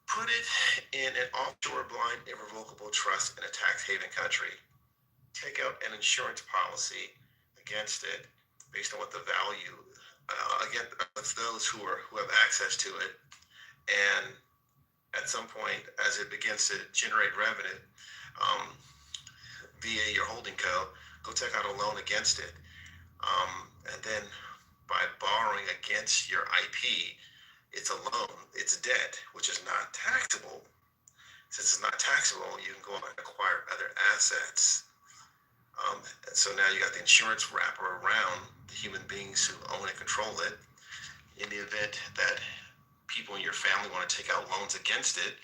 put it in an offshore blind irrevocable trust in a tax haven country. Take out an insurance policy against it based on what the value against those who have access to it, and at some point as it begins to generate revenue via your holding co, go take out a loan against it, and then by borrowing against your IP, it's a loan, it's debt, which is not taxable. Since it's not taxable, you can go and acquire other assets. And so now you got the insurance wrapper around the human beings who own and control it. In the event that people in your family want to take out loans against it,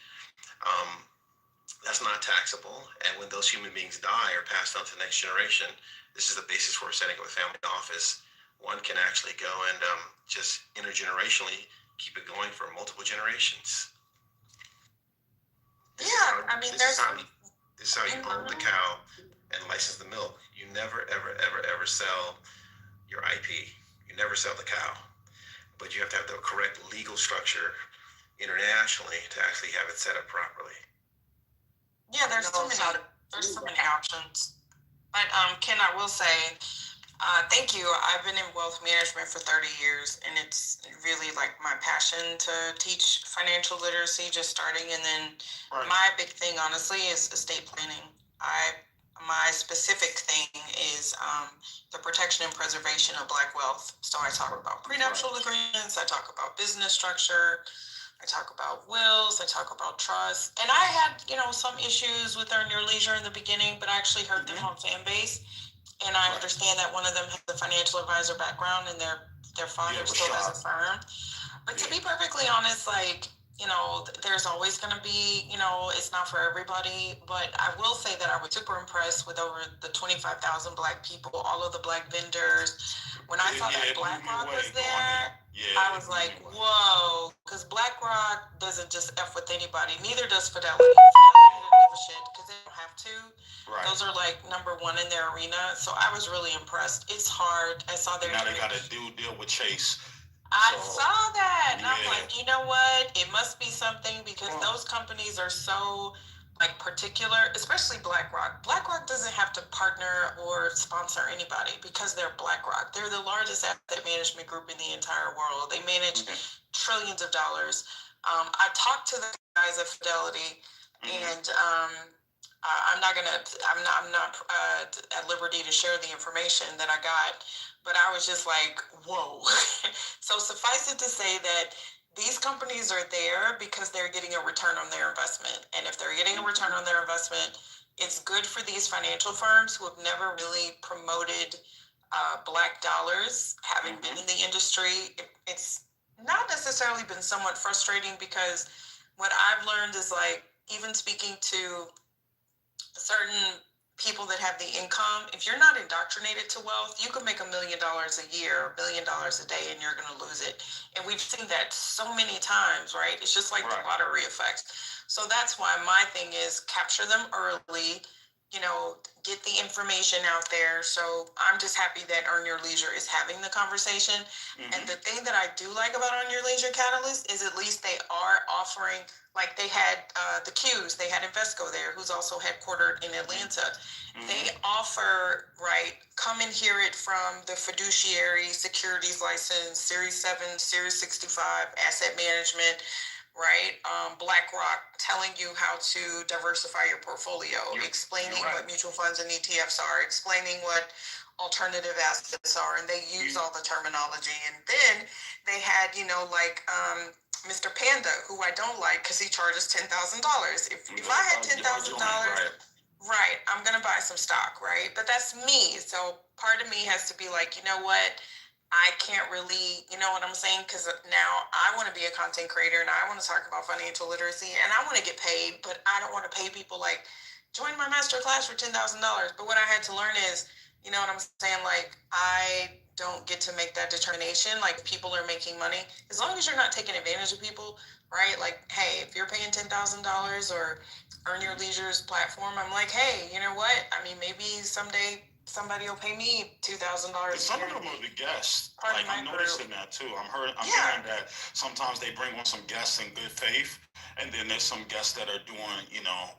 that's not taxable. And when those human beings die or pass on to the next generation, this is the basis for setting up a family office. One can actually go and just intergenerationally keep it going for multiple generations. This is how you own the cow and license the milk. You never, ever sell your IP. You never sell the cow. But you have to have the correct legal structure internationally to actually have it set up properly. Yeah, there's so many options. But Ken, I will say, thank you. I've been in wealth management for 30 years, and it's really like my passion to teach financial literacy, just starting. And then my big thing, honestly, is estate planning. My specific thing is the protection and preservation of Black wealth. So I talk about prenuptial agreements, I talk about business structure, I talk about wills, I talk about trust. And I had, some issues with Earn Your Leisure in the beginning, but I actually heard them on Fanbase. And I understand that one of them has a financial advisor background and their father still has a firm. But to be perfectly honest, there's always going to be, it's not for everybody. But I will say that I was super impressed with over the 25,000 Black people, all of the Black vendors. When I saw that BlackRock was there, I was like, whoa, because BlackRock doesn't just F with anybody. Neither does Fidelity. Fidelity doesn't give a shit because they don't have to. Right. Those are like number one in their arena. So I was really impressed. It's hard. I saw their. Now they got a deal with Chase. I saw that, and I'm like, you know what? It must be something because those companies are so particular, especially BlackRock. BlackRock doesn't have to partner or sponsor anybody because they're BlackRock. They're the largest asset management group in the entire world. They manage trillions of dollars. I talked to the guys at Fidelity, and I'm not at liberty to share the information that I got, but I was just like, whoa. So suffice it to say that these companies are there because they're getting a return on their investment. And if they're getting a return on their investment, it's good for these financial firms who have never really promoted Black dollars, having been in the industry. It's not necessarily been somewhat frustrating because what I've learned is even speaking to certain people that have the income, if you're not indoctrinated to wealth, you could make $1 million a year, $1 million a day, and you're going to lose it. And we've seen that so many times, right? It's just like the lottery effect. So that's why my thing is capture them early, get the information out there. So I'm just happy that Earn Your Leisure is having the conversation. And the thing that I do like about Earn Your Leisure Catalyst is at least they are offering, they had the Qs, they had Invesco there, who's also headquartered in Atlanta. They offer, come and hear it from the fiduciary securities license, Series 7, Series 65, asset management, BlackRock telling you how to diversify your portfolio, explaining what mutual funds and ETFs are, explaining what alternative assets are, and they use all the terminology. And then they had, Mr. Panda, who I don't like because he charges $10,000. If I had $10,000, right, I'm gonna buy some stock, right? But that's me. So part of me has to be like, you know what? I can't really, you know what I'm saying? Because now I want to be a content creator and I want to talk about financial literacy and I want to get paid, but I don't want to pay people like join my master class for $10,000. But what I had to learn is, you know what I'm saying? Like I don't get to make that determination. Like people are making money as long as you're not taking advantage of people, right? Like, hey, if you're paying $10,000 or Earn Your Leisure's platform, I'm like, hey, you know what? I mean, maybe someday somebody will pay me $2,000. Some of them are the guests. Part of Like my I'm noticing that too. I'm Yeah. hearing that sometimes they bring on some guests in good faith, and then there's some guests that are doing,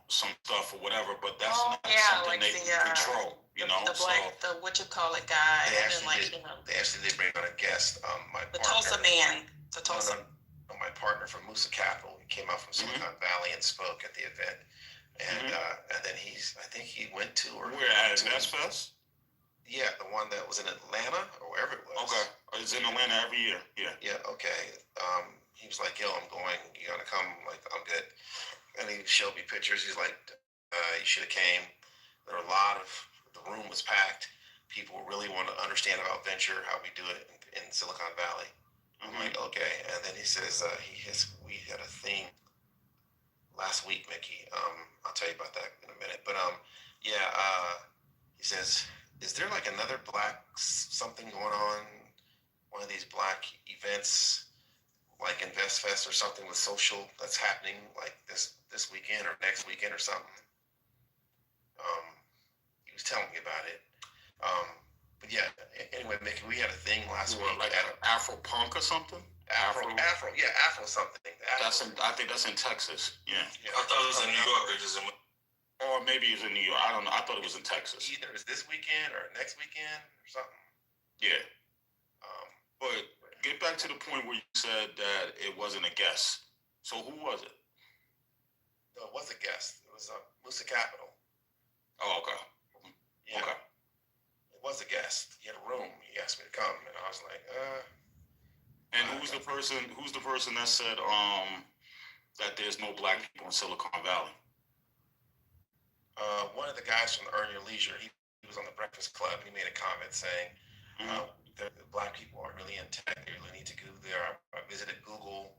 some stuff or whatever. But that's not something like they the, can control. the black, the what you call it guy, They and then actually like did. They actually did bring on a guest. My the partner, Tulsa man, the no, Tulsa. no, my partner from Musa Capital. He came out from Silicon Valley and spoke at the event, and then I think he went to or Where at Invest Fest? Yeah, the one that was in Atlanta or wherever it was. Okay, it's in Atlanta every year. Yeah. Yeah. Okay. He was like, "Yo, I'm going. You gonna come?" I'm like, "I'm good." And he showed me pictures. He's like, "You should have came." There were a lot of. The room was packed. People really want to understand about venture, how we do it in Silicon Valley. I'm like, okay. And then he says, we had a thing last week, Mickey. I'll tell you about that in a minute. But yeah. He says, is there like another black something going on? One of these black events, like Invest Fest or something with social that's happening like this weekend or next weekend or something. He was telling me about it. But yeah. Anyway, Mickey, we had a thing last week. Like Afro Punk or something. Afro something. I think that's in Texas. Yeah. I thought it was in New York or just in. Or maybe it's in New York. I don't know. I thought it was in Texas. Either it's this weekend or next weekend or something. Yeah. But get back to the point where you said that it wasn't a guest. So who was it? No, it was a guest. It was Musa Capital. Oh, okay. Yeah. Okay. It was a guest. He had a room. He asked me to come, and I was like, And who's the person that said that there's no black people in Silicon Valley? One of the guys from Earn Your Leisure, he was on the Breakfast Club, and he made a comment saying, the black people are really in tech. They really need to go there. I visited Google,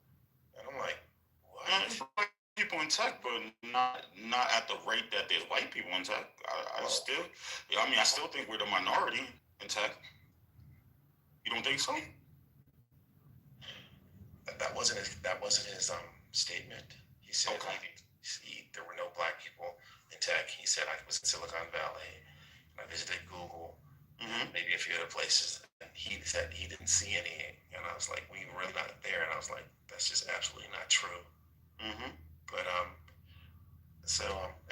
and I'm like, what? There's black people in tech, but not at the rate that there's white people in tech. I still think we're the minority in tech. You don't think so? That wasn't his statement. He said there were no black people in tech. He said I was in Silicon Valley. I visited Google, maybe a few other places. And he said he didn't see any. And I was like, we were really not there. And I was like, that's just absolutely not true. But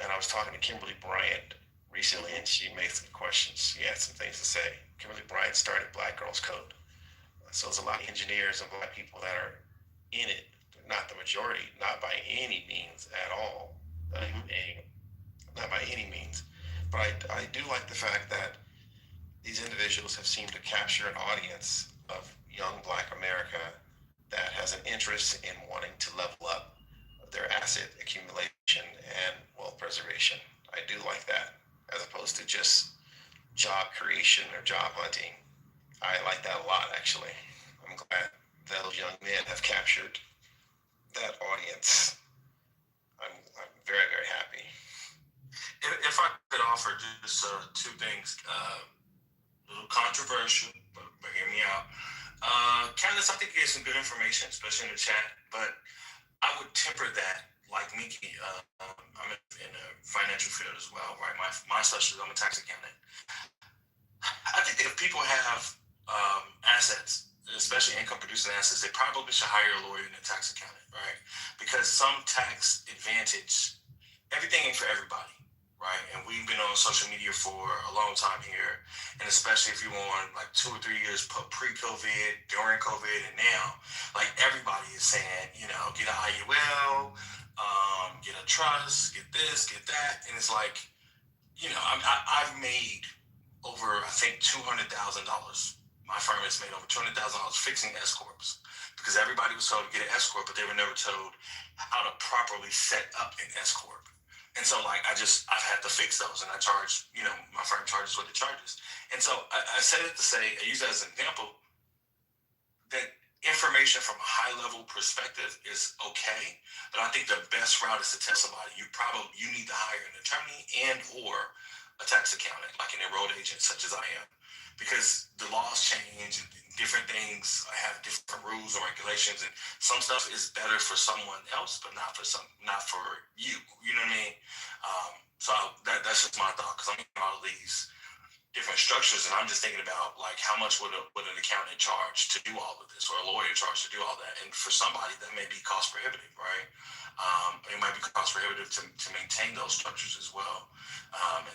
and I was talking to Kimberly Bryant recently, and she made some questions. She had some things to say. Kimberly Bryant started Black Girls Code. So there's a lot of engineers and black people that are in it. Not the majority, not by any means at all. Not by any means. But I do like the fact that these individuals have seemed to capture an audience of young black America that has an interest in wanting to level up their asset accumulation and wealth preservation. I do like that, as opposed to just job creation or job hunting. I like that a lot, actually. I'm glad those young men have captured that audience. I'm very, very happy. If I could offer just two things, a little controversial, but hear me out. Candace, I think you gave some good information, especially in the chat, but I would temper that like Miki. I'm in the financial field as well, right? My specialty, I'm a tax accountant. I think if people have assets, especially income-producing assets, they probably should hire a lawyer and a tax accountant, right? Because some tax advantage, everything ain't for everybody, right? And we've been on social media for a long time here, and especially if you're on like 2 or 3 years pre-COVID, during COVID, and now, like everybody is saying, get an IUL, get a trust, get this, get that, and it's like, I've made over, I think, $200,000. My firm has made over $200,000 fixing S corps because everybody was told to get an S corp, but they were never told how to properly set up an S corp. And so like I've had to fix those, and I charge, my firm charges what it charges. And so I said it to say, I use that as an example, that information from a high level perspective is okay, but I think the best route is to tell somebody you need to hire an attorney and or a tax accountant, like an enrolled agent such as I am, because the laws change and different things have different rules or regulations, and some stuff is better for someone else, but not for you. You know what I mean? So that's just my thought, because I'm in all of these different structures, and I'm just thinking about like how much would an accountant charge to do all of this, or a lawyer charge to do all that, and for somebody that may be cost prohibitive, right? It might be cost prohibitive to maintain those structures as well,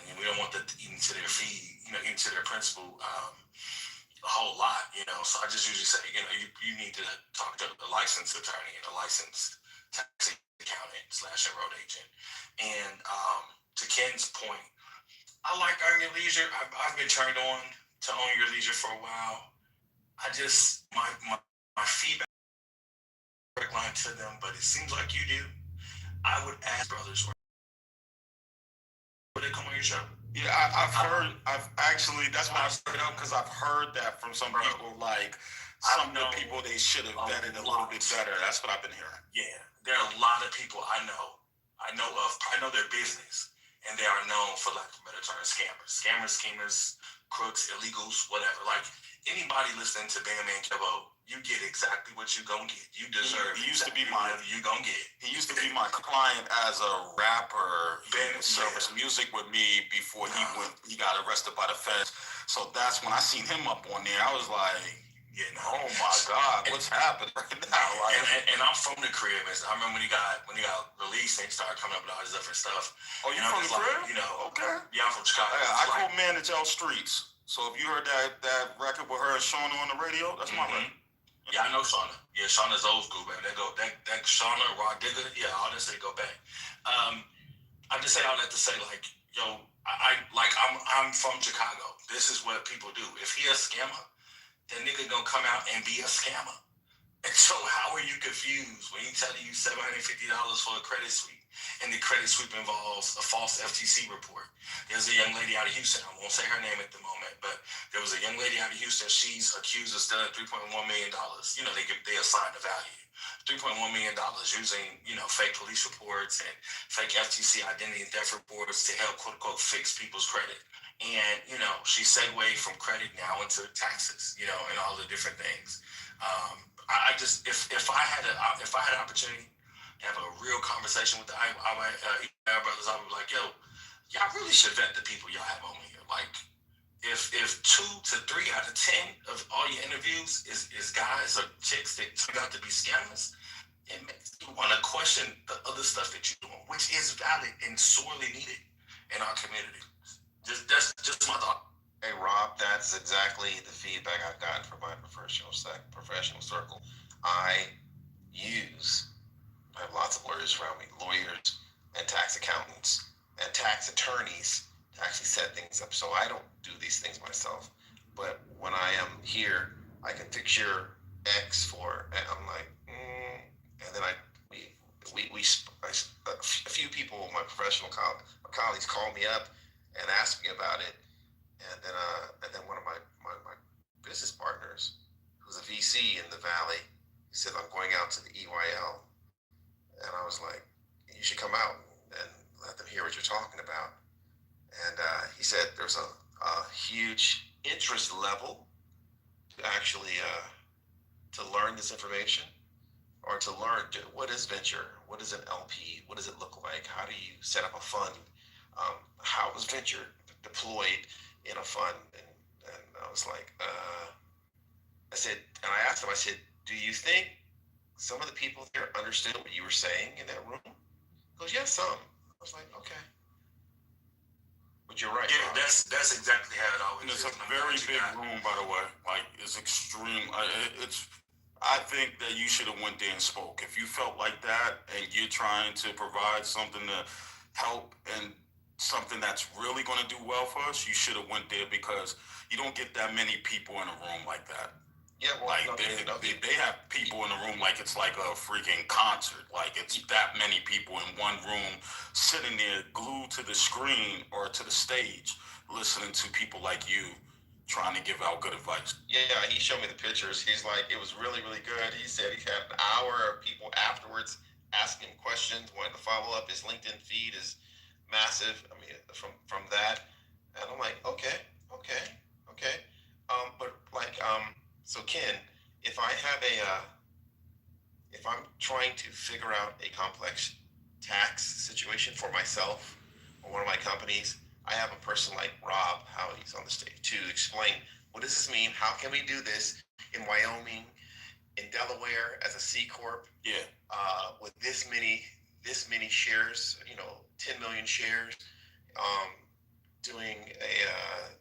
and we don't want that eating to their fee, eating to their principal a whole lot, So I just usually say, you need to talk to a licensed attorney and a licensed tax accountant / enrolled agent, and to Ken's point, I like Earn Your Leisure. I've been turned on to Own Your Leisure for a while. I just, my feedback line to them, but it seems like you do. I would ask brothers, would they come on your show? Yeah, I've actually, that's why I brought it up, because I've heard that from some people, like some of the people they should have vetted a little bit better. That's what I've been hearing. Yeah, there are a lot of people I know their business, and they are known for, lack of a better term, scammers, schemers, crooks, illegals, whatever. Like anybody listening to Bam and Kevo, you get exactly what you gonna get. You deserve. He used to be you gonna get. He used to be my client as a rapper. He service music with me before he got arrested by the feds. So that's when I seen him up on there. I was like, oh my God, what's happening right now? Like, and I'm from the crib. I remember when he got released, and he started coming up with all this different stuff. Oh, you from the crib? Okay. Yeah, I'm from Chicago. Yeah, I co-manage L Streets. So if you heard that record with her and Shauna on the radio, that's my record. Yeah, I know Shauna. Yeah, Shauna's old school, baby. That Shauna, Rod Digger, yeah, all this they go back. I just say all that to say, like, yo, I'm from Chicago. This is what people do. If he a scammer, that nigga gonna come out and be a scammer. And so how are you confused when he telling you $750 for a credit sweep, and the credit sweep involves a false FTC report? There's a young lady out of Houston, I won't say her name at the moment, but there was a young lady out of Houston, she's accused of stealing $3.1 million. They assign the value. $3.1 million using, fake police reports and fake FTC identity and theft reports to help, quote unquote, fix people's credit. And, she segued from credit now into taxes, and all the different things. I just, if I had an opportunity to have a real conversation with the brothers, I would be like, yo, y'all really should vet the people y'all have on here. Like, if 2 to 3 out of 10 of all your interviews is guys or chicks that turn out to be scammers, it makes you want to question the other stuff that you're doing, which is valid and sorely needed in our community. That's just my thought. Hey Rob, that's exactly the feedback I've gotten from my professional circle. I have lots of lawyers around me, lawyers and tax accountants and tax attorneys to actually set things up. So I don't do these things myself. But when I am here, I can fix your X for, and I'm like, and then a few people, my professional colleagues call me up and ask me about it. And then one of my business partners, who's a VC in the Valley, he said, I'm going out to the EYL. And I was like, you should come out and let them hear what you're talking about. And he said there's a huge interest level to actually to learn this information, or to learn what is venture, what is an LP, what does it look like, how do you set up a fund, how is venture deployed in a fund, and I was like, I said, and I asked him, I said, do you think some of the people there understood what you were saying in that room? He goes, yes, some. I was like, okay. But you're right. Yeah, that's exactly how it always is. It's a very big room, by the way. Like, it's extreme. I think that you should have went there and spoke. If you felt like that and you're trying to provide something to help and something that's really going to do well for us, you should have went there, because you don't get that many people in a room like that. Yeah, well, like they have people in a room like like it's like a freaking concert. Like it's that many people in one room sitting there glued to the screen or to the stage listening to people like you trying to give out good advice. Yeah, he showed me the pictures. He's like, it was really, really good. He said he had an hour of people afterwards asking him questions, wanting to follow up. His LinkedIn feed is massive. I mean, from that, and I'm like, okay. But like, so Ken, if I have if I'm trying to figure out a complex tax situation for myself or one of my companies, I have a person like Rob, how he's on the stage, to explain what does this mean? How can we do this in Wyoming, in Delaware as a C corp? Yeah. With this many shares, 10 million shares, doing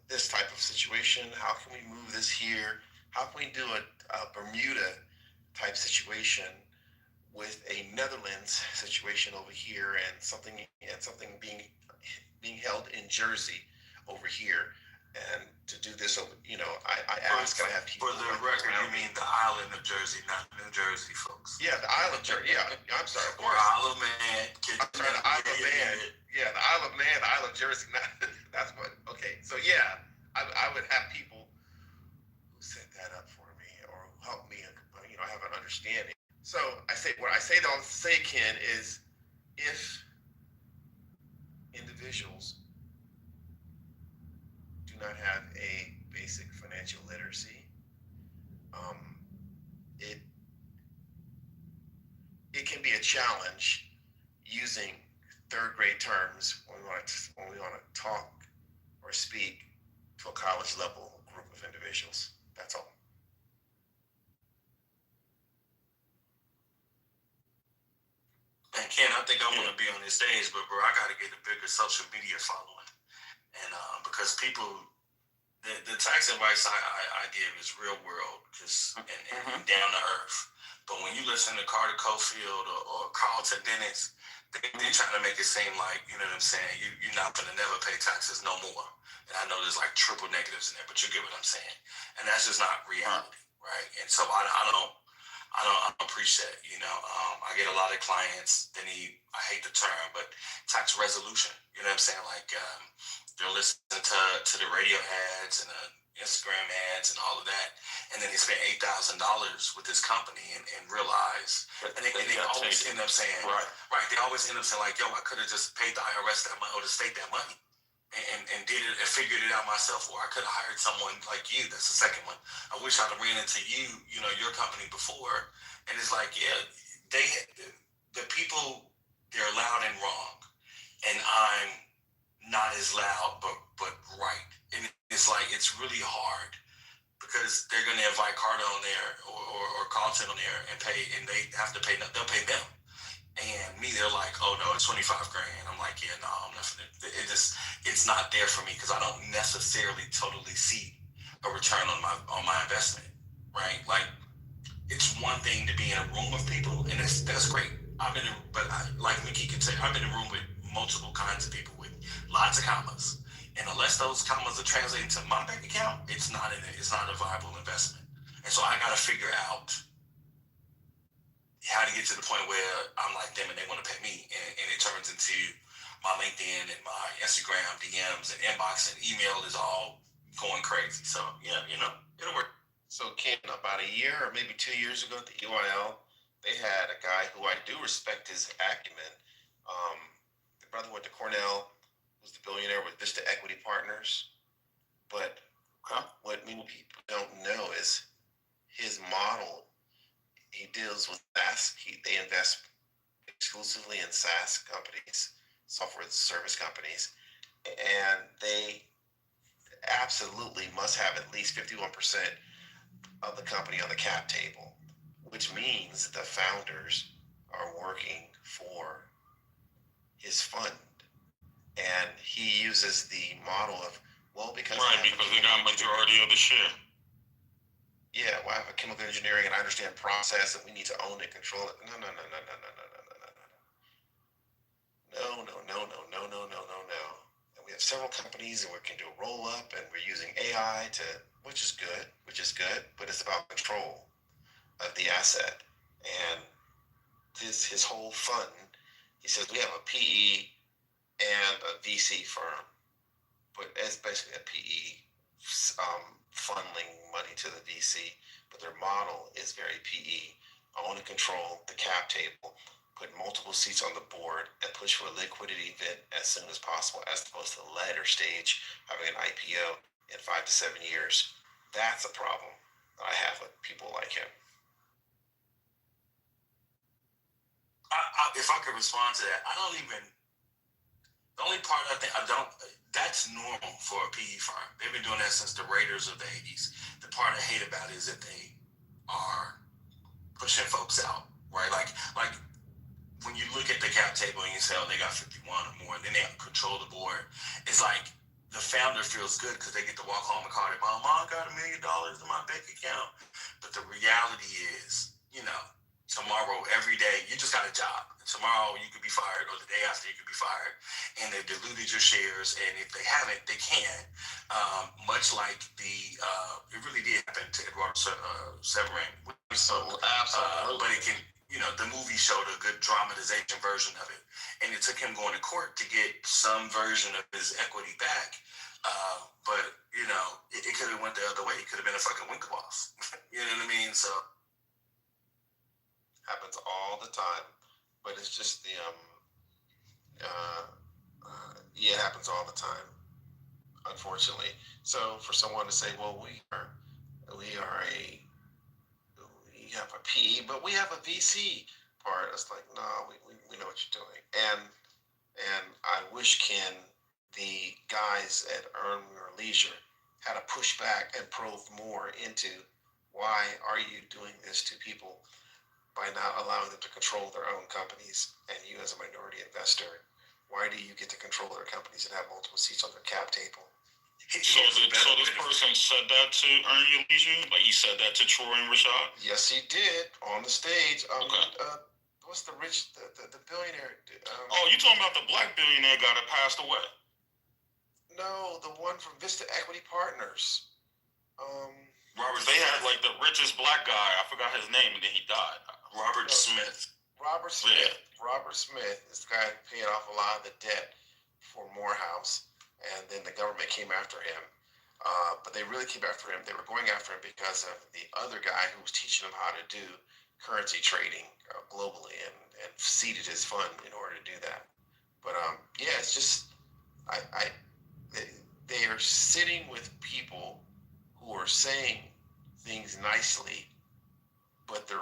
this type of situation. How can we move this here? How can we do a Bermuda type situation with a Netherlands situation over here, and something being held in Jersey over here, and to do this over, I ask, and I have people. For the record, you mean the island of Jersey, not New Jersey, folks. Yeah, the island of Jersey. Yeah, I'm sorry. Of course. Isle of Man. I'm sorry, the Isle of Man. Yeah, the Isle of Man, the Isle of Jersey. That's what. Okay, so yeah, I would have people who set that up for me or who help me, have an understanding. So what I say to Ken, is if individuals do not have a basic financial literacy, it can be a challenge using third grade terms when we want to talk or speak to a college level group of individuals. That's all. And Ken, I think I want to be on this stage, but bro, I got to get a bigger social media following, and because people, the tax advice I give is real world, and down to earth. But when you listen to Carter Cofield or Carlton Dennis, they're trying to make it seem like, you know what I'm saying, you're not gonna never pay taxes no more. And I know there's like triple negatives in there, but you get what I'm saying. And that's just not reality, right? And so I don't preach that, I get a lot of clients that need, I hate the term, but tax resolution. You know what I'm saying? Like they're listening to the radio ads and the Instagram ads and all of that, and then they spend $8,000 with this company and realize, and they always end up saying, right? They always end up saying like, yo, I could have just paid the IRS that money or the state that money. And did it and figured it out myself, or I could have hired someone like you. That's the second one. I wish I'd have ran into you, your company before. And it's like, yeah, the people, they're loud and wrong, and I'm not as loud, but right. And it's like, it's really hard because they're gonna invite Carter on there or Carlton on there and they have to pay. They'll pay them. And me, they're like, oh no, it's 25 grand. I'm like, yeah, no, I'm not. It's not there for me because I don't necessarily totally see a return on my investment, right? Like, it's one thing to be in a room of people, and that's great. Like Mickey can say, I've been in a room with multiple kinds of people with lots of commas, and unless those commas are translated to my bank account, it's not a viable investment. And so I got to figure out how to get to the point where I'm like them and they want to pay me, and it turns into my LinkedIn and my Instagram DMs and inbox and email is all going crazy. So yeah, it'll work. So Ken, about a year or maybe 2 years ago at the EYL, they had a guy who I do respect his acumen. The brother went to Cornell, was the billionaire with Vista Equity Partners. But what many people don't know is his model. He deals with SaaS. They invest exclusively in SaaS companies, software as a service companies, and they absolutely must have at least 51% of the company on the cap table, which means the founders are working for his fund. And he uses the model of, because they got majority of the share. Yeah, well, I have a chemical engineering and I understand process and we need to own it, control it. No. And we have several companies and we can do a roll up and we're using AI which is good, but it's about control of the asset. And his whole fund, he says, we have a PE and a VC firm, but it's basically a PE funneling money to the VC, but their model is very PE. Own and control the cap table, put multiple seats on the board, and push for a liquidity event as soon as possible, as opposed to the later stage, having an IPO in 5 to 7 years. That's a problem that I have with people like him. If I could respond to that, I don't even. The only part I think I don't. That's normal for a PE firm. They've been doing that since the Raiders of the '80s. The part I hate about it is that they are pushing folks out, right? Like when you look at the cap table and you say, oh, they got 51 or more, and then they control the board. It's like the founder feels good because they get to walk home and call their mom, I got $1 million in my bank account. But the reality is, tomorrow, every day, you just got a job. Tomorrow you could be fired, or the day after you could be fired, and they've diluted your shares. And if they haven't, they can. Much like it really did happen to Eduardo Severin. Absolutely. But it can, the movie showed a good dramatization version of it, and it took him going to court to get some version of his equity back. But it could have went the other way. It could have been a fucking Winklevoss. You know what I mean? So. Happens all the time, but it's just it happens all the time, unfortunately. So for someone to say, well, we have a PE, but we have a VC part, it's like, no, we know what you're doing. And I wish Ken, the guys at Earn Your Leisure, had to push back and probe more into why are you doing this to people by not allowing them to control their own companies, and you as a minority investor, why do you get to control their companies and have multiple seats on their cap table? So this person said that to Earn Your Leisure? Like he said that to Troy and Rashad? Yes, he did on the stage. Okay. What's the billionaire? Oh, you talking about the black billionaire guy that passed away? No, the one from Vista Equity Partners. Robert, they had like the richest black guy. I forgot his name, and then he died. Robert Smith. Robert Smith. Yeah. Robert Smith is the guy who paid off a lot of the debt for Morehouse, and then the government came after him. But they really came after him. They were going after him because of the other guy who was teaching him how to do currency trading globally, and seeded his fund in order to do that. But yeah, it's just they are sitting with people who are saying things nicely, but the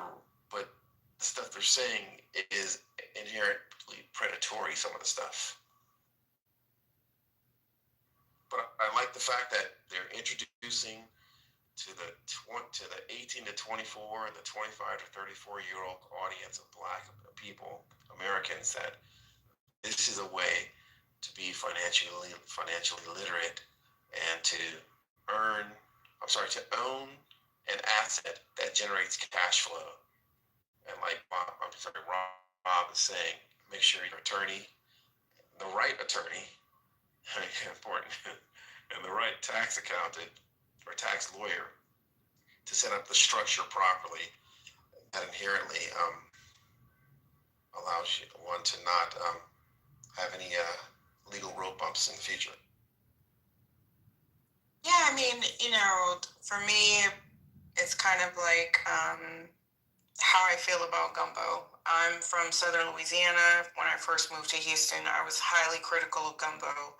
stuff they're saying is inherently predatory, some of the stuff. But I like the fact that they're introducing to the 18 to 24 and the 25 to 34-year-old audience of black people, Americans, that this is a way to be financially literate and to own an asset that generates cash flow. And like Rob is saying, make sure your attorney, the right attorney, important, and the right tax accountant or tax lawyer to set up the structure properly. That inherently allows one to not have any legal road bumps in the future. Yeah, I mean, for me, it's kind of like how I feel about gumbo. I'm from Southern Louisiana. When I first moved to Houston, I was highly critical of gumbo.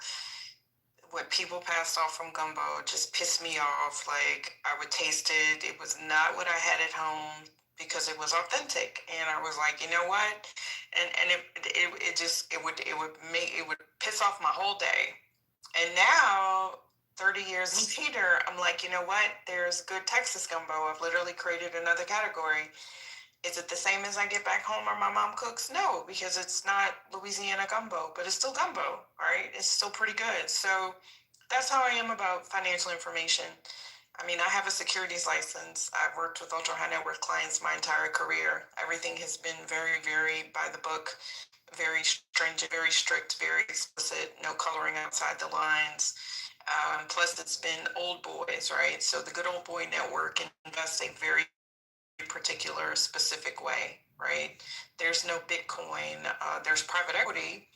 What people passed off from gumbo just pissed me off. Like, I would taste it. It was not what I had at home because it was authentic. And I was like, you know what? And it would piss off my whole day. And now, 30 years later, I'm like, you know what? There's good Texas gumbo. I've literally created another category. Is it the same as I get back home or my mom cooks? No, because it's not Louisiana gumbo, but it's still gumbo, right? It's still pretty good. So that's how I am about financial information. I mean, I have a securities license. I've worked with ultra high net worth clients my entire career. Everything has been very, very by the book, very stringent, very strict, very explicit, no coloring outside the lines. Plus, it's been old boys, right? So the good old boy network invests a very particular, specific way, right? There's no Bitcoin. There's private equity.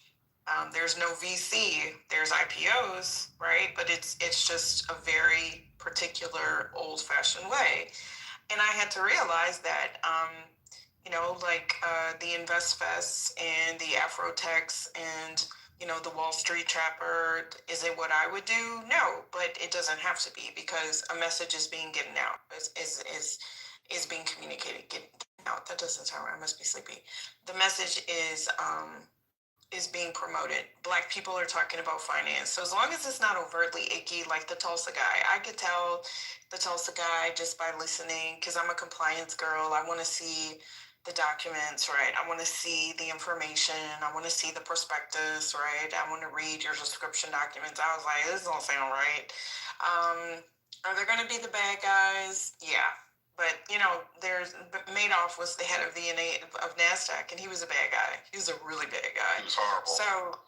There's no VC. There's IPOs, right? But it's just a very particular, old-fashioned way. And I had to realize that, like the InvestFests and the Afrotechs and the Wall Street Trapper, is it what I would do? No, but it doesn't have to be, because a message is being given out, is being communicated, getting out. That doesn't sound right. I must be sleepy. The message is being promoted. Black people are talking about finance. So as long as it's not overtly icky, like the Tulsa guy, I could tell the Tulsa guy just by listening, because I'm a compliance girl. I want to see the documents, right? I want to see the information. I want to see the prospectus, right? I want to read your subscription documents. I was like, this don't sound right. Are there going to be the bad guys? Yeah. But, Madoff was the head of the NASDAQ, and he was a bad guy. He was a really bad guy. He was horrible. So,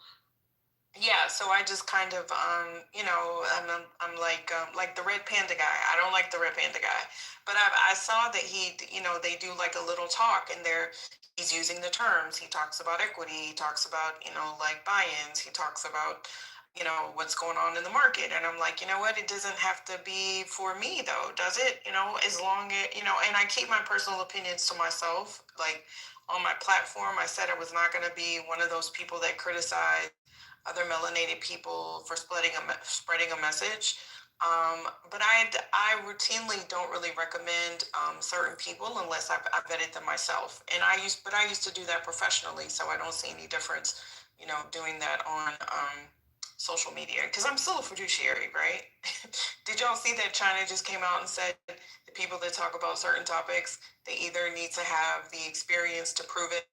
yeah, so I just kind of, I'm like the Red Panda guy. I don't like the Red Panda guy. But I saw that they do like a little talk, and he's using the terms. He talks about equity. He talks about, like buy-ins. He talks about, what's going on in the market. And I'm like, you know what? It doesn't have to be for me though, does it? As long as, and I keep my personal opinions to myself. Like on my platform, I said I was not going to be one of those people that criticize other melanated people for spreading a message. But I routinely don't really recommend certain people unless I've vetted them myself. And I used to do that professionally, so I don't see any difference, doing that on social media, because I'm still a fiduciary, right? Did y'all see that China just came out and said the people that talk about certain topics, they either need to have the experience to prove it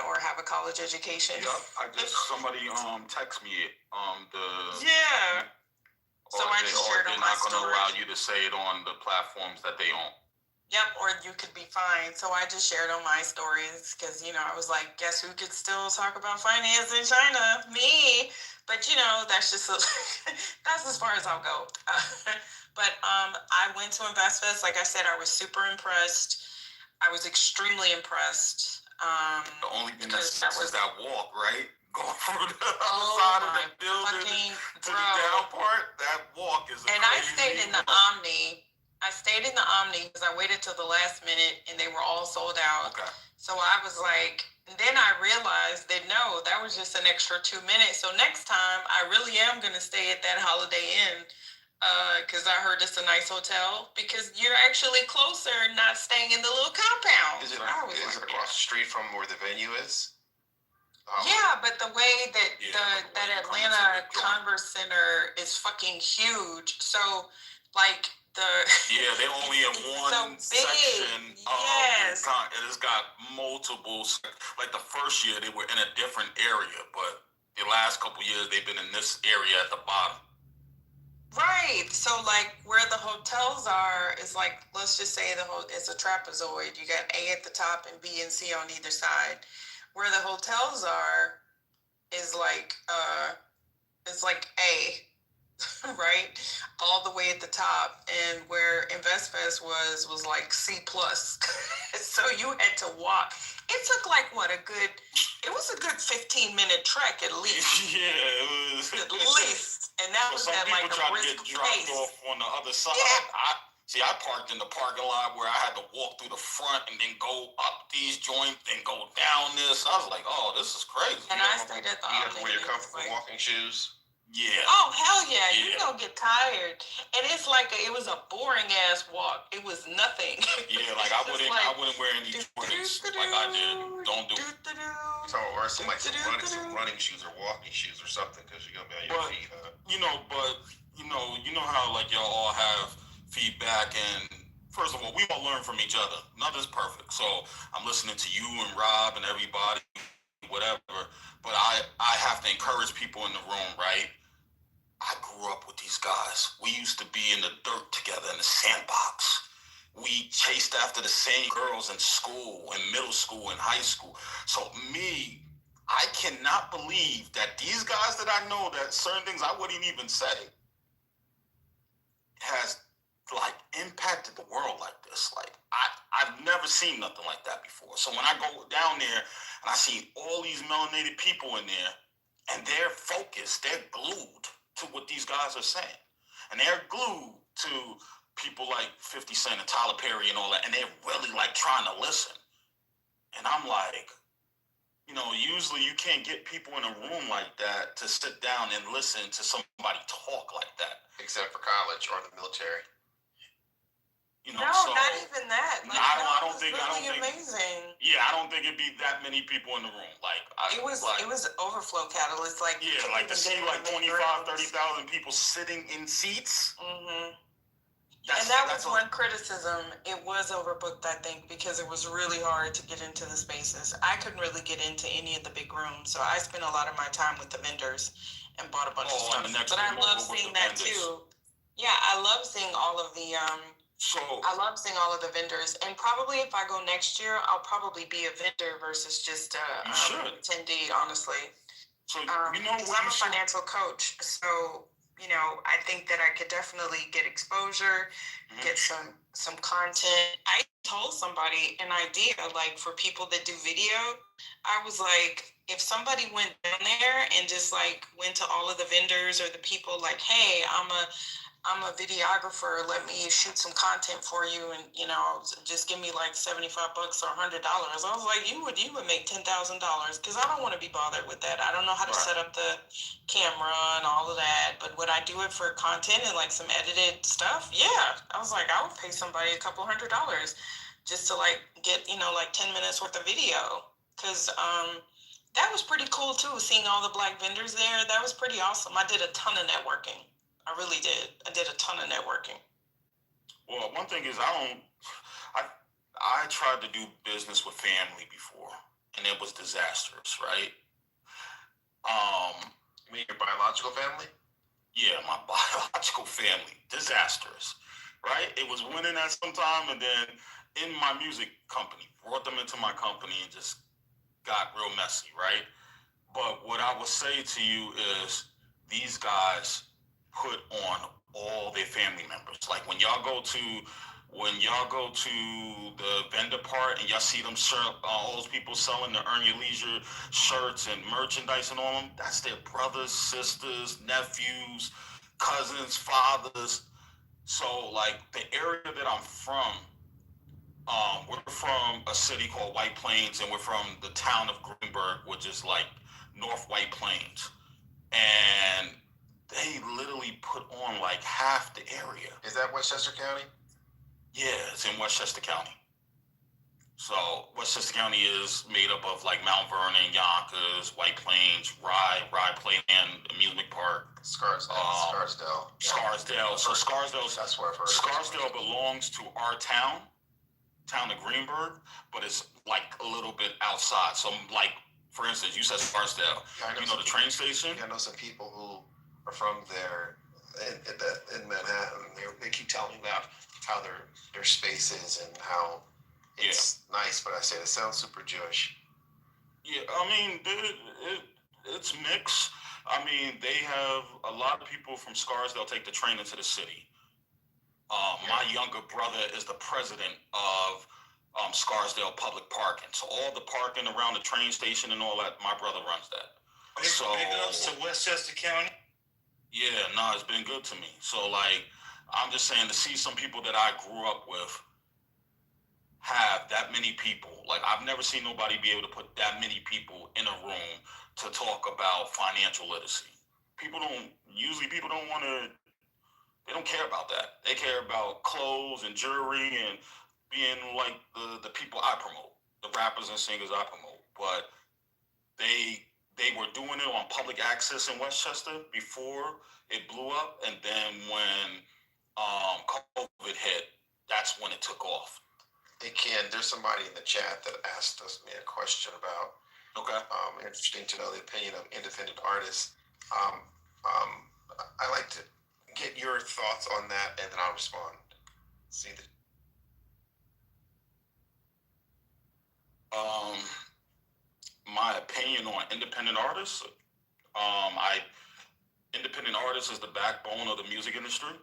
or have a college education? Yep, somebody text me it. Yeah. So I just shared on my story. They're not going to allow you to say it on the platforms that they own. Yep, or you could be fined. So I just shared on my stories because, I was like, guess who could still talk about finance in China? Me. But, that's just, that's as far as I'll go. But I went to InvestFest. Like I said, I was super impressed. I was extremely impressed. The only thing that sucks is that walk, right? Going through the other side of the building to the down part. That walk is a And I stayed in the Omni. I stayed in the Omni because I waited till the last minute and they were all sold out. Okay. So I was like, then I realized that no, that was just an extra 2 minutes. So next time I really am going to stay at that Holiday Inn because I heard it's a nice hotel, because you're actually closer not staying in the little compound. Is it across the street from where the venue is? Yeah, but the way that that Atlanta Converse Center is fucking huge. So like they only in one section. Yes. It has got multiple. Like the first year they were in a different area, but the last couple years they've been in this area at the bottom. Right. So like where the hotels are is like, let's just say it's a trapezoid. You got A at the top and B and C on either side. Where the hotels are is like it's like A. Right, all the way at the top, and where InvestFest was like C plus. So you had to walk. It took like it was a good 15 minute trek at least. Yeah, it was. At least, and that was at like a brisk pace. Some people tried to get dropped off on the other side. Yeah. I parked in the parking lot where I had to walk through the front and then go up these joints, then go down this. I was like, oh, this is crazy. And I stayed at the You have to wear your comfortable walking shoes. Yeah. Oh hell yeah! You're gonna get tired, and it's like it was a boring ass walk. It was nothing. Yeah, like I wouldn't wear any Jordans like I did. Don't do it. So or some running shoes or walking shoes or something, because you're gonna be on your feet. Huh? You know how like y'all all have feedback, and first of all, we all learn from each other. Nothing's perfect, so I'm listening to you and Rob and everybody, whatever. But I have to encourage people in the room, right? I grew up with these guys. We used to be in the dirt together in the sandbox. We chased after the same girls in school, in middle school, in high school. So I cannot believe that these guys that I know, that certain things I wouldn't even say, has like impacted the world like this. Like I've never seen nothing like that before. So when I go down there and I see all these melanated people in there and they're focused, they're glued to what these guys are saying. And they're glued to people like 50 Cent and Tyler Perry and all that, and they're really like trying to listen. And I'm like, you know, usually you can't get people in a room like that to sit down and listen to somebody talk like that. Except for college or the military. You know, No, so not even that. Like, I don't was think really amazing. Yeah, I don't think it'd be that many people in the room. Like it was overflow catalyst. Like yeah, like to see like 25, 30,000 people sitting in seats. Mm-hmm. And that was one criticism. It was overbooked, I think, because it was really hard to get into the spaces. I couldn't really get into any of the big rooms, so I spent a lot of my time with the vendors and bought a bunch of stuff. But I love seeing that too. Yeah, I love seeing all of the I love seeing all of the vendors, and probably if I go next year, I'll probably be a vendor versus just attendee. Honestly, so you know, I'm a financial coach, so you know, I think that I could definitely get exposure, get some content. I told somebody an idea, like for people that do video. I was like, if somebody went down there and just like went to all of the vendors or the people, like, hey, I'm a videographer. Let me shoot some content for you, and you know, just give me like $75 or $100. I was like, you would make $10,000 because I don't want to be bothered with that. I don't know how to set up the camera and all of that. But would I do it for content and like some edited stuff? Yeah, I was like, I would pay somebody a couple $100 just to like get, you know, like 10 minutes worth of video, because that was pretty cool too. Seeing all the black vendors there, that was pretty awesome. I did a ton of networking. I really did. I did a ton of networking. Well, one thing is I tried to do business with family before, and it was disastrous, right? You mean your biological family? Yeah, my biological family. Disastrous, right? It was winning at some time, and then in my music company, brought them into my company and just got real messy, right? But what I would say to you is these guys put on all their family members. Like when y'all go to the vendor part and y'all see them all those people selling the Earn Your Leisure shirts and merchandise and all them, that's their brothers, sisters, nephews, cousins, fathers. So like the area that I'm from, we're from a city called White Plains, and we're from the town of Greenburgh, which is like North White Plains. And they literally put on like half the area. Is that Westchester County? Yeah, it's in Westchester County. So Westchester County is made up of like Mount Vernon, Yonkers, White Plains, Rye Playland Amusement Park, Scarsdale. So Scarsdale. That's where I've heard. Scarsdale belongs to our town of Greenburgh, but it's like a little bit outside. So like, for instance, you said Scarsdale. Yeah, you know the train station? I know some people who are from there in Manhattan. They keep telling me about how their space is and how it's nice, but I say it sounds super Jewish. Yeah, I mean, it's mixed. I mean, they have a lot of people from Scarsdale take the train into the city. My younger brother is the president of Scarsdale Public Parking. So all the parking around the train station and all that, my brother runs that. So big ups to Westchester County. Yeah, no, it's been good to me. So like, I'm just saying, to see some people that I grew up with have that many people. Like I've never seen nobody be able to put that many people in a room to talk about financial literacy. People don't want to. They don't care about that. They care about clothes and jewelry and being like the people I promote, the rappers and singers I promote. But they were doing it on public access in Westchester before it blew up, and then when COVID hit, that's when it took off. Hey Ken, there's somebody in the chat that asked me a question about. Okay. Interesting to know the opinion of independent artists. I like to get your thoughts on that, and then I'll respond. My opinion on independent artists. Independent artists is the backbone of the music industry.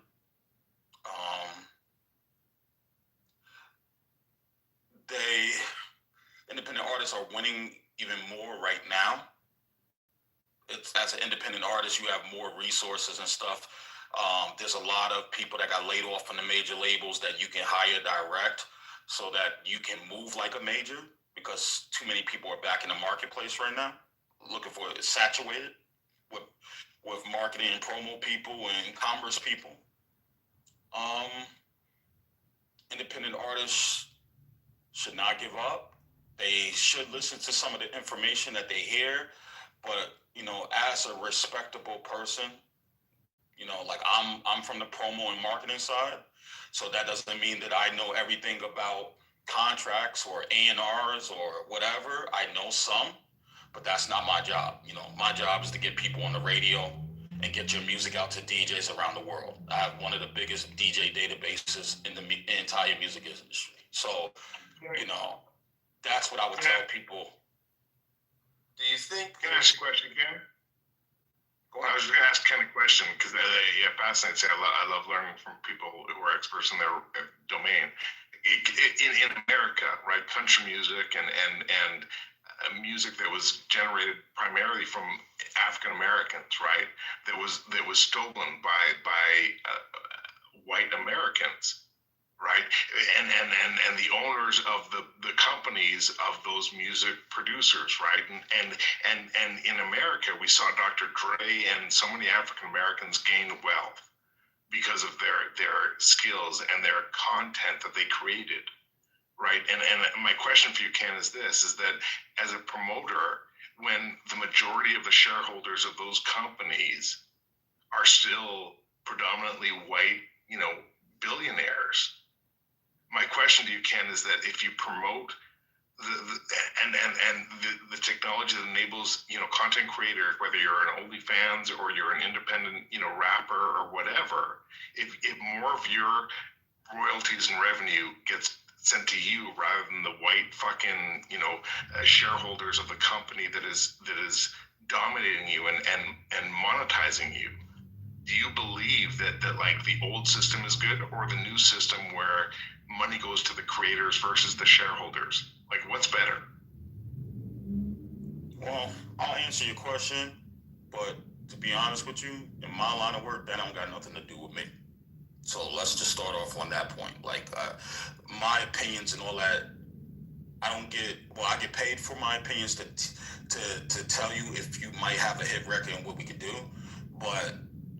independent artists are winning even more right now. It's, as an independent artist, you have more resources and stuff. There's a lot of people that got laid off from the major labels that you can hire direct so that you can move like a major, because too many people are back in the marketplace right now looking for it, saturated with marketing and promo people and commerce people. Independent artists should not give up. They should listen to some of the information that they hear, but as a respectable person, like I'm from the promo and marketing side, so that doesn't mean that I know everything about contracts or A&Rs or whatever. I know some, but that's not my job. My job is to get people on the radio and get your music out to DJs around the world. I have one of the biggest DJ databases in the entire music industry. So, that's what I would tell people. Do you think? Can I ask a question, Ken? I was just going to ask Ken a question because, fascinating. I love learning from people who are experts in their domain. In America, right, country music and music that was generated primarily from African Americans, right, that was stolen by white Americans, right, and the owners of the companies of those music producers, right, and in America we saw Dr. Dre and so many African Americans gain wealth because of their skills and their content that they created, right? And my question for you, Ken, is this: is that as a promoter, when the majority of the shareholders of those companies are still predominantly white, billionaires, my question to you, Ken, is that if you promote the technology that enables content creators, whether you're an OnlyFans or you're an independent rapper or whatever, if more of your royalties and revenue gets sent to you rather than the white fucking shareholders of the company that is dominating you and monetizing you, do you believe that like the old system is good, or the new system where money goes to the creators versus the shareholders? Like, what's better? Well, I'll answer your question, but to be honest with you, in my line of work, that don't got nothing to do with me. So let's just start off on that point. Like, my opinions and all that, I get paid for my opinions to tell you if you might have a hit record and what we could do. But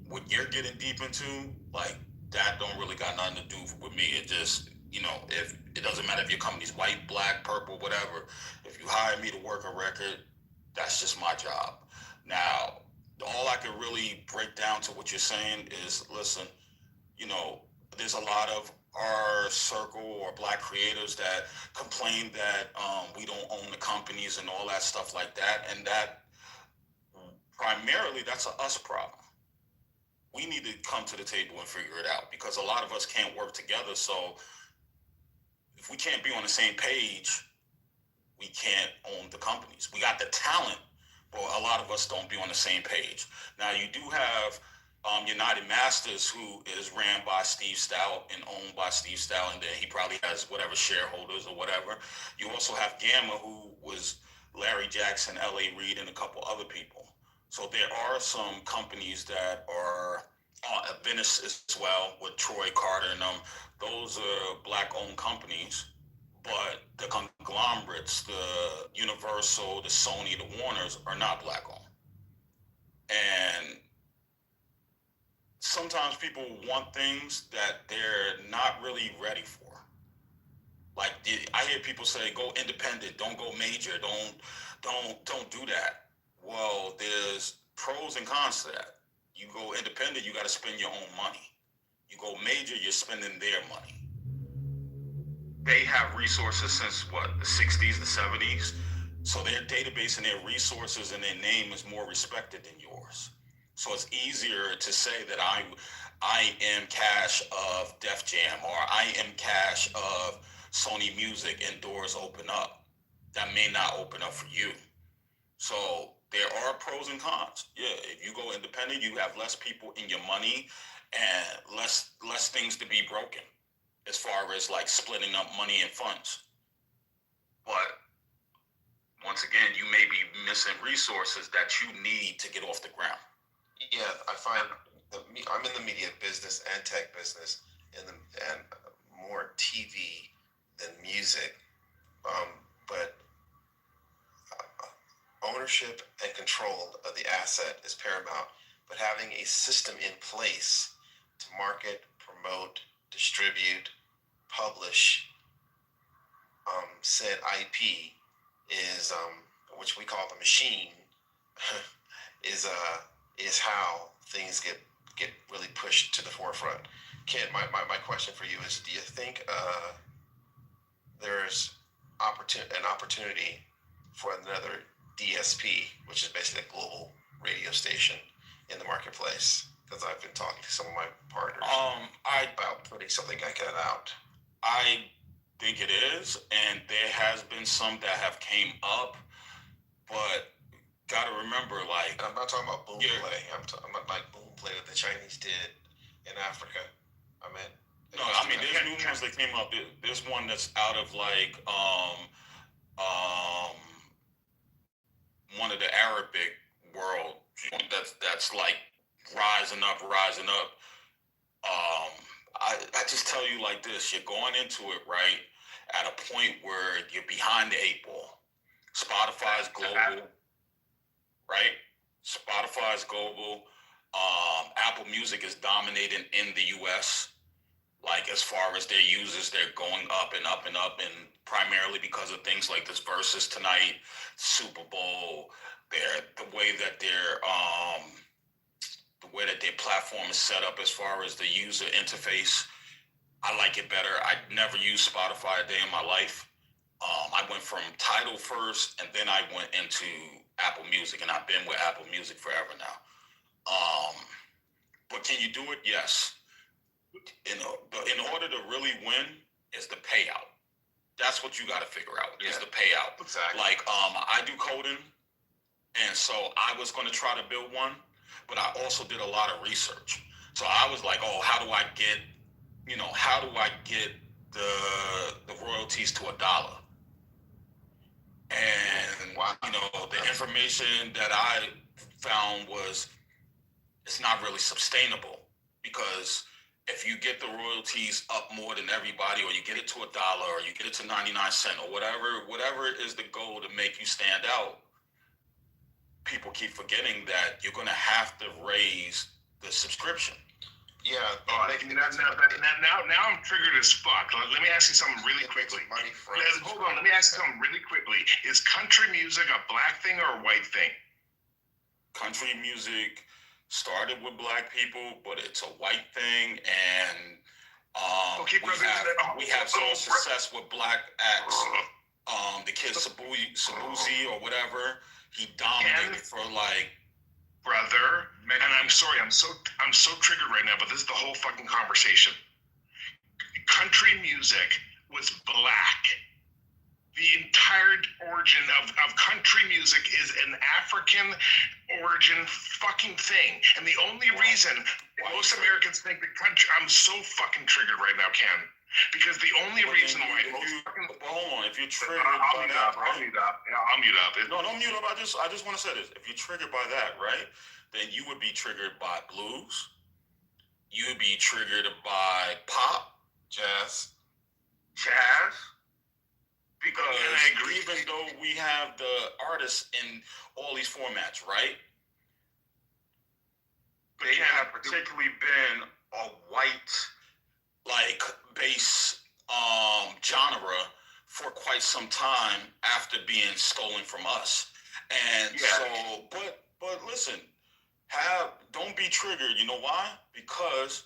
what you're getting deep into, like, that don't really got nothing to do with me. It just, if it doesn't matter if your company's white, black, purple, whatever. If you hire me to work a record, that's just my job. Now, all I could really break down to what you're saying is, listen, there's a lot of our circle or black creators that complain that we don't own the companies and all that stuff like that. And that primarily, that's a us problem. We need to come to the table and figure it out, because a lot of us can't work together. So if we can't be on the same page, we can't own the companies. We got the talent, but a lot of us don't be on the same page. Now, you do have United Masters, who is ran by Steve Stout and owned by Steve Stout, and then he probably has whatever shareholders or whatever. You also have Gamma, who was Larry Jackson, L.A. Reid, and a couple other people. So there are some companies that are Venice as well, with Troy Carter and them. Those are black-owned companies, but the conglomerates, the Universal, the Sony, the Warners, are not black-owned. And sometimes people want things that they're not really ready for. Like, I hear people say, go independent, don't go major, don't do that. Well, there's pros and cons to that. You go independent, you got to spend your own money. You go major, you're spending their money. They have resources since the 60s, the 70s. So their database and their resources and their name is more respected than yours. So it's easier to say that I am Cash of Def Jam, or I am Cash of Sony Music, and doors open up. That may not open up for you. So there are pros and cons. Yeah, if you go independent, you have less people in your money and less things to be broken as far as like splitting up money and funds. but once again, you may be missing resources that you need to get off the ground. Yeah, I find I'm in the media business and tech business, and more TV than music. But ownership and control of the asset is paramount. But having a system in place to market, promote, distribute, publish said IP is which we call the machine is how things get really pushed to the forefront. Ken, my question for you is: do you think there's an opportunity for another DSP, which is basically a global radio station, in the marketplace? Because I've been talking to some of my partners about putting something like that out. I think it is, and there has been some that have came up, but gotta remember, like, I'm not talking about boom play. I'm talking about like boom play that the Chinese did in Africa. I mean, there's new ones that came up. There's one that's out of like one of the Arabic world that's like rising up. I just tell you like this: you're going into it right at a point where you're behind the 8 ball. Spotify's global, right? Spotify's global. Apple Music is dominating in the U.S. Like, as far as their users, they're going up and up and up, and primarily because of things like this Versus tonight, Super Bowl. The way that their platform is set up as far as the user interface, I like it better. I never used Spotify a day in my life. I went from Tidal first, and then I went into Apple Music, and I've been with Apple Music forever now. But can you do it? Yes. In order to really win is the payout. That's what you got to figure out, is the payout. Exactly. Like, I do coding, and so I was going to try to build one, but I also did a lot of research. So I was like, oh, how do I get the royalties to $1? And, the information that I found was it's not really sustainable, because if you get the royalties up more than everybody, or you get it to $1, or you get it to 99 cents, or whatever it is the goal to make you stand out, people keep forgetting that you're going to have to raise the subscription. Yeah. Now I'm triggered as fuck. Let me ask you something really quickly. Hold on, let me ask you something really quickly. Is country music a black thing or a white thing? Country music started with black people, but it's a white thing, and we have some success with black acts. The kid Sabuzi or whatever, he dominated for like. Brother, and I'm sorry, I'm so triggered right now, but this is the whole fucking conversation. Country music was black. The entire origin of country music is an African origin fucking thing. And the only reason most Americans think that country, I'm so fucking triggered right now, Ken. Because the only reason why hold on, if you're triggered I'll mute up. Yeah, I'll mute up. No, don't mute up. I just want to say this. If you're triggered by that, right, then you would be triggered by blues. You would be triggered by pop, jazz. Because even though we have the artists in all these formats, right? They have particularly been a white, like, bass genre for quite some time after being stolen from us. And so, but listen, don't be triggered. You know why? Because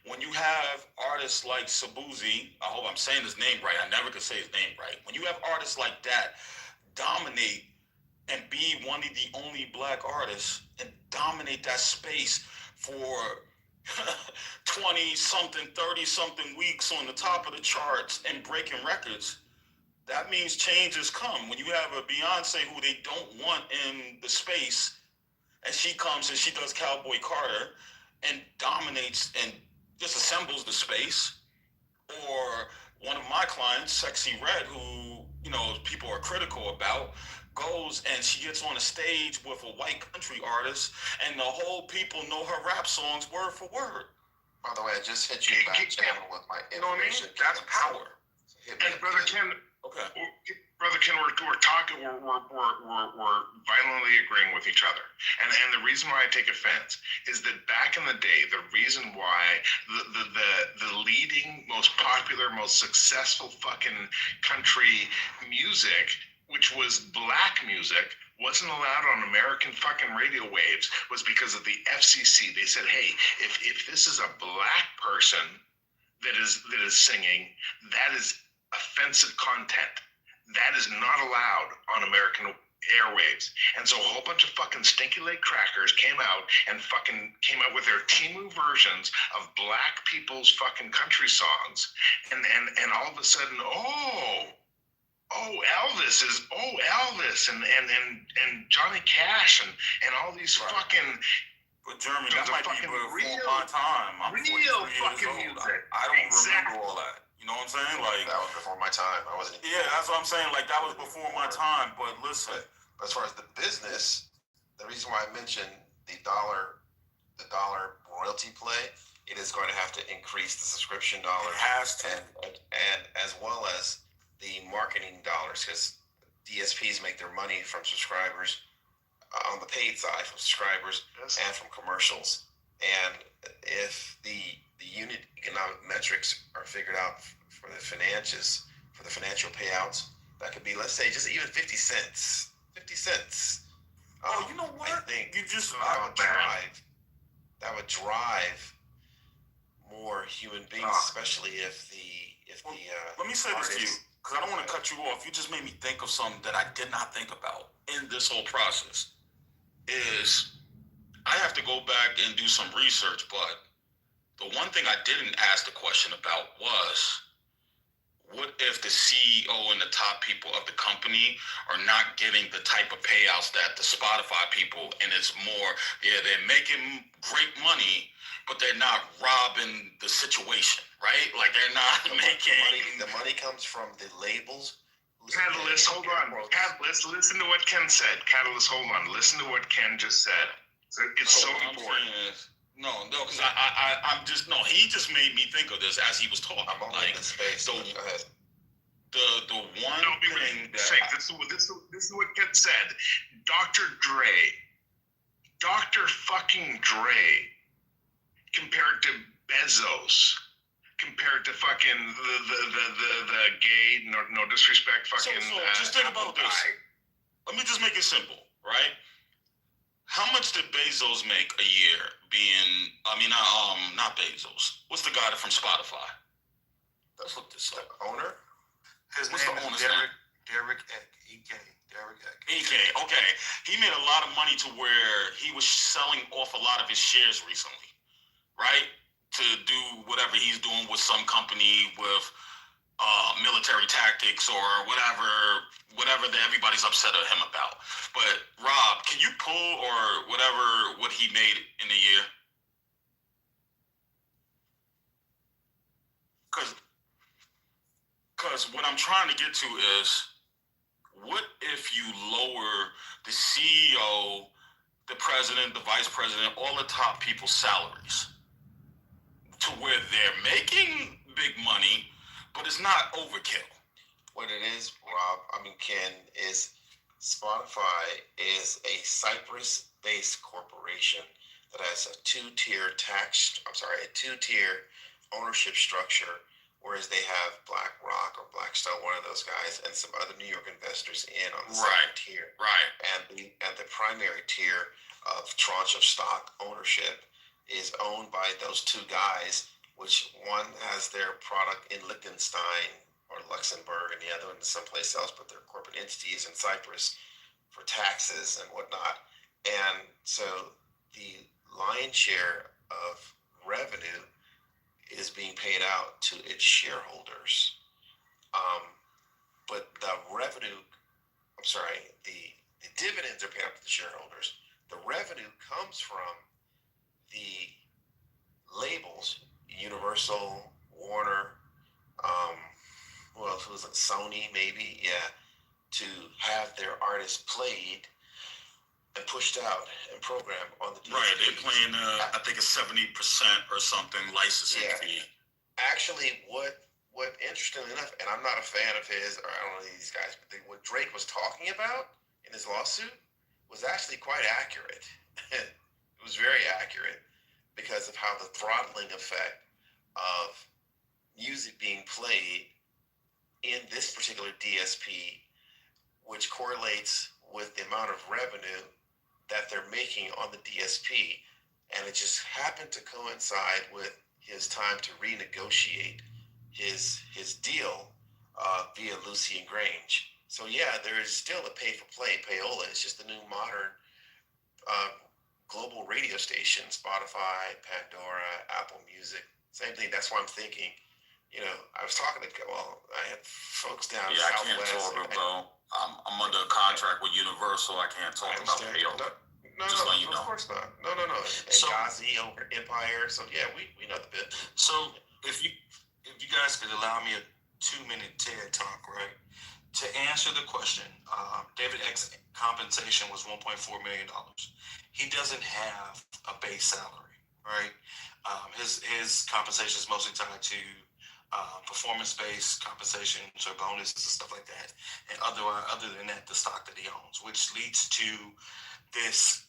when you have artists like Sabuzi, I hope I'm saying his name right. I never could say his name right. When you have artists like that dominate and be one of the only black artists and dominate that space for 20-something, 30-something weeks on the top of the charts and breaking records, that means change has come. When you have a Beyonce who they don't want in the space, and she comes and she does Cowboy Carter and dominates and disassembles the space, or one of my clients, Sexy Red, who, people are critical about, goes and she gets on a stage with a white country artist, and the whole people know her rap songs word for word. By the way, I just hit you back channel with my You know what I mean? information. That's power. And Brother Ken, Brother Ken, we're talking, we're violently agreeing with each other. And the reason why I take offense is that back in the day, the reason why the leading, most popular, most successful fucking country music, which was black music, wasn't allowed on American fucking radio waves was because of the FCC. They said, hey, if this is a black person that is singing, that is offensive content. That is not allowed on American airwaves. And so a whole bunch of fucking stinky leg crackers came out with their Timu versions of black people's fucking country songs. And all of a sudden, Elvis and Johnny Cash and all these fucking. But German, that might be before my time. I'm real 43 fucking years old. music. I don't remember all that. You know what I'm saying? Like, that was before my time. I wasn't even. Yeah, that's what I'm saying. Like, that was before my time. But listen, as far as the business, the reason why I mentioned the dollar royalty play, it is going to have to increase the subscription dollars. It has to. And as well as the marketing dollars, because DSPs make their money from subscribers on the paid side, from subscribers and from commercials. And if the unit economic metrics are figured out for the financial payouts, that could be, let's say, just even 50 cents. 50 cents. You know what? I think you just that would drive more human beings, especially if let me say this to you, because I don't want to cut you off. You just made me think of something that I did not think about in this whole process. Is I have to go back and do some research, but the one thing I didn't ask the question about was, what if the CEO and the top people of the company are not getting the type of payouts that the Spotify people, and it's more, they're making great money, but they're not robbing the situation, right? Like they're not making... The money comes from the labels. Catalyst, hold on. Catalyst, listen to what Ken said. Catalyst, hold on. Listen to what Ken just said. It's so important. No, because I'm just, no, he just made me think of this as he was talking. I'm only in the space. So, go ahead. The one thing that... This is what Ken said. Dr. fucking Dre, compared to Bezos, compared to fucking the gay, no disrespect, fucking. So just think about this. Let me just make it simple, right? How much did Bezos make a year being? Not Bezos. What's the guy from Spotify? Let's look this up. Owner. What's the owner's name? Derek Eck. Derek Eck. EK. Okay. He made a lot of money to where he was selling off a lot of his shares recently, right? To do whatever he's doing with some company with military tactics or whatever that everybody's upset at him about. But Rob, can you pull or whatever what he made in a year? Because what I'm trying to get to is, what if you lower the CEO, the president, the vice president, all the top people's salaries to where they're making big money, but it's not overkill? What it is, Rob, Ken, is Spotify is a Cyprus-based corporation that has a two-tier ownership structure, whereas they have BlackRock or Blackstone, one of those guys, and some other New York investors in on the second tier. Right. And the primary tier of tranche of stock ownership is owned by those two guys, which one has their product in Liechtenstein or Luxembourg, and the other one is someplace else, but their corporate entity is in Cyprus for taxes and whatnot. And so the lion's share of revenue is being paid out to its shareholders. But the dividends are paid out to the shareholders. The revenue comes from the labels, Universal, Warner, well, if it was like Sony, maybe, yeah, to have their artists played and pushed out and programmed on the DSPs. Right, they're playing, I think it's 70% or something licensing fee. Actually, what interestingly enough, and I'm not a fan of his, or I don't know these guys, but what Drake was talking about in his lawsuit was actually quite accurate. It was very accurate because of how the throttling effect of music being played in this particular DSP, which correlates with the amount of revenue that they're making on the DSP. And it just happened to coincide with his time to renegotiate his deal via Lucy and Grange. So yeah, there is still a pay for play payola. It's just the new modern global radio station, Spotify, Pandora, Apple Music, same thing. That's why I'm thinking, you know, I was talking to, I had folks down Yeah, I can't Southwest. talk about, I'm under a contract with Universal. I can't talk about payola. No, of course not. No. And So- Gazi over Empire. So yeah, we know the bit. So if you guys could allow me a 2-minute TED talk, right? To answer the question, David X compensation was $1.4 million. He doesn't have a base salary, right? His compensation is mostly tied to performance-based compensation, so bonuses and stuff like that. And other than that, the stock that he owns, which leads to this.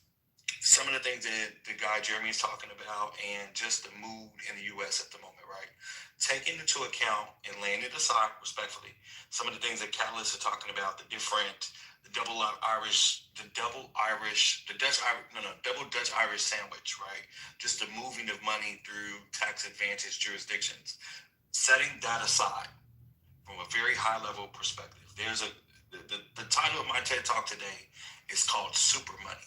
Some of the things that the guy Jeremy is talking about, and just the mood in the U.S. at the moment, right? Taking into account and laying it aside respectfully, some of the things that Catalyst are talking about, the double Dutch Irish sandwich, right? Just the moving of money through tax advantage jurisdictions. Setting that aside from a very high level perspective, there's the title of my TED Talk today is called Super Money.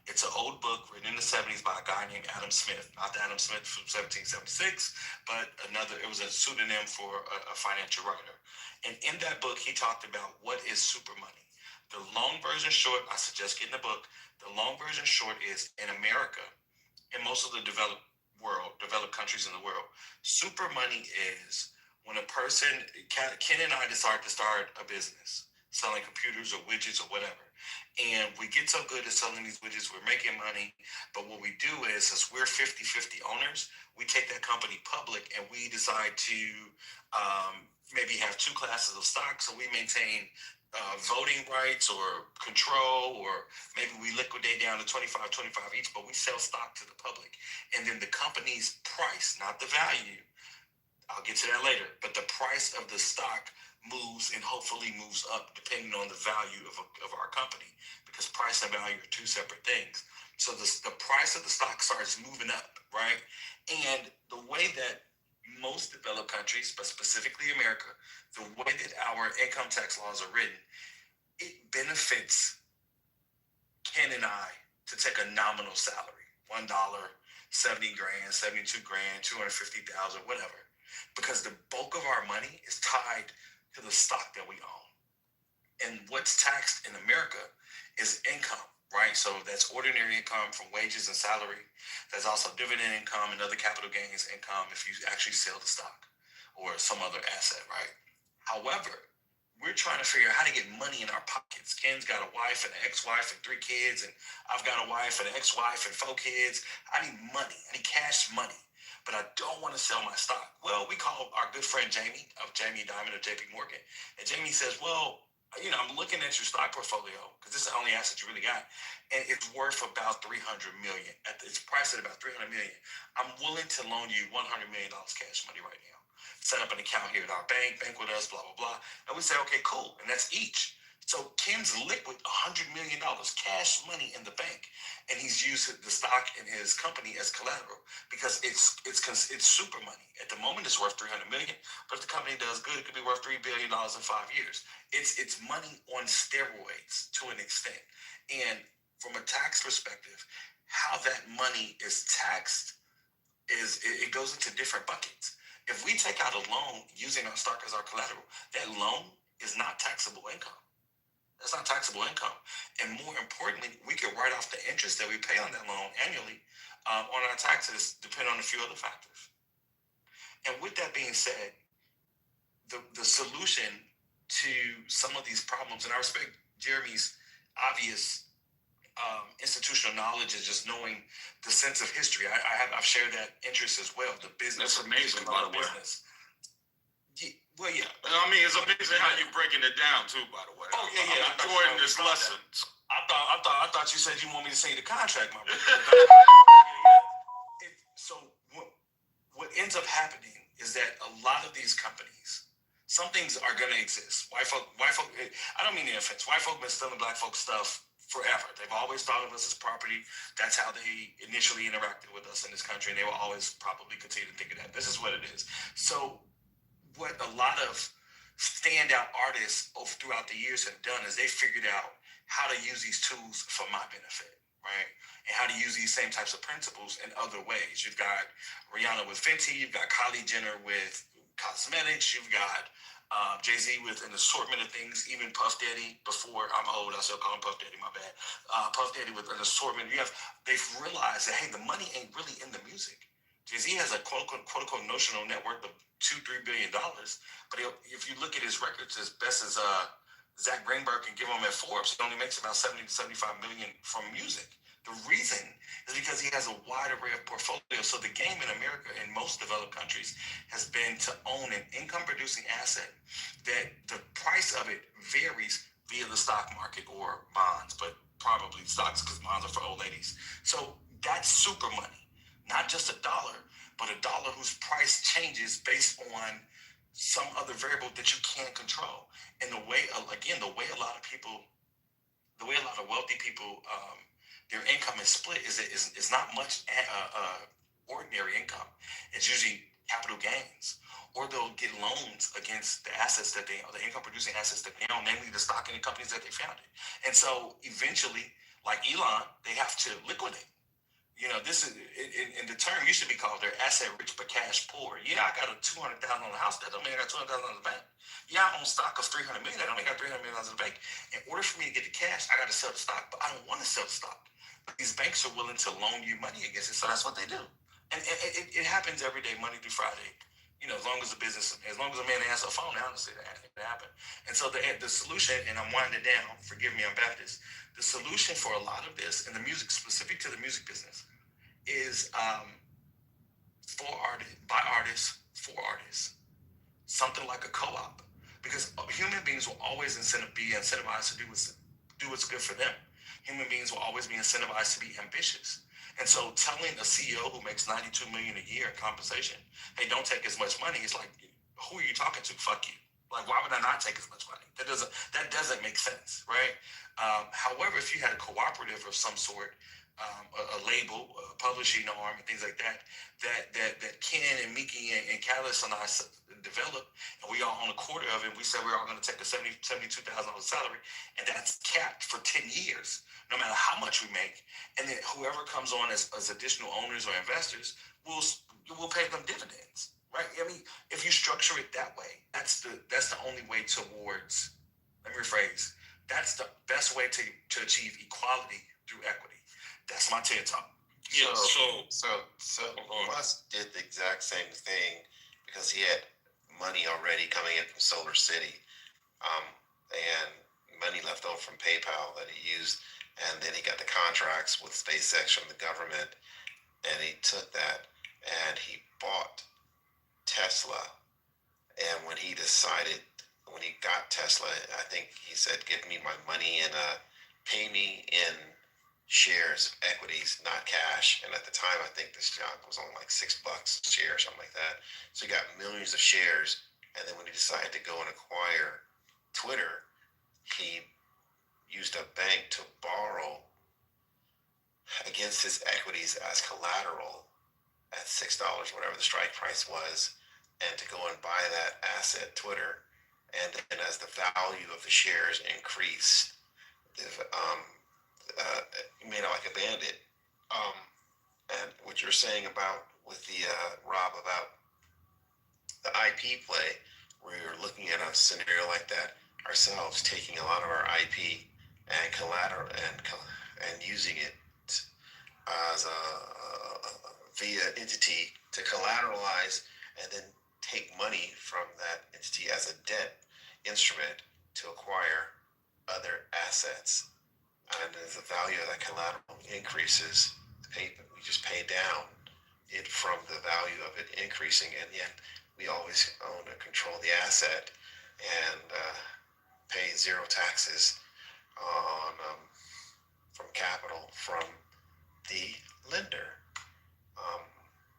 It's an old book written in the 70s by a guy named Adam Smith, not the Adam Smith from 1776, but it was a pseudonym for a financial writer. And in that book, he talked about what is super money. The long version short, I suggest getting the book. The long version short is, in America, in most of the developed countries in the world, super money is when a person, Ken and I decided to start a business, selling computers or widgets or whatever. And we get so good at selling these widgets, we're making money. But what we do is, since we're 50-50 owners, we take that company public and we decide to maybe have 2 classes of stock. So we maintain voting rights or control, or maybe we liquidate down to 25 each, but we sell stock to the public. And then the company's price, not the value, I'll get to that later, but the price of the stock moves and hopefully moves up depending on the value of our company, because price and value are 2 separate things. So the price of the stock starts moving up, right? And the way that most developed countries, but specifically America, the way that our income tax laws are written, it benefits Ken and I to take a nominal salary, $1, 70 grand, 72 grand, 250,000, whatever. Because the bulk of our money is tied to the stock that we own. And what's taxed in America is income, right? So that's ordinary income from wages and salary. There's also dividend income and other capital gains income if you actually sell the stock or some other asset, right? However, we're trying to figure out how to get money in our pockets. Ken's got a wife and an ex-wife and 3 kids, and I've got a wife and an ex-wife and 4 kids. I need money. I need cash money. But I don't want to sell my stock. Well, we call our good friend Jamie Dimon of JP Morgan. And Jamie says, well, you know, I'm looking at your stock portfolio, because this is the only asset you really got, and it's worth about $300 million. It's priced at about $300 million. I'm willing to loan you $100 million cash money right now. Set up an account here at our bank with us, blah, blah, blah. And we say, okay, cool. And that's each. So Ken's liquid $100 million cash money in the bank, and he's used the stock in his company as collateral because it's super money. At the moment, it's worth $300 million, but if the company does good, it could be worth $3 billion in 5 years. It's money on steroids to an extent. And from a tax perspective, how that money is taxed is it goes into different buckets. If we take out a loan using our stock as our collateral, that loan is not taxable income. That's not taxable income. And more importantly, we can write off the interest that we pay on that loan annually on our taxes, depending on a few other factors. And with that being said, the solution to some of these problems, and I respect Jeremy's obvious institutional knowledge is just knowing the sense of history. I've shared that interest as well. The business. That's amazing, by the way. Yeah, well, yeah. I mean, it's amazing how you're breaking it down too. By the way. Oh yeah. I'm enjoying this lesson. I thought you said you want me to say the contract, my brother. So what ends up happening is that a lot of these companies, some things are going to exist. White folk. I don't mean the offense. White folk been stealing black folk stuff forever. They've always thought of us as property. That's how they initially interacted with us in this country, and they will always probably continue to think of that. This is what it is. So what a lot of standout artists throughout the years have done is they figured out how to use these tools for my benefit, right? And how to use these same types of principles in other ways. You've got Rihanna with Fenty, you've got Kylie Jenner with cosmetics, you've got Jay-Z with an assortment of things, even Puff Daddy, before I'm old, I still call him Puff Daddy, my bad. Puff Daddy with an assortment. They've realized that, hey, the money ain't really in the music. Jay-Z has a quote unquote notional net worth of $2-3 billion. But if you look at his records, as best as Zach Greenberg can give him at Forbes, he only makes about 70 to 75 million from music. The reason is because he has a wide array of portfolios. So the game in America and most developed countries has been to own an income-producing asset that the price of it varies via the stock market or bonds, but probably stocks because bonds are for old ladies. So that's super money, not just a dollar, but a dollar whose price changes based on some other variable that you can't control. And the way a lot of wealthy people, their income is split is not much ordinary income. It's usually capital gains, or they'll get loans against the assets the income producing assets that they own, namely the stock in the companies that they founded. And so eventually, like Elon, they have to liquidate. This is in the term used to be called they're asset rich but cash poor. Yeah, I got a $200,000 house. That don't mean I got $200,000 in the bank. Yeah, I own stock of $300 million. That don't mean I got $300 million in the bank. In order for me to get the cash, I got to sell the stock, but I don't want to sell the stock. But these banks are willing to loan you money against it, so that's what they do. And it happens every day, Monday through Friday. As long as a man answers a phone, honestly, that can happen. And so the solution, and I'm winding down, forgive me, I'm Baptist. The solution for a lot of this, and the music, specific to the music business, is by artists, for artists. Something like a co-op. Because human beings will always be incentivized to do what's good for them. Human beings will always be incentivized to be ambitious. And so telling a CEO who makes $92 million a year in compensation, hey, don't take as much money, it's like, who are you talking to? Fuck you. Like, why would I not take as much money? That doesn't make sense, right? However, if you had a cooperative of some sort, a label, a publishing arm, and things like that Ken and Miki and Catalyst and I developed, and we all own a quarter of it. We said we're all going to take a $72,000 salary, and that's capped for 10 years, no matter how much we make. And then whoever comes on as additional owners or investors, will pay them dividends. Right? I mean, if you structure it that way, that's the only way towards. Let me rephrase. That's the best way to achieve equality through equity. That's my TED Talk. Yeah. So Musk did the exact same thing because he had money already coming in from Solar City, and money left over from PayPal that he used, and then he got the contracts with SpaceX from the government, and he took that and he bought Tesla. And when he got Tesla, I think he said, give me my money and pay me in shares, equities, not cash. And at the time, I think this stock was on like $6 a share, something like that. So he got millions of shares. And then when he decided to go and acquire Twitter, he used a bank to borrow against his equities as collateral at $6, whatever the strike price was, and to go and buy that asset, Twitter. And then as the value of the shares increased, he made it like a bandit. And what you're saying about with the Rob about the IP play, we're looking at a scenario like that ourselves, taking a lot of our IP and collateral and using it as a via entity to collateralize, and then take money from that entity as a debt instrument to acquire other assets. And as the value of that collateral increases, we just pay down it from the value of it increasing, and yet we always own and control the asset and pay zero taxes on from capital from the lender.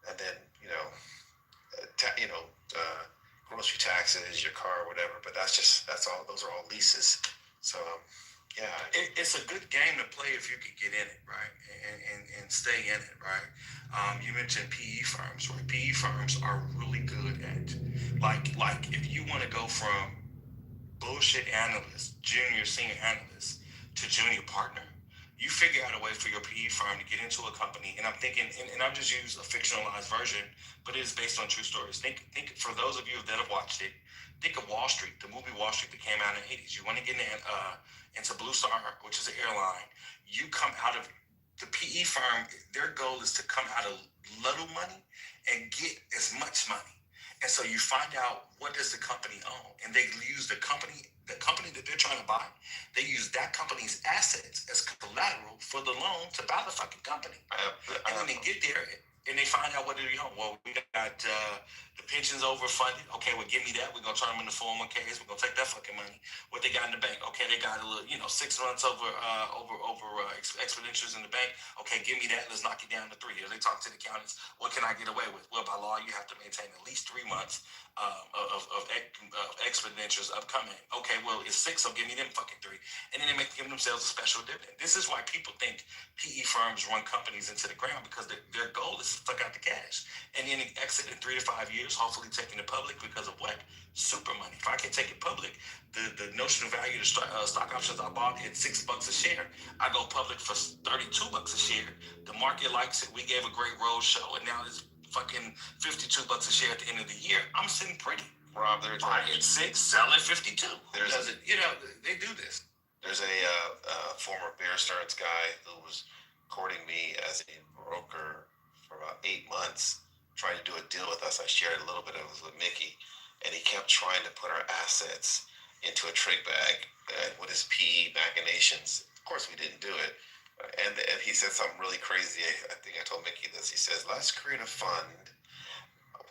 And then grocery taxes, your car, whatever. But that's all. Those are all leases. So yeah, it's a good game to play if you can get in it, right, and stay in it, right. You mentioned PE firms, right? PE firms are really good at like if you want to go from bullshit analyst, junior, senior analyst to junior partner. You figure out a way for your PE firm to get into a company, and I'm thinking, and I've just used a fictionalized version, but it is based on true stories. Think for those of you that have watched it, think of Wall Street, the movie Wall Street that came out in the 80s. You want to get into Blue Star, which is an airline. You come out of the PE firm, their goal is to come out of little money and get as much money. And so you find out what does the company own, and they use the company that they're trying to buy. They use that company's assets as collateral for the loan to buy the fucking company. And then they get there and they find out what do they own. Well, we got the pensions overfunded. Okay, well, give me that. We're gonna turn them into 401ks. We're gonna take that fucking money. What they got in the bank? Okay, they got a little, 6 months over expenditures in the bank. Okay, give me that. Let's knock it down to 3. They talk to the accountants. What can I get away with? Well, by law, you have to maintain at least 3 months of expenditures upcoming. Okay, well, it's 6, so give me them fucking 3. And then they give themselves a special dividend. This is why people think PE firms run companies into the ground, because their goal is to suck out the cash. And then exit in 3 to 5 years, hopefully taking it public because of what? Super money. If I can take it public, the notional value of the stock options I bought at $6 a share, I go public for $32 a share. The market likes it. We gave a great road show, and now it's fucking $52 a share at the end of the year. I'm sitting pretty. Rob, there's buy at 6, sell at 52. They do this. There's a former Bear Stearns guy who was courting me as a broker for about 8 months, trying to do a deal with us. I shared a little bit of it with Mickey, and he kept trying to put our assets into a trig bag with his PE machinations. Of course, we didn't do it. And he said something really crazy. I think I told Mickey this. He says, let's create a fund,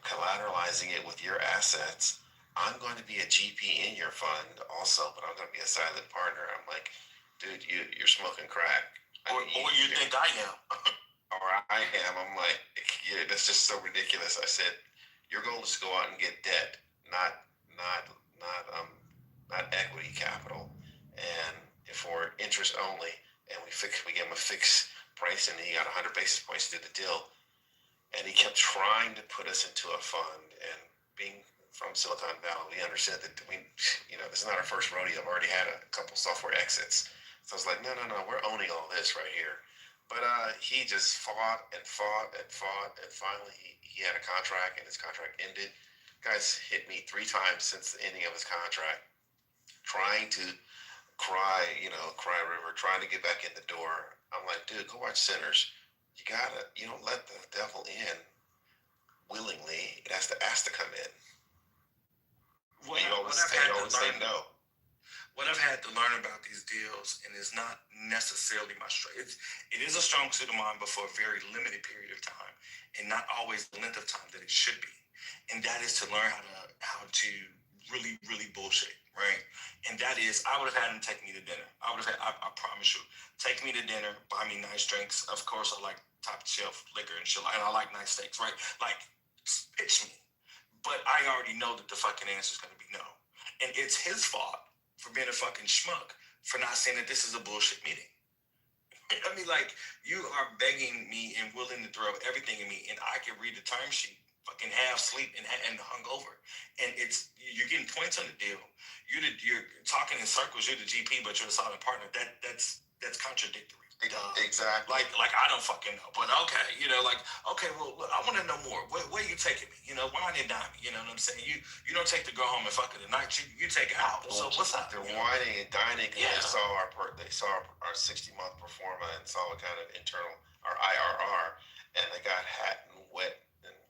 collateralizing it with your assets. I'm going to be a GP in your fund also, but I'm going to be a silent partner. I'm like, dude, you're smoking crack. Or you think I am. Or I am. I'm like, yeah, that's just so ridiculous. I said, your goal is to go out and get debt, not equity capital. And if we're interest only, and we give him a fixed price, and he got 100 basis points to do the deal, and he kept trying to put us into a fund. And being from Silicon Valley, we understood that this is not our first rodeo. I've already had a couple software exits, so I was like, no, we're owning all this right here. But he just fought and fought and fought, and finally he had a contract, and his contract ended. Guys hit me 3 times since the ending of his contract, trying to cry river, trying to get back in the door. I'm like, dude, go watch Sinners. You don't let the devil in willingly. It has to ask to come in. What I've had to learn about these deals, and it's not necessarily my strength. It is a strong suit of mine, but for a very limited period of time, and not always the length of time that it should be. And that is to learn how to really, really bullshit, right? And that is, I would have had him take me to dinner. I promise you, take me to dinner, buy me nice drinks. Of course, I like top shelf liquor and shit, and I like nice steaks, right? Like, pitch me. But I already know that the fucking answer is going to be no. And it's his fault for being a fucking schmuck for not saying that this is a bullshit meeting. I mean, like, you are begging me and willing to throw everything at me, and I can read the term sheet, fucking half sleep and hungover, and you're getting points on the deal. You're talking in circles. You're the GP, but you're a silent partner. That's contradictory. Exactly. Like I don't fucking know, but okay, okay, well, look, I want to know more. Where you taking me? Wine and dine me. You know what I'm saying? You don't take the girl home and fuck her tonight. You take her out. So what's up? They're whining and dining because they saw our 60-month pro forma and saw what kind of our IRR, and they got hot and wet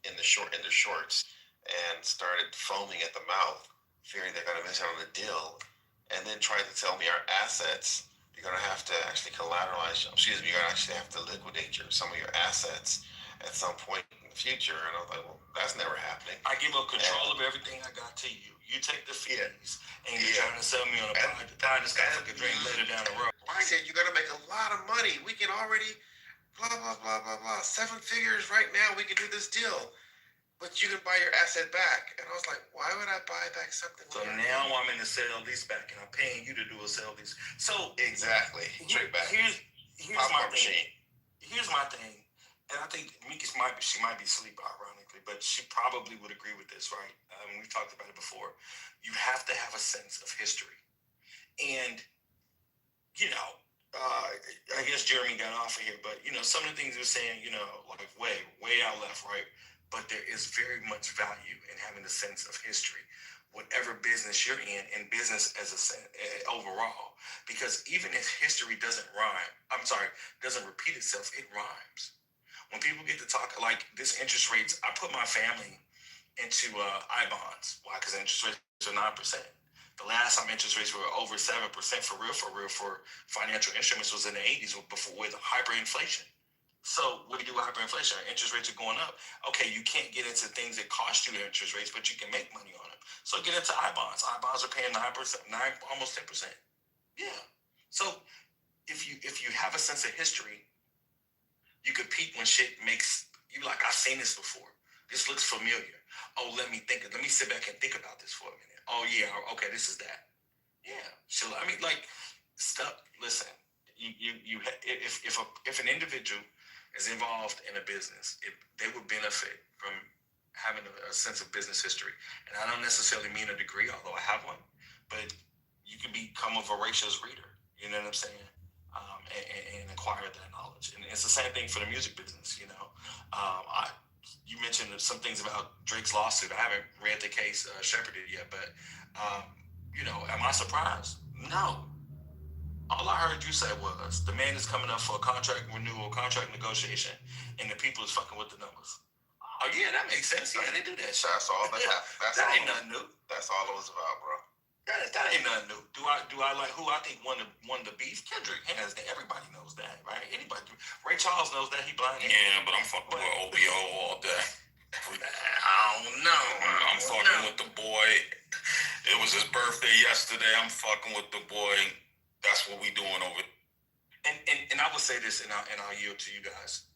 in the shorts, and started foaming at the mouth, fearing they're going to miss out on the deal, and then tried to tell me our assets, you're going to have to actually collateralize, excuse me, you're going to actually have to liquidate some of your assets at some point in the future. And I was like, well, that's never happening. I give up control of everything I got to you. You take the fees, and you're trying to sell me on a pie this guy could drink later down the road. I said, you're going to make a lot of money. We can already, blah, blah, blah, blah, blah. 7 figures right now, we can do this deal. But you can buy your asset back. And I was like, why would I buy back something? So now I'm in the sale lease back, and I'm paying you to do a sale lease. So exactly, straight back. Here's my thing. Here's my thing, and I think she might be asleep, ironically, but she probably would agree with this, right? We've talked about it before. You have to have a sense of history, and I guess Jeremy got off of here, but some of the things he was saying, like way out left, right? But there is very much value in having a sense of history, whatever business you're in, and business as overall. Because even if history doesn't repeat itself, it rhymes. When people get to talk like this interest rates, I put my family into I-bonds. Why? Because interest rates are 9%. The last time interest rates were over 7% for real for financial instruments was in the 80s with hyperinflation. So what do you do with hyperinflation? Interest rates are going up. Okay, you can't get into things that cost you interest rates, but you can make money on them. So get into I-bonds. I-bonds are paying 9%, almost 10%. Yeah. So if you have a sense of history, you could peek when shit makes you like, I've seen this before. This looks familiar. Oh, let me sit back and think about this for a minute. Oh yeah, okay, this is that. Yeah. So stuff. Listen, if an individual is involved in a business, they would benefit from having a sense of business history. And I don't necessarily mean a degree, although I have one, but you can become a voracious reader. You know what I'm saying? And acquire that knowledge. And it's the same thing for the music business. You mentioned some things about Drake's lawsuit. I haven't read the case shepherded yet, but am I surprised? No. All I heard you say was the man is coming up for a contract renewal, contract negotiation, and the people is fucking with the numbers. Oh yeah, that makes sense. Yeah, they do that shit. That's all that happened. That ain't nothing new. That's all it was about, bro. That ain't nothing new. Do I like who I think won the beef? Kendrick, hands down. Everybody knows that, right? Anybody. Ray Charles knows that. He blind. Yeah, but I'm fucking with OBO all day. I don't know. I'm fucking with the boy. It was his birthday yesterday. I'm fucking with the boy. That's what we doing over. And I will say this, and I'll yield to you guys.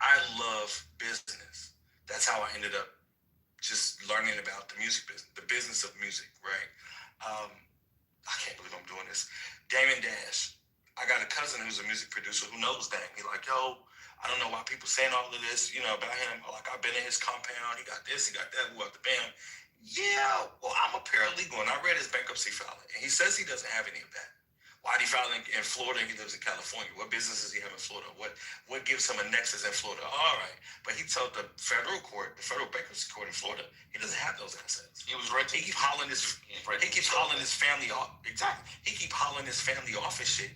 I love business. That's how I ended up just learning about the music business, the business of music, right? I can't believe I'm doing this. Damon Dash. I got a cousin who's a music producer who knows Dame. He's like, yo, I don't know why people saying all of this, about him. Like, I've been in his compound. He got this, he got that. Who out the band? Yeah, well, I'm a paralegal, and I read his bankruptcy filing, and he says he doesn't have any of that. Why did he file in Florida and he lives in California? What business does he have in Florida? What gives him a nexus in Florida? All right. But he told the federal bankruptcy court in Florida, he doesn't have those assets. He keeps hauling his family off. Exactly. He keeps hauling his family off his shit.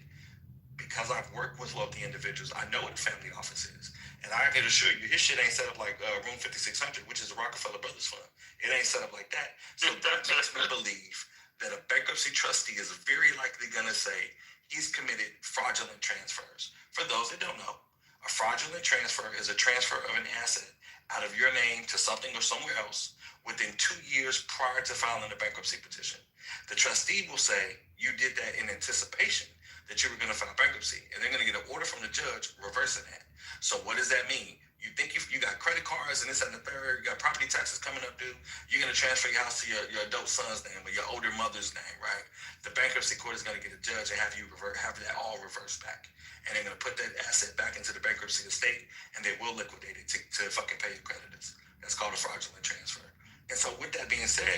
Because I've worked with wealthy individuals, I know what a family office is. And I can assure you, his shit ain't set up like Room 5600, which is a Rockefeller Brothers fund. It ain't set up like that. So that makes me believe that a bankruptcy trustee is very likely going to say he's committed fraudulent transfers. For those that don't know, a fraudulent transfer is a transfer of an asset out of your name to something or somewhere else within 2 years prior to filing a bankruptcy petition. The trustee will say you did that in anticipation that you were going to file bankruptcy, and they're going to get an order from the judge reversing that. So what does that mean? You think you got credit cards and this and the third, you got property taxes coming up due, you're going to transfer your house to your adult son's name or your older mother's name, right? The bankruptcy court is going to get a judge and have that all reversed back. And they're going to put that asset back into the bankruptcy estate, and they will liquidate it to fucking pay your creditors. That's called a fraudulent transfer. And so with that being said,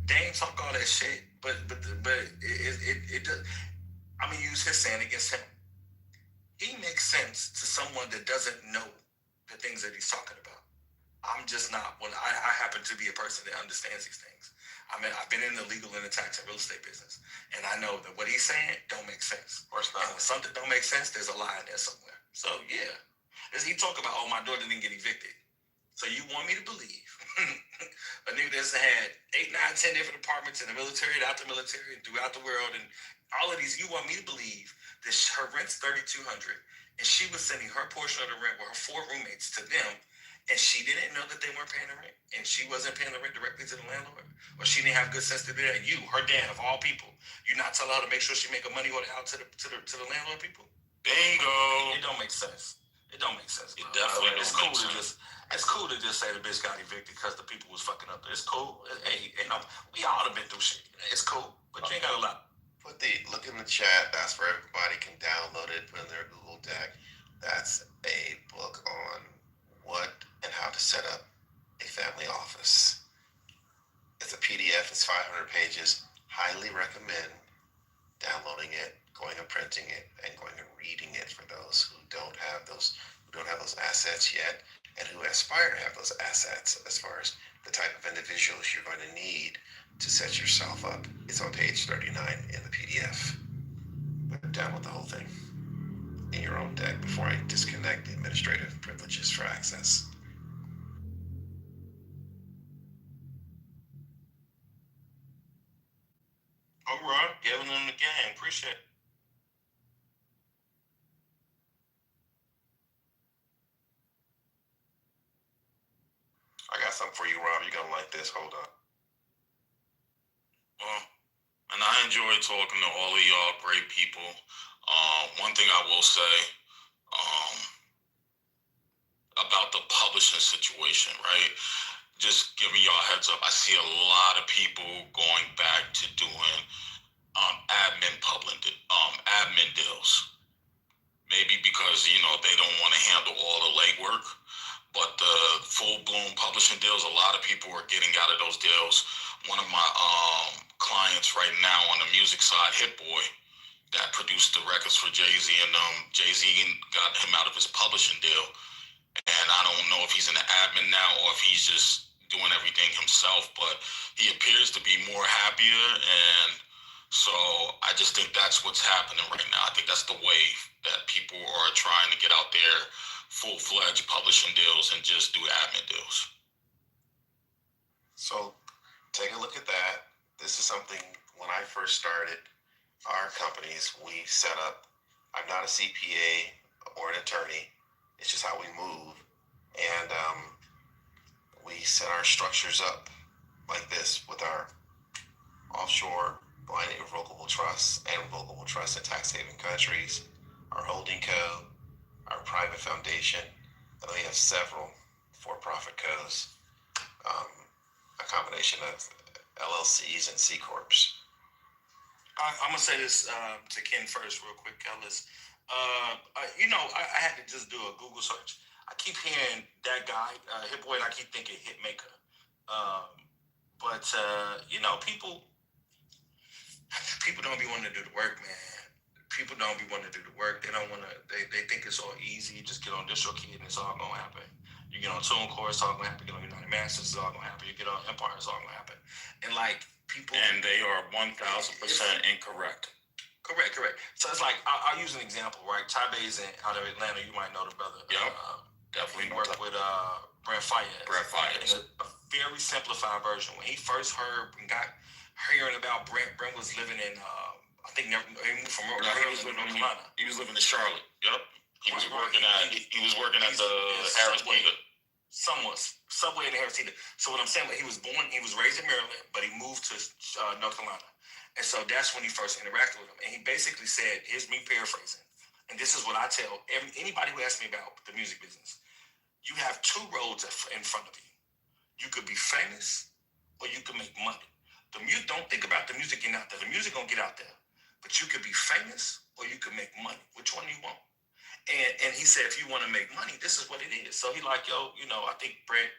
Dame talk all that shit, but it does. I'm going to use his saying against him. He makes sense to someone that doesn't know the things that he's talking about. I'm just not. I happen to be a person that understands these things. I mean, I've been in the legal and the tax and real estate business, and I know that what he's saying don't make sense. Or and when something don't make sense, there's a lie in there somewhere. So yeah, he talk about, oh, my daughter didn't get evicted. So you want me to believe a nigga that's had 8, 9, 10 different departments in the military and out the military and throughout the world, and all of these. You want me to believe that her rent's $3,200, and she was sending her portion of the rent with her 4 roommates to them, and she didn't know that they weren't paying the rent, and she wasn't paying the rent directly to the landlord, or she didn't have good sense to do that. You, her dad of all people, you not tell her to make sure she make a money order out to the landlord people. Bingo. It don't make sense. It don't make sense. It definitely It's don't cool make to sense. it's cool to just say the bitch got evicted because the people was fucking up there. It's cool. Hey, we all have been through shit. It's cool, but you ain't got a lot. Look in the chat. That's where everybody can download it, put in their Google Doc. That's a book on what and how to set up a family office. It's a PDF. It's 500 pages. Highly recommend downloading it, going and printing it, and going and reading it for those who don't have those assets yet, and who aspire to have those assets as far as the type of individuals you're going to need to set yourself up. It's on page 39 in the PDF. But download the whole thing in your own deck before I disconnect the administrative privileges for access. All right, giving them the game. Appreciate it. I got something for you, Rob. You're going to like this. Hold on. Well, and I enjoy talking to all of y'all great people. One thing I will say about the publishing situation, right? Just giving y'all a heads up. I see a lot of people going back to doing admin deals. Maybe because they don't want to handle all the legwork, but the full-blown publishing deals, a lot of people are getting out of those deals. One of my clients right now on the music side, Hit Boy, that produced the records for Jay-Z, and Jay-Z got him out of his publishing deal. And I don't know if he's an admin now or if he's just doing everything himself, but he appears to be more happier. And so I just think that's what's happening right now. I think that's the wave that people are trying to get out there, full-fledged publishing deals and just do admin deals. So take a look at that. This is something when I first started our companies, we set up. I'm not a CPA or an attorney. It's just how we move. And we set our structures up like this with our offshore blind irrevocable trusts and revocable trusts in tax haven countries, our holding co, our private foundation, and we have several for-profit co's, a combination of LLCs and C Corps. I'm gonna say this to Ken first, real quick, Kellis. I had to just do a Google search. I keep hearing that guy, Hit Boy, and I keep thinking Hitmaker. But people don't be wanting to do the work, man. People don't be wanting to do the work. They don't want to. They think it's all easy. Just get on DistroKid and it's all gonna happen. You get on TuneCore, it's all gonna happen. You get on United Masters, it's all gonna happen. You get on Empire, it's all gonna happen. And like people, and they are 1,000% incorrect. Correct. So it's like I'll use an example, right? Tyba's out of Atlanta. You might know the brother. Yep. Definitely worked with Brent Fayez. In a very simplified version. When he first heard and got hearing about Brent was living in I think he moved from North Carolina. He was living in Charlotte. Yep. He was working at the Harris Teeter. Somewhat subway in the Harris Teeter. So what I'm saying, he was raised in Maryland, but he moved to North Carolina. And so that's when he first interacted with him. And he basically said, here's me paraphrasing, and this is what I tell anybody who asks me about the music business. You have 2 roads in front of you. You could be famous or you could make money. Don't think about the music getting out there. The music gonna get out there. But you could be famous or you could make money. Which one do you want? And he said, if you want to make money, this is what it is. So he like, I think Brent,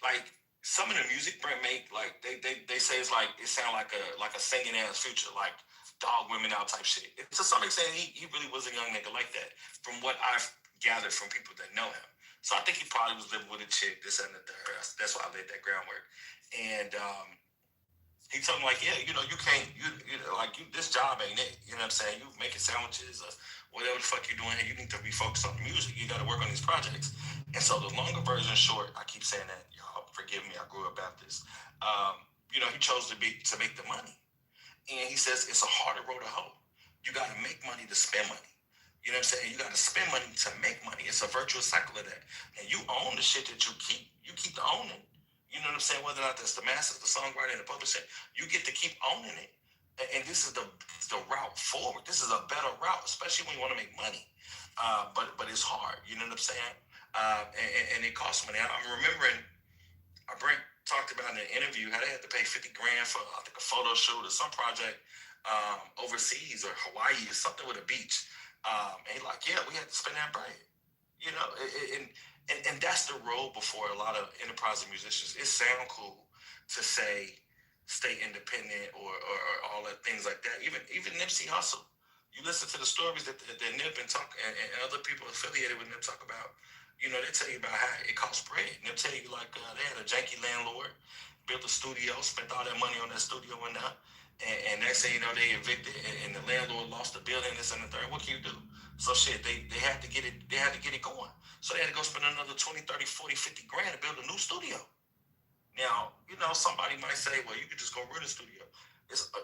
like some of the music Brent make, like they say it's like it sound like a singing ass Future, like dog women out type shit. To some extent, he really was a young nigga like that, from what I've gathered from people that know him. So I think he probably was living with a chick, this and the third. That's why I laid that groundwork. And He told me like, yeah, you know, you can't, you know, like this job ain't it. You know what I'm saying? You making sandwiches or whatever the fuck you're doing here. You need to be focused on the music. You got to work on these projects. And so the longer version short, I keep saying that, y'all forgive me. I grew up Baptist. You know, he chose to make the money. And he says it's a harder road to hoe. You got to make money to spend money. You know what I'm saying? You got to spend money to make money. It's a virtuous cycle of that. And you own the shit that you keep. You keep the owning. You know what I'm saying? Whether or not that's the masters, the songwriter, and the publisher, you get to keep owning it. And this is the route forward. This is a better route, especially when you want to make money. But it's hard. You know what I'm saying? And it costs money. I'm remembering Brent talked about in an interview how they had to pay 50 grand for I think a photo shoot or some project overseas or Hawaii or something with a beach. And he's like, yeah, we had to spend that bread. You know, and that's the road before a lot of enterprising musicians. It sounds cool to say stay independent or all that things like that. Even Nipsey Hussle. You listen to the stories that Nip and other people affiliated with Nip talk about. You know, they tell you about how it costs bread. And they'll tell you like they had a janky landlord, built a studio, spent all that money on that studio and that. And next thing you know, they evicted and the landlord lost the building, this and the third. What can you do? So shit, they had to get it going. So they had to go spend another 20, 30, 40, 50 grand to build a new studio. Now, you know, somebody might say, well, you could just go rent a studio.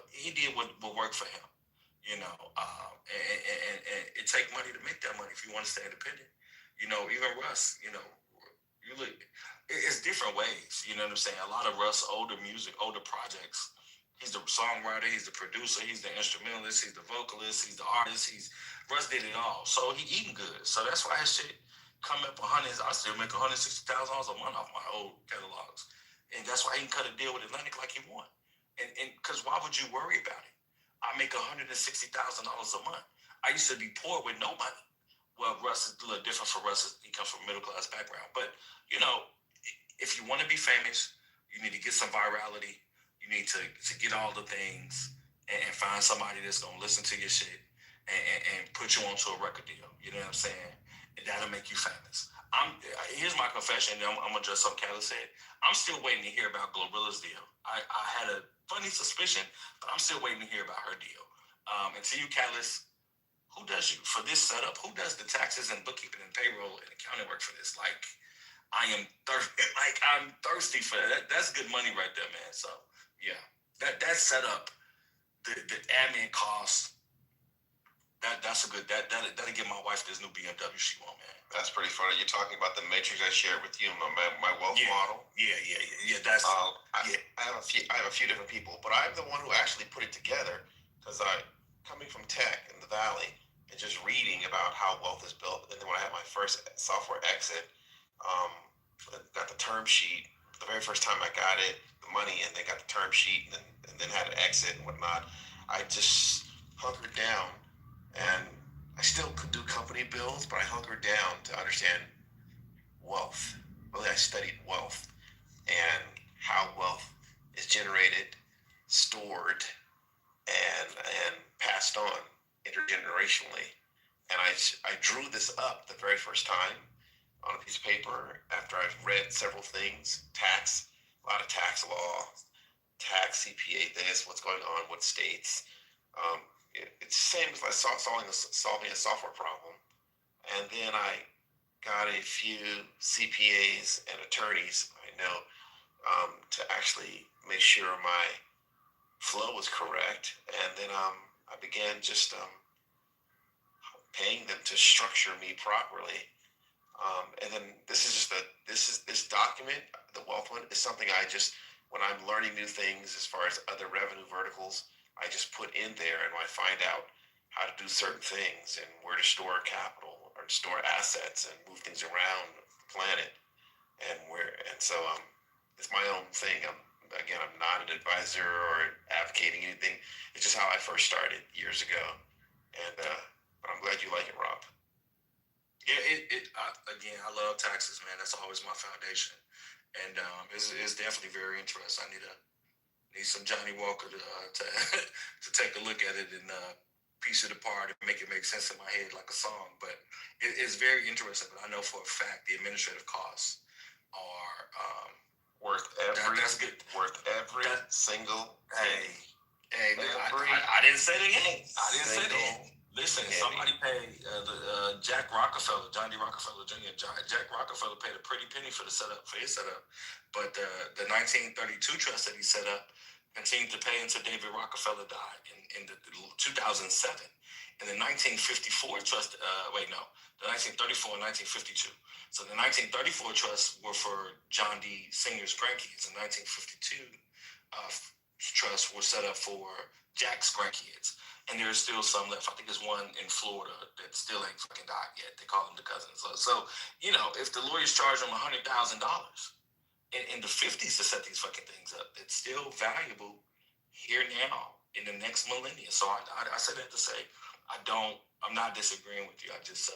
He did what worked for him, you know, and it takes money to make that money if you want to stay independent. You know, even Russ, you know, you look, it's different ways. You know what I'm saying? A lot of Russ, older music, older projects. He's the songwriter, he's the producer, he's the instrumentalist, he's the vocalist, he's the artist. Russ did it all. So he eating good. So that's why his shit come up I still make $160,000 a month off my old catalogs. And that's why he can cut a deal with Atlantic like he want. And because why would you worry about it? I make $160,000 a month. I used to be poor with no money. Well, Russ is a little different for Russ. He comes from a middle class background. But, you know, if you want to be famous, you need to get some virality. You need to get all the things and find somebody that's going to listen to your shit and put you onto a record deal. You know what I'm saying? And that'll make you famous. Here's my confession. I'm going to address something Callie said. I'm still waiting to hear about Glorilla's deal. I had a funny suspicion, but I'm still waiting to hear about her deal. And to you, Callie, who does you for this setup? Who does the taxes and bookkeeping and payroll and accounting work for this? Like, I'm thirsty for that. That's good money right there, man. So yeah, that setup, the admin costs. That's a good. That'll give my wife this new BMW she want, man. That's pretty funny. You're talking about the matrix I shared with you, my wealth model. Yeah. That's I have a few different people, but I'm the one who actually put it together because coming from tech in the Valley and just reading about how wealth is built. And then when I had my first software exit, got the term sheet. The very first time I got it, the money, and then got the term sheet, and then had to exit and whatnot. I just hunkered down, and I still could do company bills, but I hunkered down to understand wealth. Really, I studied wealth and how wealth is generated, stored, and passed on intergenerationally. And I drew this up the very first time on a piece of paper after I've read several things, a lot of tax law, tax CPA, this, what's going on, what states. It's the same as like solving a software problem. And then I got a few CPAs and attorneys I know to actually make sure my flow was correct. And then I began just paying them to structure me properly. And then this document, the wealth one, is something when I'm learning new things as far as other revenue verticals, I just put in there and I find out how to do certain things and where to store capital or store assets and move things around the planet and so it's my own thing. I'm not an advisor or advocating anything. It's just how I first started years ago. And but I'm glad you like it, Rob. Yeah, I love taxes, man. That's always my foundation, and it's definitely very interesting. I need some Johnny Walker to to take a look at it and piece it apart and make it make sense in my head like a song. But it's very interesting. But I know for a fact the administrative costs are Worth every That's good. Worth every single Hey, hey, Every I didn't say they ain't. I didn't say they single ain't. Listen, penny. somebody paid Jack Rockefeller, John D. Rockefeller Jr. Jack Rockefeller paid a pretty penny for his setup. But the 1932 trust that he set up continued to pay until David Rockefeller died in the 2007. And the 1954 trust, the 1934 and 1952. So the 1934 trusts were for John D. Sr.'s grandkids. The 1952 trusts were set up for Jack's grandkids. And there's still some left. I think there's one in Florida that still ain't fucking died yet. They call them the cousins. So if the lawyers charge them $100,000 in the 50s to set these fucking things up, it's still valuable here now in the next millennia. So I said that to say I'm not disagreeing with you. I just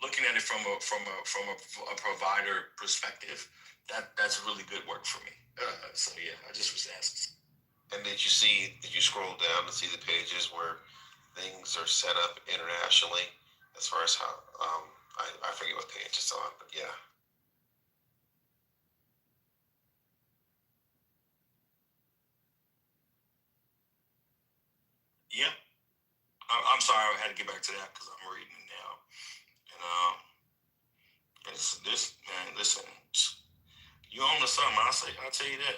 looking at it from a provider perspective, that's really good work for me. So yeah, I just was asking. And did you scroll down to see the pages where things are set up internationally as far as how, I forget what page it's on, but yeah. Yep. I'm sorry, I had to get back to that because I'm reading it now. And this man, listen, you own the something. I'll tell you that.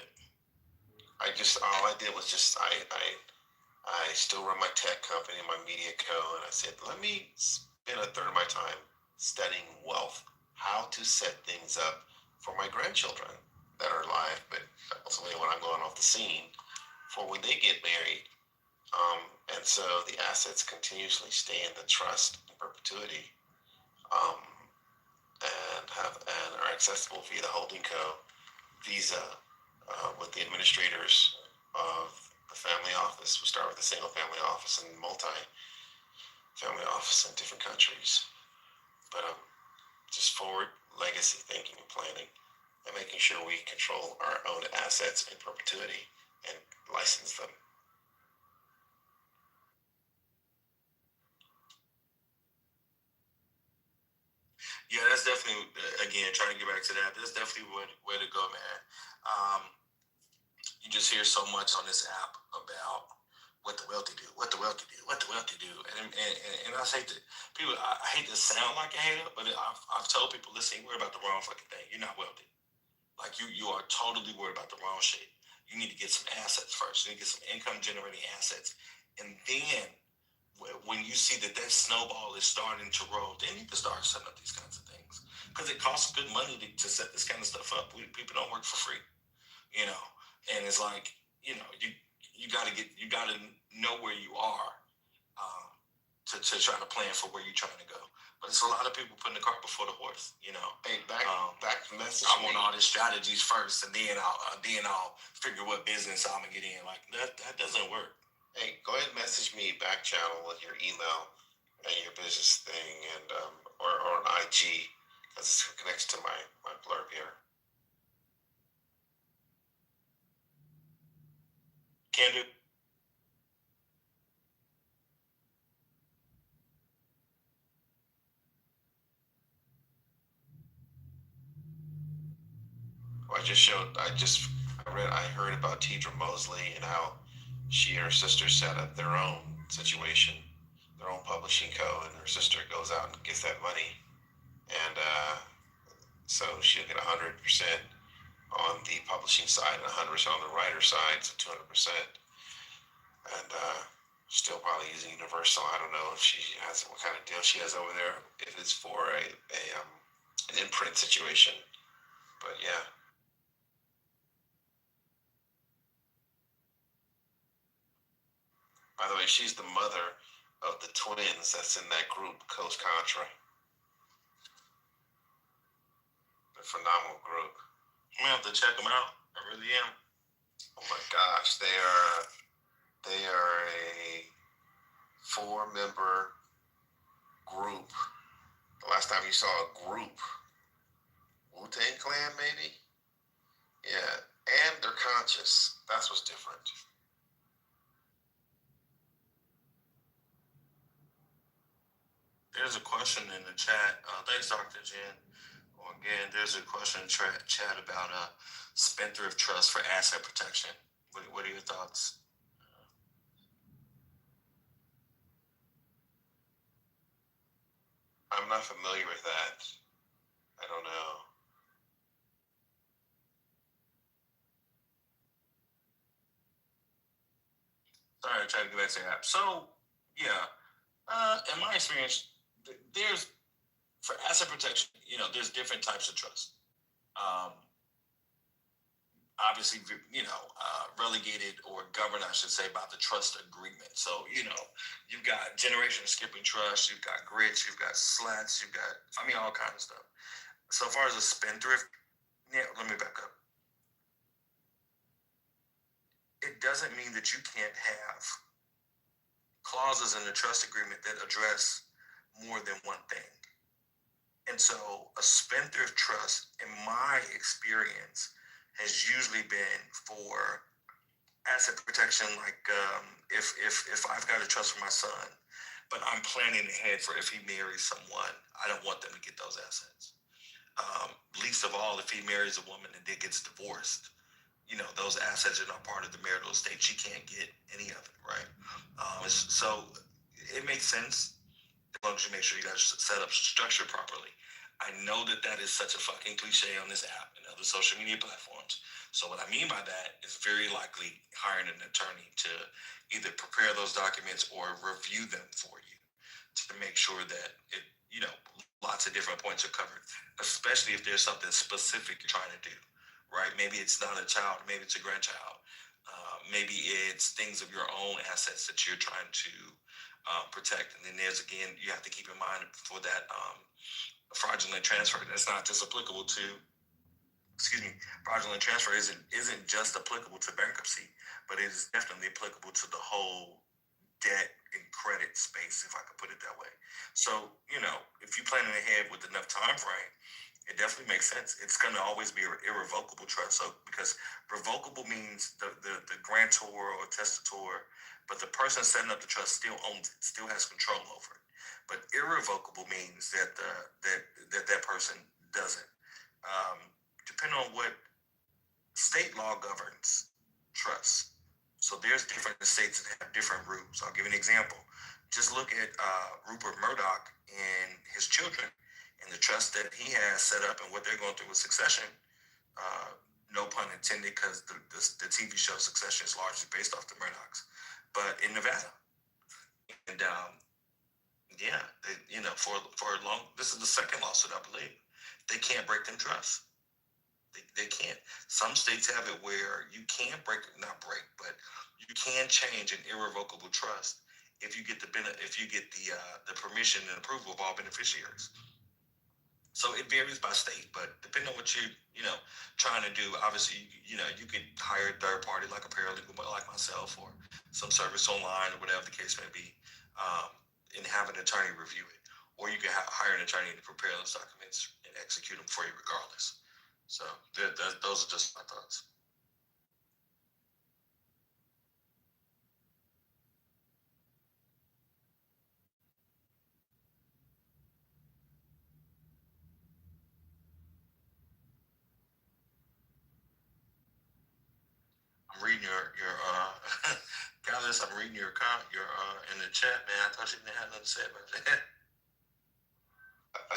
All I did was I still run my tech company, my media co, and I said, let me spend a third of my time studying wealth, how to set things up for my grandchildren that are alive, but ultimately when I'm going off the scene for when they get married. And so the assets continuously stay in the trust in perpetuity, and are accessible via the holding co visa with the administrators of the family office. We start with a single family office and multi-family office in different countries. But just forward legacy thinking and planning and making sure we control our own assets in perpetuity and license them. Yeah, that's definitely, again, trying to get back to that. That's definitely where to go, man. You just hear so much on this app about what the wealthy do, and I hate to people. I hate to sound like a hater, but I've told people, listen, you're worried about the wrong fucking thing. You're not wealthy. Like you are totally worried about the wrong shit. You need to get some assets first. You need to get some income generating assets, and then when you see that snowball is starting to roll, then you can start setting up these kinds of things. Because it costs good money to set this kind of stuff up. People don't work for free, And it's like, you gotta know where you are to try to plan for where you're trying to go. But it's a lot of people putting the cart before the horse, Hey, back to message. I want all the strategies first, and then I'll figure what business I'm gonna get in. Like that doesn't work. Hey, go ahead and message me back channel with your email and your business thing, and or an IG, because it connects to my blurb here. Can do. I heard about Tidra Mosley and how she and her sister set up their own situation, their own publishing co, and her sister goes out and gets that money, and so she'll get 100% on the publishing side and 100% on the writer side, so 200%, and still probably using Universal. I don't know if she has what kind of deal she has over there, if it's for an imprint situation, but yeah. By the way, she's the mother of the twins that's in that group, Coast Contra. A phenomenal group. I'm gonna have to check them out. I really am. Oh my gosh, they are a 4-member group. The last time you saw a group, Wu-Tang Clan maybe? Yeah, and they're conscious. That's what's different. There's a question in the chat. Thanks, Dr. Jen. Again, there's a question in chat about spendthrift trust for asset protection. What are your thoughts? I'm not familiar with that. I don't know. Sorry, I tried to get back to the app. So, yeah, in my experience, there's for asset protection, there's different types of trust. Obviously, relegated or governed, I should say, by the trust agreement. So, you've got generation skipping trust, you've got grits, you've got slats, you've got, all kinds of stuff. So far as a spendthrift, let me back up. It doesn't mean that you can't have clauses in the trust agreement that address more than one thing. And so a spendthrift trust, in my experience, has usually been for asset protection, like if I've got a trust for my son, but I'm planning ahead for if he marries someone, I don't want them to get those assets. Least of all, if he marries a woman and then gets divorced, those assets are not part of the marital estate. She can't get any of it, right? So it makes sense as long as you make sure you guys set up structure properly. I know that is such a fucking cliche on this app and other social media platforms. So what I mean by that is very likely hiring an attorney to either prepare those documents or review them for you to make sure that lots of different points are covered, especially if there's something specific you're trying to do, right? Maybe it's not a child, maybe it's a grandchild. Maybe it's things of your own assets that you're trying to protect. And then there's, again, you have to keep in mind for that fraudulent transfer, that's not just applicable to, fraudulent transfer isn't just applicable to bankruptcy, but it is definitely applicable to the whole debt and credit space, if I could put it that way. So, if you're planning ahead with enough time frame, it definitely makes sense. It's going to always be an irrevocable trust. So, because revocable means the grantor or testator, but the person setting up the trust still owns it, still has control over it. But irrevocable means that that person doesn't. Depending on what state law governs trust. So there's different states that have different rules. I'll give you an example. Just look at Rupert Murdoch and his children and the trust that he has set up and what they're going through with Succession. No pun intended, because the TV show Succession is largely based off the Murdochs, but in Nevada. And for a long, this is the second lawsuit, I believe. They can't break them trusts. They can't. Some states have it where you can but you can change an irrevocable trust if you get the permission and approval of all beneficiaries. So it varies by state, but depending on what you're trying to do, obviously you could hire a third party like a paralegal like myself or some service online or whatever the case may be, and have an attorney review it, or you can hire an attorney to prepare those documents and execute them for you regardless. So those are just my thoughts. I'm reading your Gallus, I'm reading your in the chat, man. I thought you didn't have nothing to say about that.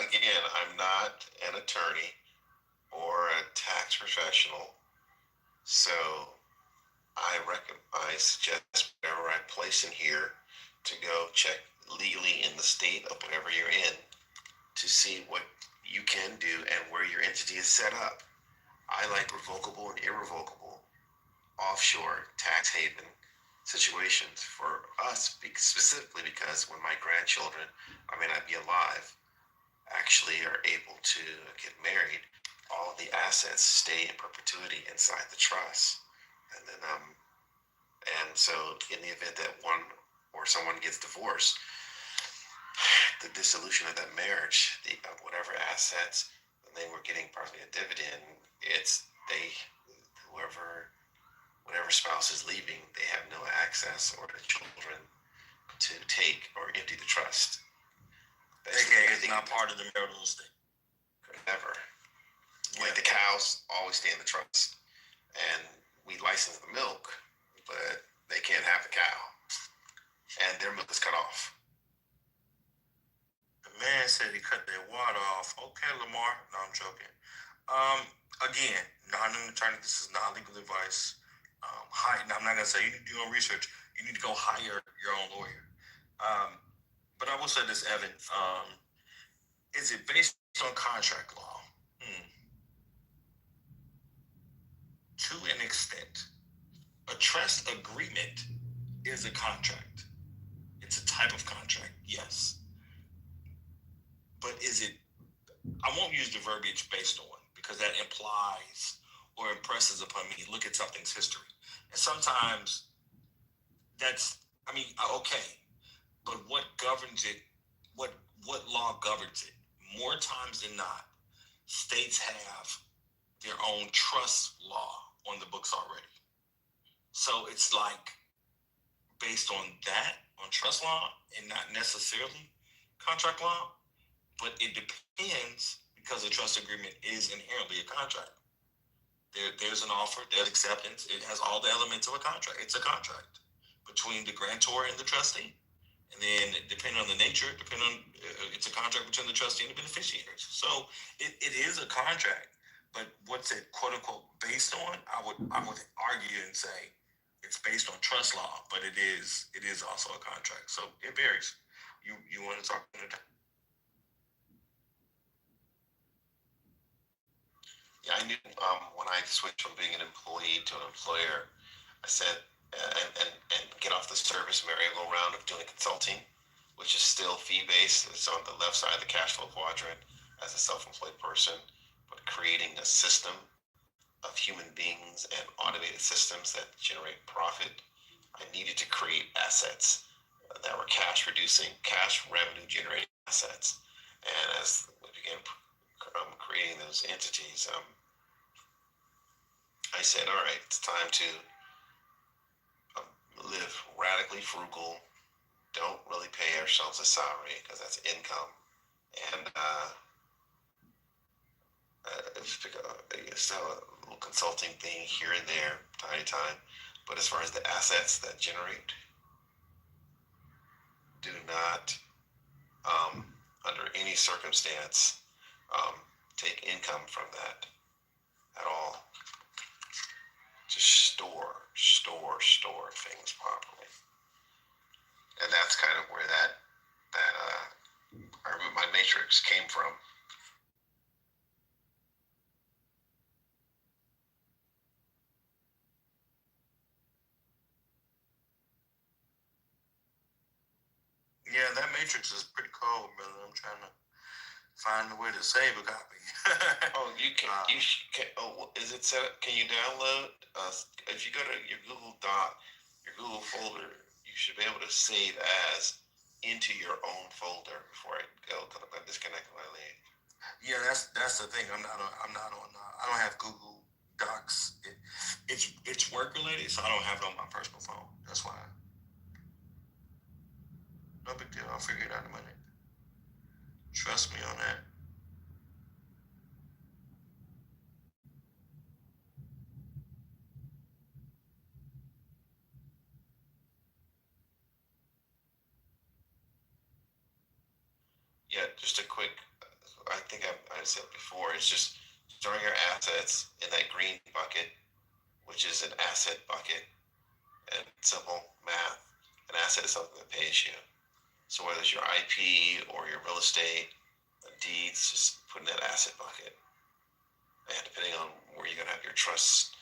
Again, I'm not an attorney or a tax professional, so I suggest whenever I place in here to go check legally in the state of whatever you're in to see what you can do and where your entity is set up. I like revocable and irrevocable offshore tax haven situations for us, specifically because when my grandchildren, I may not be alive, actually are able to get married, all of the assets stay in perpetuity inside the trust. And then and so in the event that one or someone gets divorced, the dissolution of that marriage, whatever assets they were getting partly a dividend, whatever spouse is leaving, they have no access or the children to take or empty the trust. AKA it's not part of the marital estate. Never. cows always stay in the trust, and we license the milk, but they can't have the cow, and their milk is cut off. The man said he cut their water off. Okay, Lamar. No, I'm joking. Again, not an attorney. This is not legal advice. Now, I'm not gonna say you need to do your own research. You need to go hire your own lawyer. But I will say this, Evan. Is it based on contract law? To an extent. A trust agreement is a contract. It's a type of contract, yes. But is it, I won't use the verbiage based on, because that implies or impresses upon me, look at something's history. And sometimes okay, but what governs it, what law governs it? More times than not, states have their own trust law on the books already. So it's like based on that, on trust law, and not necessarily contract law, but it depends because a trust agreement is inherently a contract. There's an offer, there's acceptance. It has all the elements of a contract. It's a contract between the grantor and the trustee. And then depending on the nature, it's a contract between the trustee and the beneficiaries. So it is a contract, but what's it quote unquote based on? I would argue and say it's based on trust law, but it is also a contract. So it varies. You want to talk about that? Yeah, I knew when I switched from being an employee to an employer, I said, and get off the service merry-go-round of doing consulting, which is still fee-based. It's on the left side of the cash flow quadrant as a self-employed person, but creating a system of human beings and automated systems that generate profit, I needed to create assets that were cash revenue generating assets. And as we began creating those entities, I said, all right, it's time to live radically frugal, don't really pay ourselves a salary because that's income, and sell a little consulting thing here and there, time to time. But as far as the assets that generate, do not, under any circumstance, take income from that at all. Just store things properly. And that's kind of where my matrix came from. Yeah, that matrix is pretty cold, brother. I'm trying to find a way to save a copy. You can. Is it set up? Can you download? If you go to your Google Doc, your Google folder, you should be able to save as into your own folder before I go. Because I'm gonna disconnect my link. Yeah, that's the thing. I'm not on. I don't have Google Docs. It's work related, so I don't have it on my personal phone. That's why. No big deal. I'll figure it out in a minute. Trust me on that. Yeah, just a quick. I think I said before. It's just storing your assets in that green bucket, which is an asset bucket, and simple math. An asset is something that pays you. So whether it's your IP or your real estate deeds, just put in that asset bucket. And depending on where you're gonna have your trust,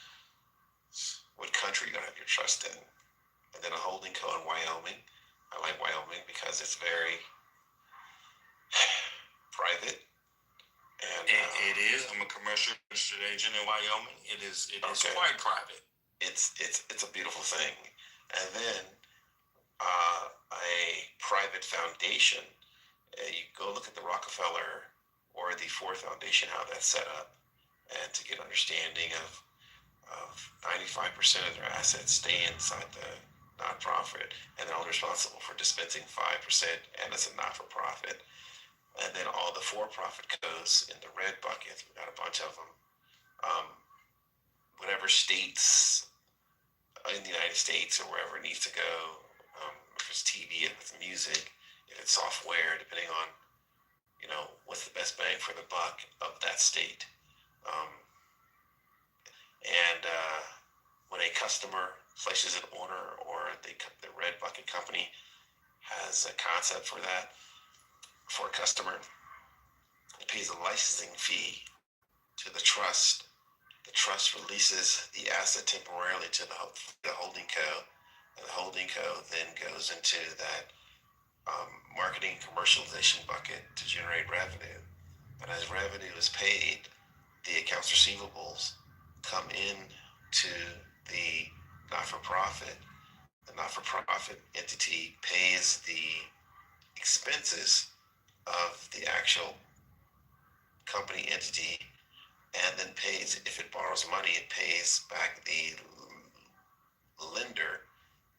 what country you're gonna have your trust in. And then a holding co in Wyoming. I like Wyoming because it's very private. And it is. I'm a commercial registered agent in Wyoming. It is quite private. It's a beautiful thing. And then a private foundation. You go look at the Rockefeller or the Ford Foundation, how that's set up, and to get understanding of 95% of their assets stay inside the nonprofit, and they're only responsible for dispensing 5%, and it's a not-for-profit. And then all the for-profit goes in the red bucket. We got a bunch of them. whatever states in the United States or wherever it needs to go. If it's TV, if it's music, if it's software, depending on what's the best bang for the buck of that state. And when a customer places an order or the Red Bucket Company has a concept for that for a customer, it pays a licensing fee to the trust. The trust releases the asset temporarily to the holding co, and the holding co then goes into that marketing commercialization bucket to generate revenue. And as revenue is paid, the accounts receivables come in to the not-for-profit. The not-for-profit entity pays the expenses of the actual company entity, and then pays, if it borrows money, it pays back the lender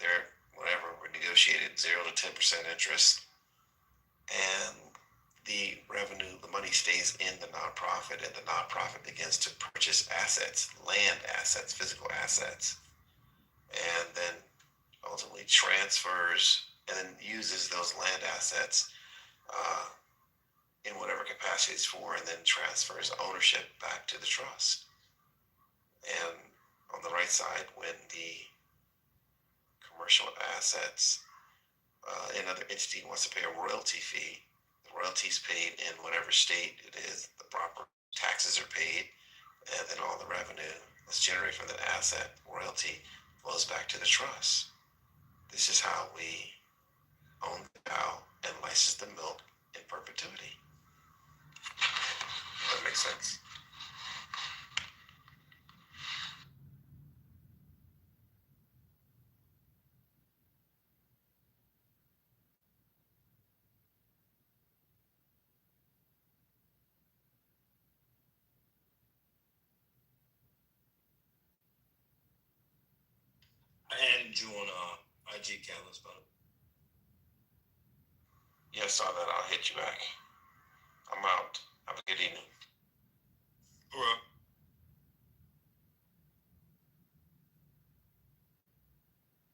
their whatever negotiated 0 to 10% interest, and the revenue, the money stays in the nonprofit, and the nonprofit begins to purchase assets, land assets, physical assets, and then ultimately transfers and then uses those land assets in whatever capacity it's for, and then transfers ownership back to the trust. And on the right side, when the commercial assets, another entity wants to pay a royalty fee, the royalty is paid in whatever state it is, the proper taxes are paid, and then all the revenue that's generated from that asset, royalty, flows back to the trust. This is how we own the cow and license the milk in perpetuity. That makes sense. I added you on IG, Catalyst, but Yeah, I saw that. I'll hit you back. I'm out. Have a good evening. Alright.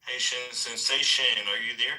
Haitian Sensation, are you there?